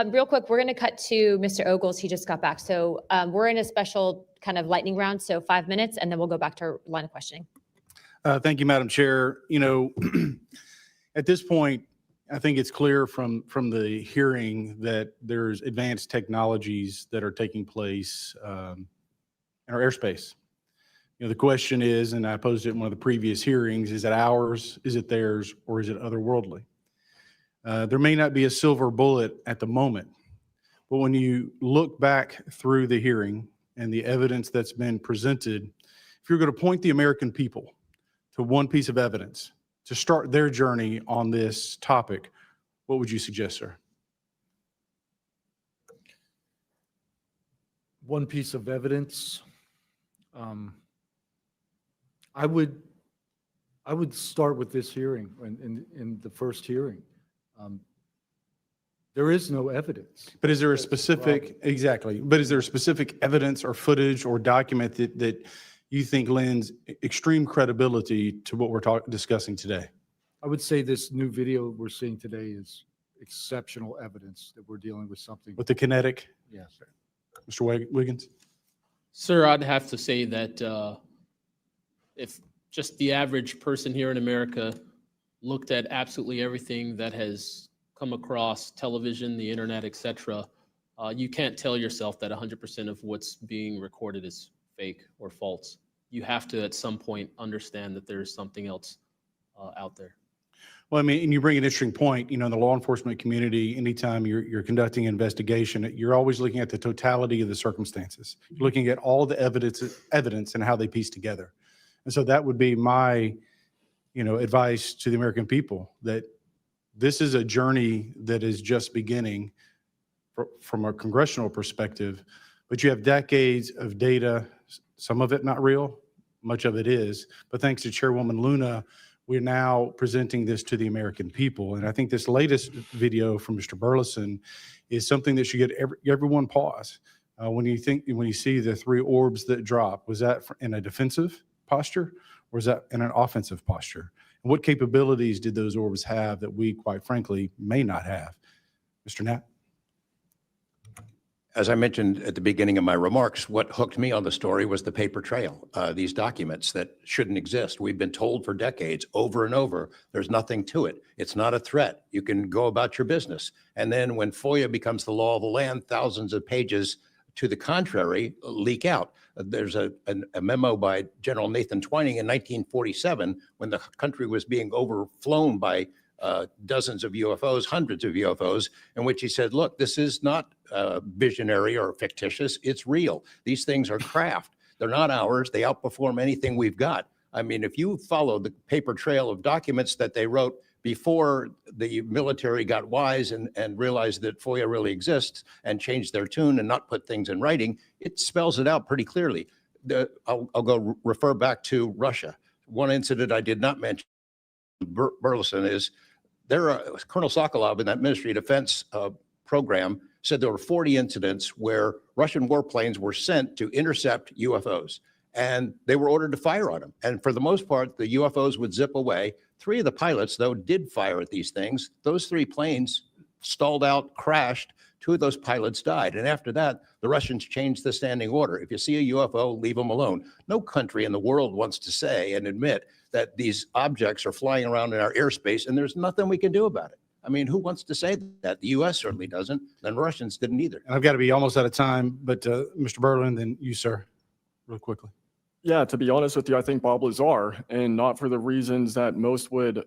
Real quick, we're going to cut to Mr. Ogles. He just got back. So we're in a special kind of lightning round, so 5 minutes, and then we'll go back to our line of questioning. Thank you, Madam Chair. You know, at this point, I think it's clear from the hearing that there's advanced technologies that are taking place in our airspace. You know, the question is, and I posed it in one of the previous hearings, is it ours, is it theirs, or is it otherworldly? There may not be a silver bullet at the moment, but when you look back through the hearing and the evidence that's been presented, if you're going to point the American people to one piece of evidence to start their journey on this topic, what would you suggest, sir? One piece of evidence. I would start with this hearing, in the first hearing. There is no evidence. But is there a specific, exactly, but is there a specific evidence or footage or document that you think lends extreme credibility to what we're discussing today? I would say this new video we're seeing today is exceptional evidence that we're dealing with something. With the kinetic? Yes. Mr. Wiggins? Sir, I'd have to say that if just the average person here in America looked at absolutely everything that has come across television, the internet, etc., you can't tell yourself that 100% of what's being recorded is fake or false. You have to, at some point, understand that there's something else out there. Well, I mean, and you bring an interesting point. You know, in the law enforcement community, anytime you're conducting an investigation, you're always looking at the totality of the circumstances. You're looking at all the evidence and how they piece together. And so that would be my, advice to the American people, that this is a journey that is just beginning from a congressional perspective, but you have decades of data, some of it not real, much of it is, but thanks to Chairwoman Luna, we're now presenting this to the American people. And I think this latest video from Mr. Burleson is something that should get everyone pause. When you see the 3 orbs that drop, was that in a defensive posture or was that in an offensive posture? And what capabilities did those orbs have that we, quite frankly, may not have? Mr. Knapp? As I mentioned at the beginning of my remarks, what hooked me on the story was the paper trail, these documents that shouldn't exist. We've been told for decades, over and over, there's nothing to it. It's not a threat. You can go about your business. And then when FOIA becomes the law of the land, thousands of pages to the contrary leak out. There's a memo by General Nathan Twining in 1947 when the country was being overflown by dozens of UFOs, hundreds of UFOs, in which he said, look, this is not visionary or fictitious. It's real. These things are craft. They're not ours. They outperform anything we've got. I mean, if you follow the paper trail of documents that they wrote before the military got wise and realized that FOIA really exists and changed their tune and not put things in writing, it spells it out pretty clearly. I'll go refer back to Russia. One incident I did not mention, Burleson, is Colonel Sokolov in that Ministry of Defense program said there were 40 incidents where Russian warplanes were sent to intercept UFOs, and they were ordered to fire on them. And for the most part, the UFOs would zip away. 3 of the pilots, though, did fire at these things. Those 3 planes stalled out, crashed. 2 of those pilots died. And after that, the Russians changed the standing order. If you see a UFO, leave them alone. No country in the world wants to say and admit that these objects are flying around in our airspace and there's nothing we can do about it. I mean, who wants to say that? The U.S. certainly doesn't, and the Russians didn't either. And I've got to be almost out of time, but Mr. Borland, then you, sir, real quickly. Yeah, to be honest with you, I think Bob Lazar, and not for the reasons that most would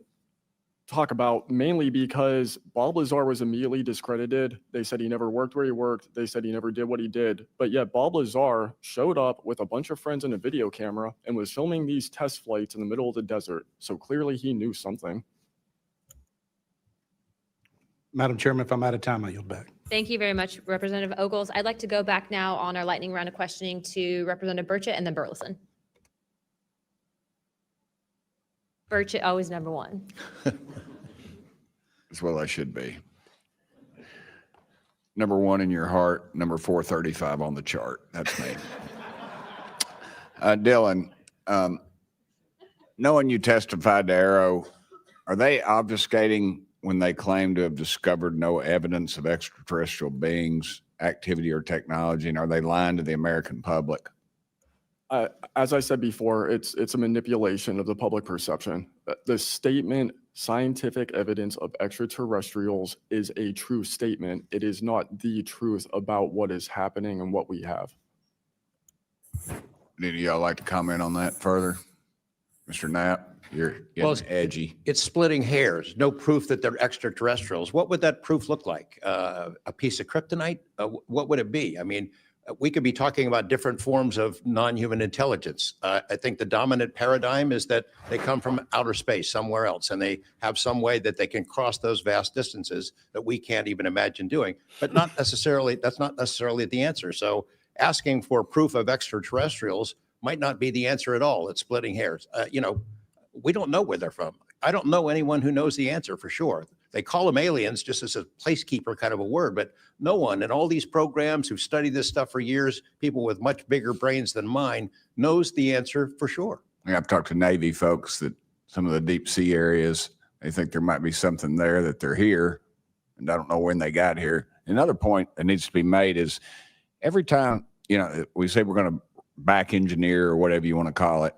talk about, mainly because Bob Lazar was immediately discredited. They said he never worked where he worked. They said he never did what he did. But yet Bob Lazar showed up with a bunch of friends and a video camera and was filming these test flights in the middle of the desert. So clearly he knew something. Madam Chairman, if I'm out of time, I yield back. Thank you very much, Representative Ogles. I'd like to go back now on our lightning round of questioning to Representative Burchett and then Burleson. Burchett, always number 1. That's what I should be. Number 1 in your heart, number 435 on the chart. That's me. Dylan, knowing you testified to Arrow, are they obfuscating when they claim to have discovered no evidence of extraterrestrial beings, activity, or technology? And are they lying to the American public? As I said before, it's a manipulation of the public perception. The statement, scientific evidence of extraterrestrials, is a true statement. It is not the truth about what is happening and what we have. Any of y'all like to comment on that further? Mr. Knapp, you're Well, getting edgy. It's splitting hairs. No proof that they're extraterrestrials. What would that proof look like? A piece of kryptonite? What would it be? I mean, we could be talking about different forms of non-human intelligence. I think the dominant paradigm is that they come from outer space, somewhere else, and they have some way that they can cross those vast distances that we can't even imagine doing. But not necessarily, that's not necessarily the answer. So asking for proof of extraterrestrials might not be the answer at all. It's splitting hairs. We don't know where they're from. I don't know anyone who knows the answer for sure. They call them aliens just as a placekeeper kind of a word, but no one in all these programs who've studied this stuff for years, people with much bigger brains than mine, knows the answer for sure. I've talked to Navy folks that some of the deep sea areas, they think there might be something there, that they're here, and I don't know when they got here. Another point that needs to be made is every time, we say we're going to back engineer or whatever you want to call it,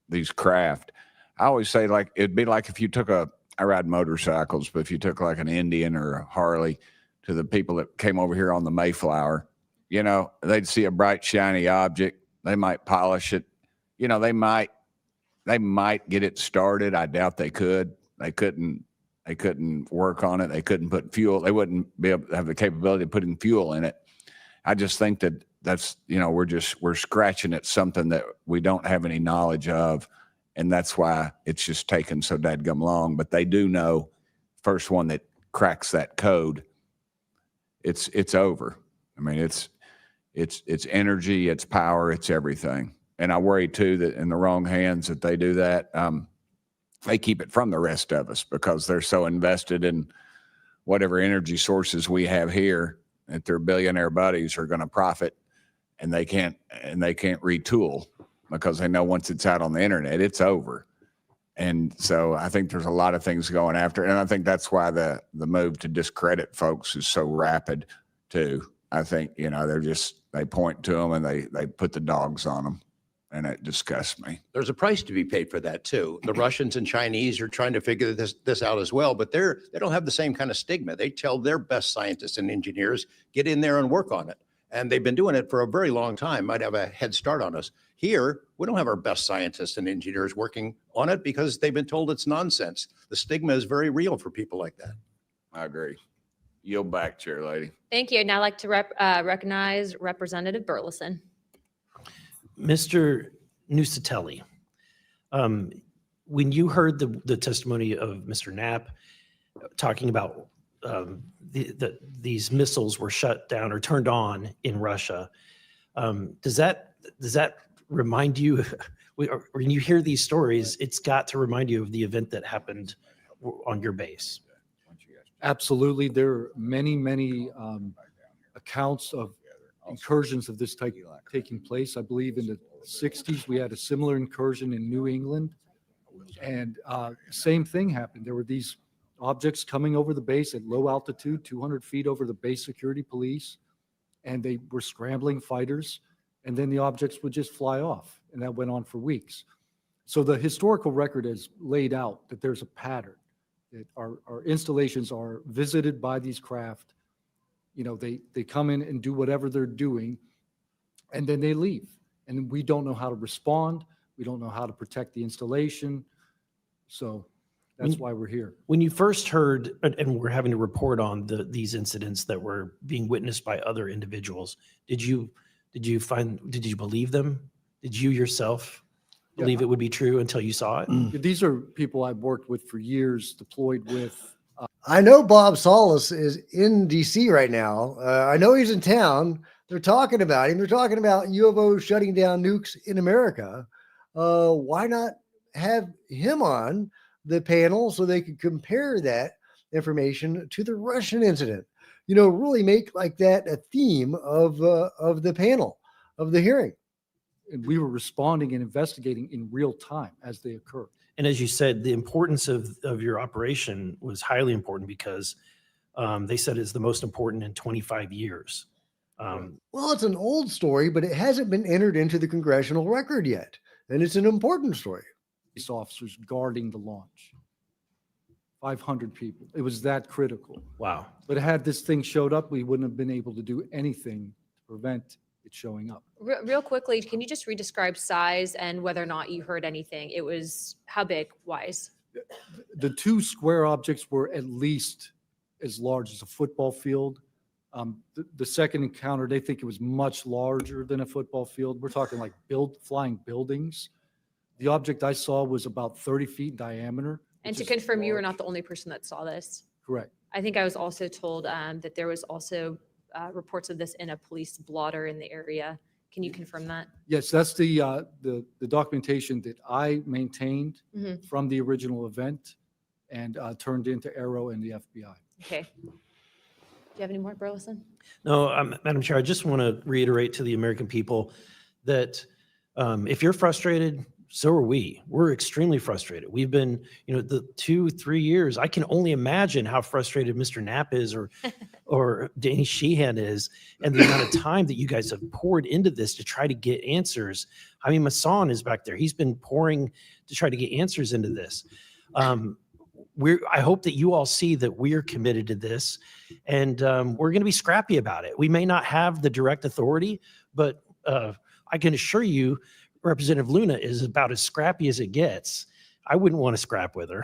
these craft, I always say, like, it'd be like if you took I ride motorcycles, but if you took like an Indian or a Harley to the people that came over here on the Mayflower, they'd see a bright, shiny object. They might polish it. They might get it started. I doubt they could. They couldn't work on it. They couldn't put fuel. They wouldn't be able to have the capability of putting fuel in it. I just think that's, we're scratching at something that we don't have any knowledge of. And that's why it's just taken so dadgum long. But they do know, first one that cracks that code, it's over. I mean, it's energy, it's power, it's everything. And I worry too that in the wrong hands that they do that, they keep it from the rest of us because they're so invested in whatever energy sources we have here that their billionaire buddies are going to profit, and they can't retool. Because they know once it's out on the internet, it's over. And so I think there's a lot of things going after. And I think that's why the move to discredit folks is so rapid too. I think, they point to them and they put the dogs on them. And it disgusts me. There's a price to be paid for that too. The Russians and Chinese are trying to figure this out as well, but they don't have the same kind of stigma. They tell their best scientists and engineers, get in there and work on it. And they've been doing it for a very long time, might have a head start on us. Here, we don't have our best scientists and engineers working on it because they've been told it's nonsense. The stigma is very real for people like that. I agree. Yield back, Chair Lady. Thank you. Now I'd like to recognize Representative Burleson. Mr. Nucatelli, when you heard the testimony of Mr. Knapp talking about these missiles were shut down or turned on in Russia, does that remind you, when you hear these stories, it's got to remind you of the event that happened on your base? Absolutely. There are many accounts of incursions of this type taking place. I believe in the 60s, we had a similar incursion in New England. And same thing happened. There were these objects coming over the base at low altitude, 200 feet over the base security police, and they were scrambling fighters, and then the objects would just fly off, and that went on for weeks. So the historical record has laid out that there's a pattern, that our installations are visited by these craft. They come in and do whatever they're doing, and then they leave. And we don't know how to respond. We don't know how to protect the installation. So that's why we're here. When you first heard, and we're having to report on these incidents that were being witnessed by other individuals, did you believe them? Did you yourself believe it would be true until you saw it? These are people I've worked with for years, deployed with. I know Bob Solis is in DC right now. I know he's in town. They're talking about him. They're talking about UFOs shutting down nukes in America. Why not have him on the panel so they could compare that information to the Russian incident? Really make like that a theme of the panel, of the hearing. And we were responding and investigating in real time as they occur. And as you said, the importance of your operation was highly important because they said it's the most important in 25 years. Well, it's an old story, but it hasn't been entered into the congressional record yet. And it's an important story. Police officers guarding the launch. 500 people. It was that critical. Wow. But had this thing showed up, we wouldn't have been able to do anything to prevent it showing up. Real quickly, can you just re-describe size and whether or not you heard anything? It was how big wise? The two square objects were at least as large as a football field. The second encounter, they think it was much larger than a football field. We're talking like flying buildings. The object I saw was about 30 feet in diameter. And to confirm, you were not the only person that saw this. Correct. I think I was also told that there was also reports of this in a police blotter in the area. Can you confirm that? Yes, that's the documentation that I maintained Mhm. from the original event and turned into Arrow and the FBI. Okay. Do you have any more, Burleson? No, Madam Chair, I just want to reiterate to the American people that if you're frustrated, so are we. We're extremely frustrated. We've been, the 2-3 years. I can only imagine how frustrated Mr. Knapp is or Danny Sheehan is, and the amount of time that you guys have poured into this to try to get answers. I mean, Masson is back there. He's been pouring to try to get answers into this. I hope that you all see that we're committed to this, and we're going to be scrappy about it. We may not have the direct authority, but I can assure you, Representative Luna is about as scrappy as it gets. I wouldn't want to scrap with her.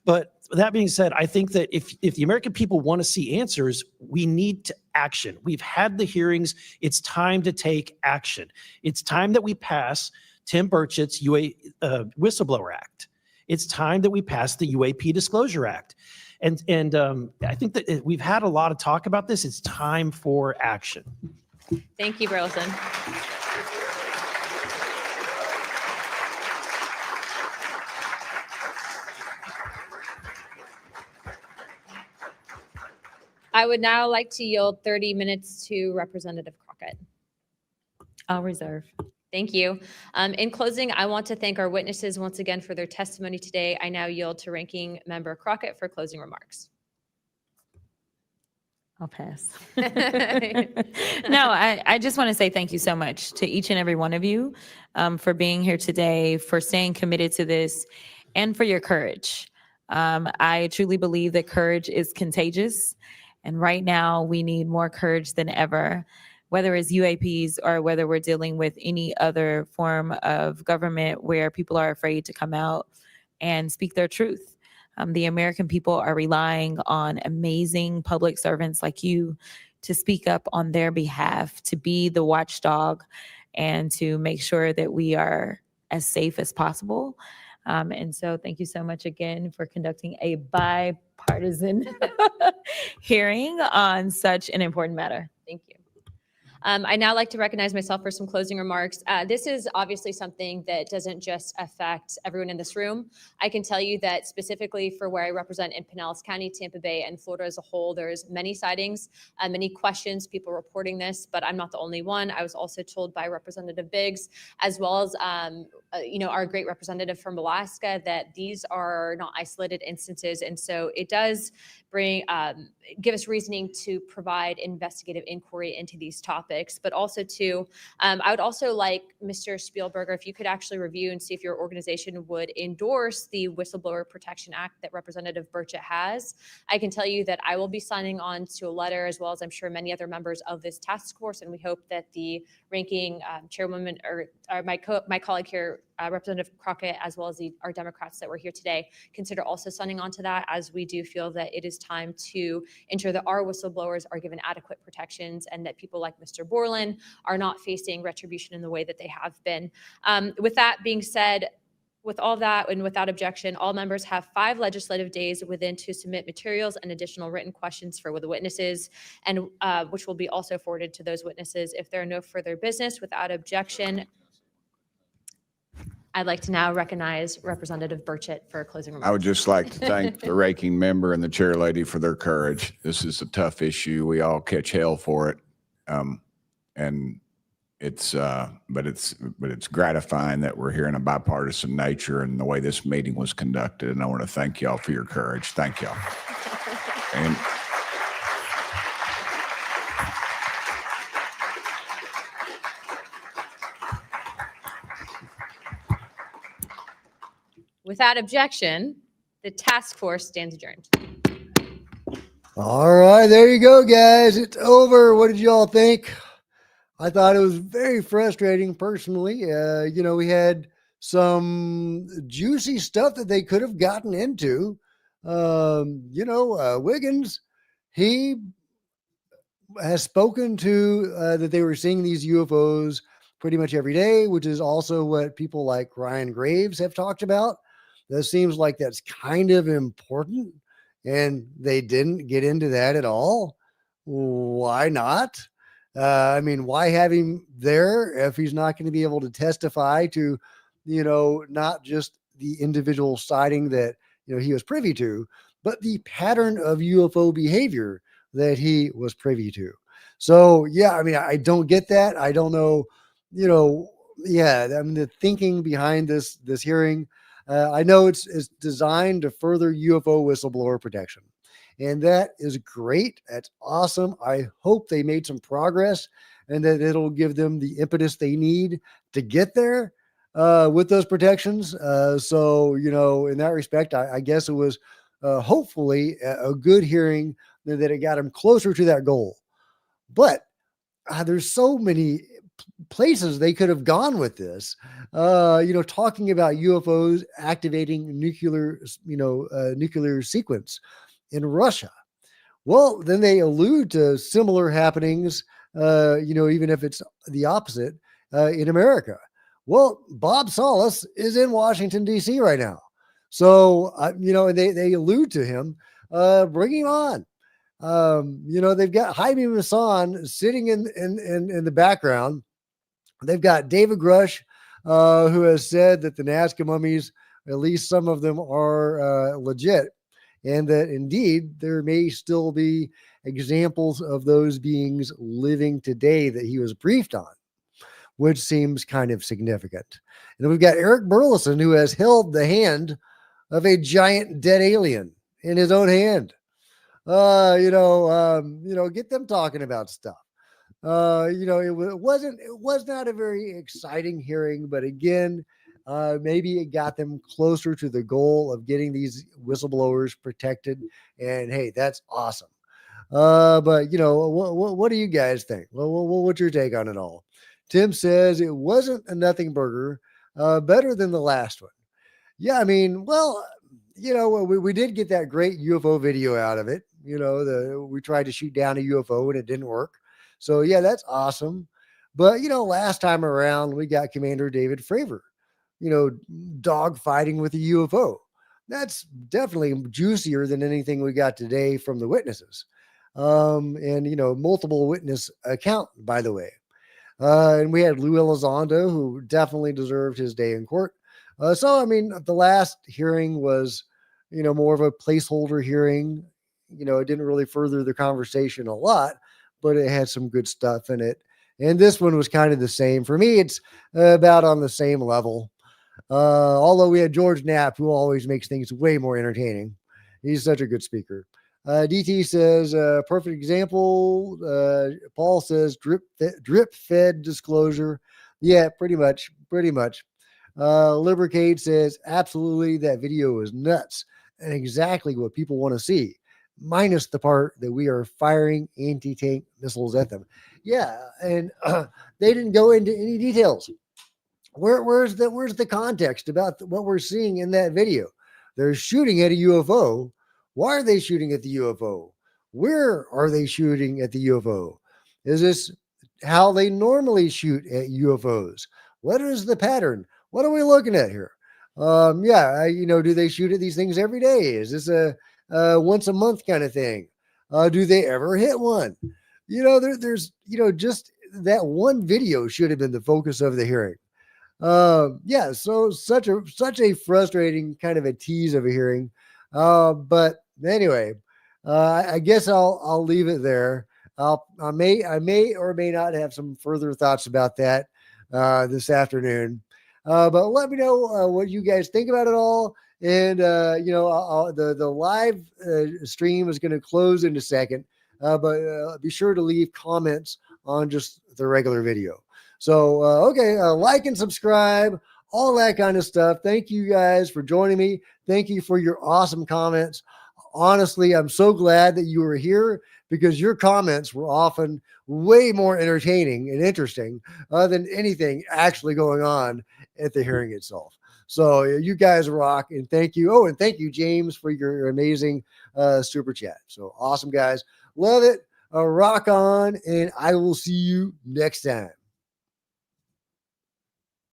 But that being said, I think that if the American people want to see answers, we need to action. We've had the hearings. It's time to take action. It's time that we pass Tim Burchett's Whistleblower Act. It's time that we pass the UAP Disclosure Act. And I think that we've had a lot of talk about this. It's time for action. Thank you, Burleson. I would now like to yield 30 minutes to Representative Crockett. I'll reserve. Thank you. In closing, I want to thank our witnesses once again for their testimony today. I now yield to Ranking Member Crockett for closing remarks. I'll pass. No, I just want to say thank you so much to each and every one of you for being here today, for staying committed to this, and for your courage. I truly believe that courage is contagious. And right now, we need more courage than ever, whether it's UAPs or whether we're dealing with any other form of government where people are afraid to come out and speak their truth. The American people are relying on amazing public servants like you to speak up on their behalf, to be the watchdog, and to make sure that we are as safe as possible. And so thank you so much again for conducting a bipartisan hearing on such an important matter. Thank you. I now like to recognize myself for some closing remarks. This is obviously something that doesn't just affect everyone in this room. I can tell you that specifically for where I represent in Pinellas County, Tampa Bay, and Florida as a whole, there's many sightings, many questions, people reporting this, but I'm not the only one. I was also told by Representative Biggs, as well as our great representative from Alaska, that these are not isolated instances. And so it does give us reasoning to provide investigative inquiry into these topics, but also I would also like Mr. Spielberger, if you could actually review and see if your organization would endorse the Whistleblower Protection Act that Representative Burchett has. I can tell you that I will be signing on to a letter, as well as I'm sure many other members of this task force, and we hope that the ranking chairwoman or my colleague here, Representative Crockett, as well as our Democrats that were here today, consider also signing on to that, as we do feel that it is time to ensure that our whistleblowers are given adequate protections and that people like Mr. Borland are not facing retribution in the way that they have been. With that being said, with all that and without objection, all members have 5 legislative days within to submit materials and additional written questions for the witnesses, and which will be also forwarded to those witnesses. If there are no further business, without objection, I'd like to now recognize Representative Burchett for closing remarks. I would just like to thank the ranking member and the chair lady for their courage. This is a tough issue. We all catch hell for it. And but it's gratifying that we're hearing a bipartisan nature and the way this meeting was conducted. And I want to thank y'all for your courage. Thank y'all. And Without objection, the task force stands adjourned. All right, there you go, guys. It's over. What did you all think? I thought it was very frustrating personally. We had some juicy stuff that they could have gotten into. Wiggins, he has spoken to that they were seeing these UFOs pretty much every day, which is also what people like Ryan Graves have talked about. That seems like that's kind of important, and they didn't get into that at all. Why not? Why have him there if he's not going to be able to testify to, not just the individual sighting that, he was privy to, but the pattern of UFO behavior that he was privy to. So, I don't get that. I don't know, the thinking behind this hearing. I know it's designed to further UFO whistleblower protection. And that is great. That's awesome. I hope they made some progress and that it'll give them the impetus they need to get there with those protections. So, in that respect, I guess it was hopefully a good hearing that it got them closer to that goal. But there's so many places they could have gone with this, talking about UFOs activating nuclear sequence in Russia. Well, then they allude to similar happenings, even if it's the opposite in America. Well, Bob Salas is in Washington, D.C. right now. So, they allude to him, bring him on. They've got Jaime Maussan sitting in the background. They've got David Grush, who has said that the Nazca mummies, at least some of them are legit, and that indeed there may still be examples of those beings living today that he was briefed on, which seems kind of significant. And we've got Eric Burleson, who has held the hand of a giant dead alien in his own hand. Get them talking about stuff. It was not a very exciting hearing, but again, maybe it got them closer to the goal of getting these whistleblowers protected. And hey, that's awesome. But what do you guys think? What's your take on it all? Tim says it wasn't a nothing burger, better than the last one. Yeah, we did get that great UFO video out of it. We tried to shoot down a UFO and it didn't work. So yeah, that's awesome. But last time around we got Commander David Fravor, dog fighting with a UFO. That's definitely juicier than anything we got today from the witnesses. And multiple witness account, by the way. And we had Lou Elizondo, who definitely deserved his day in court. The last hearing was, more of a placeholder hearing. It didn't really further the conversation a lot, but it had some good stuff in it. And this one was kind of the same. For me, it's about on the same level. Although we had George Knapp, who always makes things way more entertaining. He's such a good speaker. DT says, perfect example. Paul says, drip fed disclosure. Yeah, pretty much. Lubricate says, absolutely, that video is nuts and exactly what people want to see, minus the part that we are firing anti-tank missiles at them. Yeah, and they didn't go into any details. Where's the context about what we're seeing in that video? They're shooting at a UFO. Why are they shooting at the UFO? Where are they shooting at the UFO? Is this how they normally shoot at UFOs? What is the pattern? What are we looking at here? Do they shoot at these things every day? Is this a once a month kind of thing? Do they ever hit one? There's just that one video should have been the focus of the hearing. So such a frustrating kind of a tease of a hearing. But anyway, I guess I'll leave it there. I may or may not have some further thoughts about that this afternoon. But let me know what you guys think about it all. And the live stream is going to close in a second, but be sure to leave comments on just the regular video. So like and subscribe, all that kind of stuff. Thank you guys for joining me. Thank you for your awesome comments. Honestly, I'm so glad that you were here because your comments were often way more entertaining and interesting than anything actually going on at the hearing itself. So you guys rock, and thank you. Oh, and thank you, James, for your amazing super chat. So awesome, guys. Love it. Rock on, and I will see you next time.